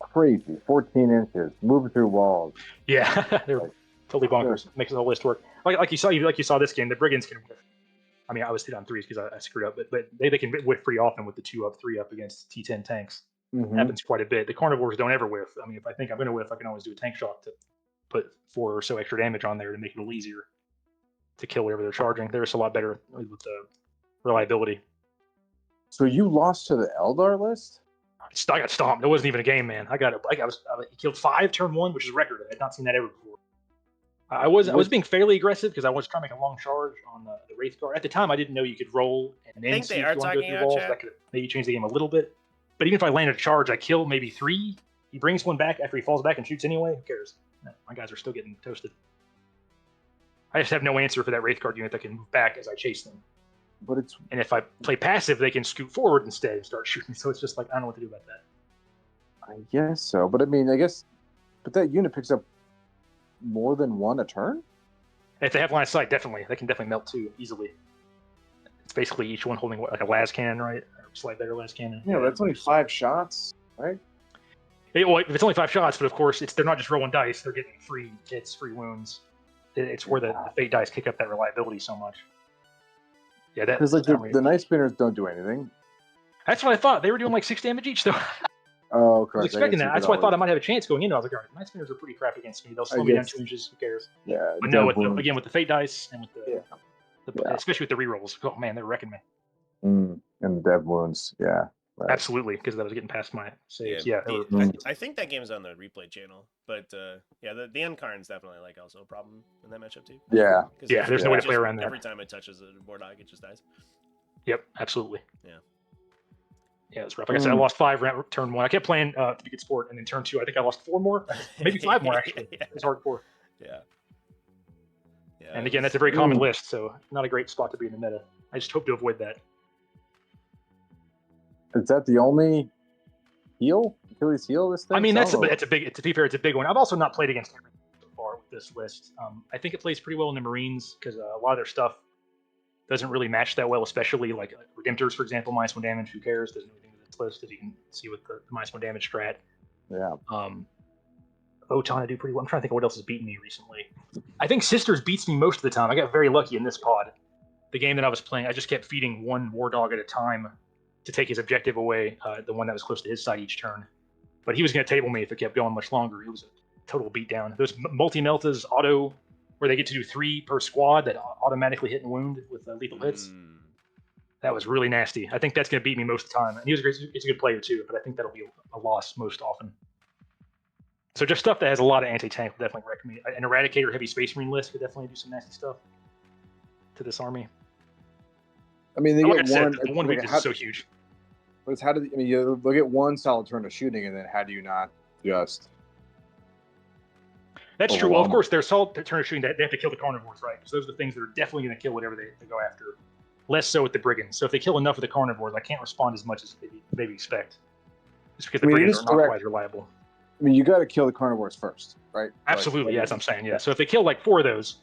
crazy. 14 inches, moving through walls. Yeah, they're totally bonkers. Makes the whole list work. Like you saw this game, the Brigands can whiff. I mean, I was hit on 3s because I screwed up, but they can whiff pretty often with the 2 up, 3 up against T10 tanks. Happens quite a bit. The Carnivores don't ever whiff. I mean, if I think I'm going to whiff, I can always do a tank shock to put 4 or so extra damage on there to make it a little easier to kill whatever they're charging. They're just a lot better with the reliability. So you lost to the Eldar list? I got stomped. It wasn't even a game, man. I killed 5 turn 1, which is a record. I had not seen that ever before. I was being fairly aggressive because I was trying to make a long charge on the Wraith Guard. At the time, I didn't know you could roll and then see if you want to go through walls. That could maybe change the game a little bit. But even if I landed a charge, I kill maybe 3. He brings 1 back after he falls back and shoots anyway. Who cares? No, my guys are still getting toasted. I just have no answer for that Wraith Guard unit that can move back as I chase them. And if I play passive, they can scoot forward instead and start shooting. So it's just like, I don't know what to do about that. I guess so. But I mean, but that unit picks up more than 1 a turn? If they have line of sight, definitely. They can definitely melt 2 easily. It's basically each one holding like a las cannon, right? Or slightly better las cannon. Yeah, that's only 5 shots, right? Well, if it's only 5 shots, but of course, they're not just rolling dice. They're getting free hits, free wounds. It's where the fate dice kick up that reliability so much. Yeah, because like the Night Spinners don't do anything. That's what I thought. They were doing like 6 damage each, though. Oh, I was correct. expecting guess you that. That's could why I thought I always- might have a chance going in. I was like, all right, my spinners are pretty crap against me. They'll slow me down guess- 2 inches. Who cares? Yeah. But no, dev with the, wounds. again with the fate dice and with the, Yeah. especially with the rerolls. Oh man, they're wrecking me. And dev wounds. Yeah. Right. Absolutely, because I was getting past my saves. Yeah, they were- I think that game's on the replay channel, but yeah, the Unkarn's definitely like also a problem in that matchup too. Yeah. 'Cause Yeah, it there's no way to just- play around that. Every time it touches a war dog, it just dies. Yep, absolutely. Yeah. Yeah, it's rough. Like I said, I lost 5 turn 1. I kept playing to be good sport, and then turn 2, I think I lost 4 more, maybe 5 more actually. Yeah. It's hardcore. Yeah. Yeah. And again, that's a very common list, so not a great spot to be in the meta. I just hope to avoid that. Is that the only heal? Achilles heel this thing? I mean, that's Oh. a big. To be fair, it's a big one. I've also not played against everything so far with this list. I think it plays pretty well in the Marines because a lot of their stuff doesn't really match that well, especially like Redemptors, for example, -1 damage. Who cares? Doesn't anything to this list, as you can see with the -1 damage strat. Yeah. Otan, I do pretty well. I'm trying to think of what else has beaten me recently. I think Sisters beats me most of the time. I got very lucky in this pod. The game that I was playing, I just kept feeding one War Dog at a time to take his objective away, the one that was close to his side each turn. But he was going to table me if it kept going much longer. It was a total beatdown. Those multi-meltas auto, where they get to do 3 per squad that automatically hit and wound with lethal hits. That was really nasty. I think that's going to beat me most of the time. And he's a good player too, but I think that'll be a loss most often. So just stuff that has a lot of anti-tank will definitely recommend. An Eradicator heavy Space Marine list could definitely do some nasty stuff to this army. I mean, they Like I get said, one. the one like, weakness how- is so huge. But it's how do I mean? They'll get one solid turn of shooting, and then how do you not just? That's true. Well, of overwhelm course, their solid turn of shooting, they have to kill the carnivores, right? Because those are the things that are definitely going to kill whatever they go after. Less so with the brigands. So if they kill enough of the carnivores, I can't respond as much as maybe expect. Just because the I mean, it brigands is are not correct. quite reliable. I mean, you got to kill the carnivores first, right? Absolutely, Like, yes, I'm saying, yeah. So if they kill like 4 of those,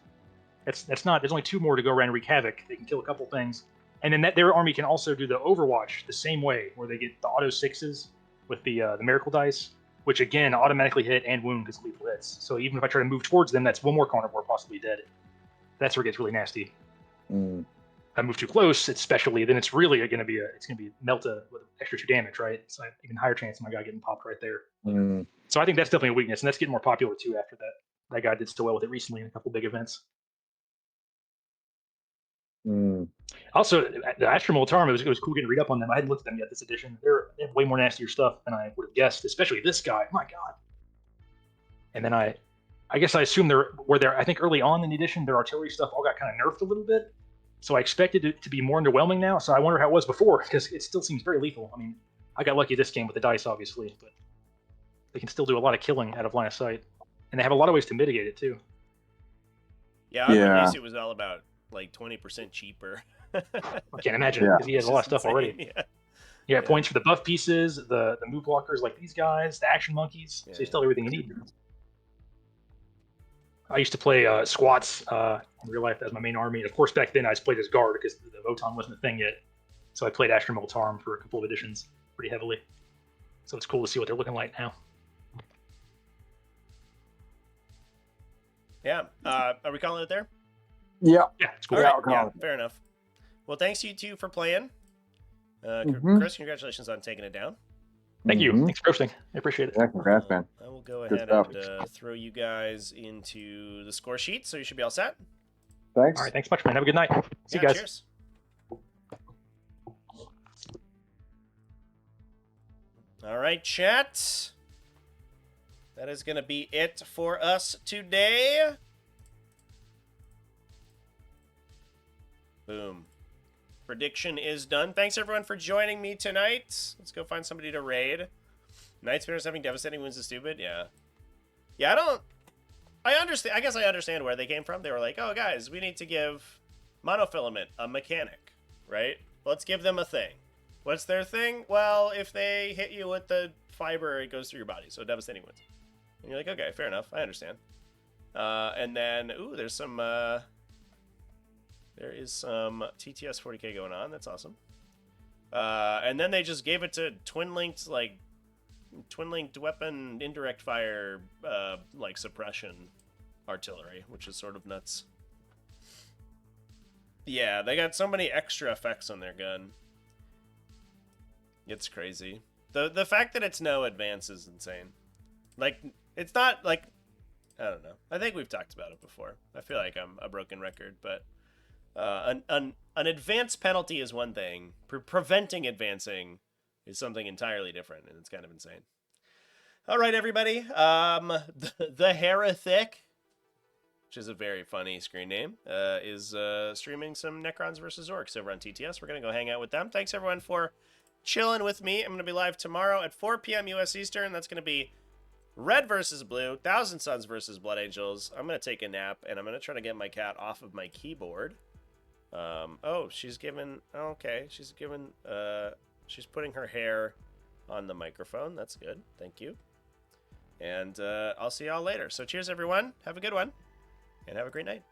that's not. There's only 2 more to go around and wreak havoc. They can kill a couple things, and then their army can also do the Overwatch the same way, where they get the auto 6s with the miracle dice, which again automatically hit and wound because lethal hits. So even if I try to move towards them, that's 1 more carnivore possibly dead. That's where it gets really nasty. Mm. If I move too close, especially, then it's really going to be Melta with extra 2 damage, right? So I have even higher chance of my guy getting popped right there. Mm. So I think that's definitely a weakness, and that's getting more popular too after that. That guy did so well with it recently in a couple big events. Mm. Also, the Astra Militarum, it was cool getting to read up on them. I hadn't looked at them yet this edition. They have way more nastier stuff than I would have guessed, especially this guy. My God. And then I guess I assume I think early on in the edition, their artillery stuff all got kind of nerfed a little bit. So I expected it to be more underwhelming now. So I wonder how it was before, because it still seems very lethal. I mean, I got lucky this game with the dice, obviously, but they can still do a lot of killing out of line of sight. And they have a lot of ways to mitigate it, too. Yeah, on Yeah. release it was all about like 20% cheaper. I can't imagine, Yeah. because he has a lot of stuff already. Yeah. Yeah, points for the buff pieces, the move blockers like these guys, the action monkeys. So you still have everything you need. I used to play squats in real life as my main army. And of course, back then I just played as guard because the Votan wasn't a thing yet. So I played Astra Militarum for a couple of editions pretty heavily. So it's cool to see what they're looking like now. Yeah. Are we calling it there? Yeah. Yeah, it's cool. All right. I'll call Yeah, it. fair enough. Well, thanks you two for playing. Mhm. Chris, congratulations on taking it down. Thank you. Mhm. Thanks for hosting. I appreciate it. Yeah, congrats, man. I will go Good ahead stuff. and throw you guys into the score sheet, so you should be all set. Thanks. All right, thanks much, man. Have a good night. See Yeah, you guys. Cheers. All right, chat. That is going to be it for us today. Boom. Prediction is done. Thanks, everyone, for joining me tonight. Let's go find somebody to raid. Night Spinners having devastating wounds is stupid? Yeah. Yeah, I understand. I guess I understand where they came from. They were like, oh, guys, we need to give Monofilament a mechanic, right? Let's give them a thing. What's their thing? Well, if they hit you with the fiber, it goes through your body. So devastating wounds. And you're like, okay, fair enough. I understand. And then, ooh, there's some... there is some TTS 40k going on. That's awesome. And then they just gave it to twin-linked weapon indirect fire, like suppression artillery, which is sort of nuts. Yeah, they got so many extra effects on their gun. It's crazy. The fact that it's no advance is insane. Like, it's not like, I don't know. I think we've talked about it before. I feel like I'm a broken record, but an advance penalty is one thing. Preventing advancing is something entirely different, and it's kind of insane. All right, everybody. The Heretic, which is a very funny screen name, is streaming some Necrons versus Orcs over on TTS. We're going to go hang out with them. Thanks, everyone, for chilling with me. I'm going to be live tomorrow at 4 p.m. U.S. Eastern. That's going to be Red versus Blue, Thousand Suns versus Blood Angels. I'm going to take a nap, and I'm going to try to get my cat off of my keyboard. Oh, she's given... Okay, she's given... she's putting her hair on the microphone. That's good. Thank you. And I'll see y'all later. So cheers, everyone. Have a good one. And have a great night.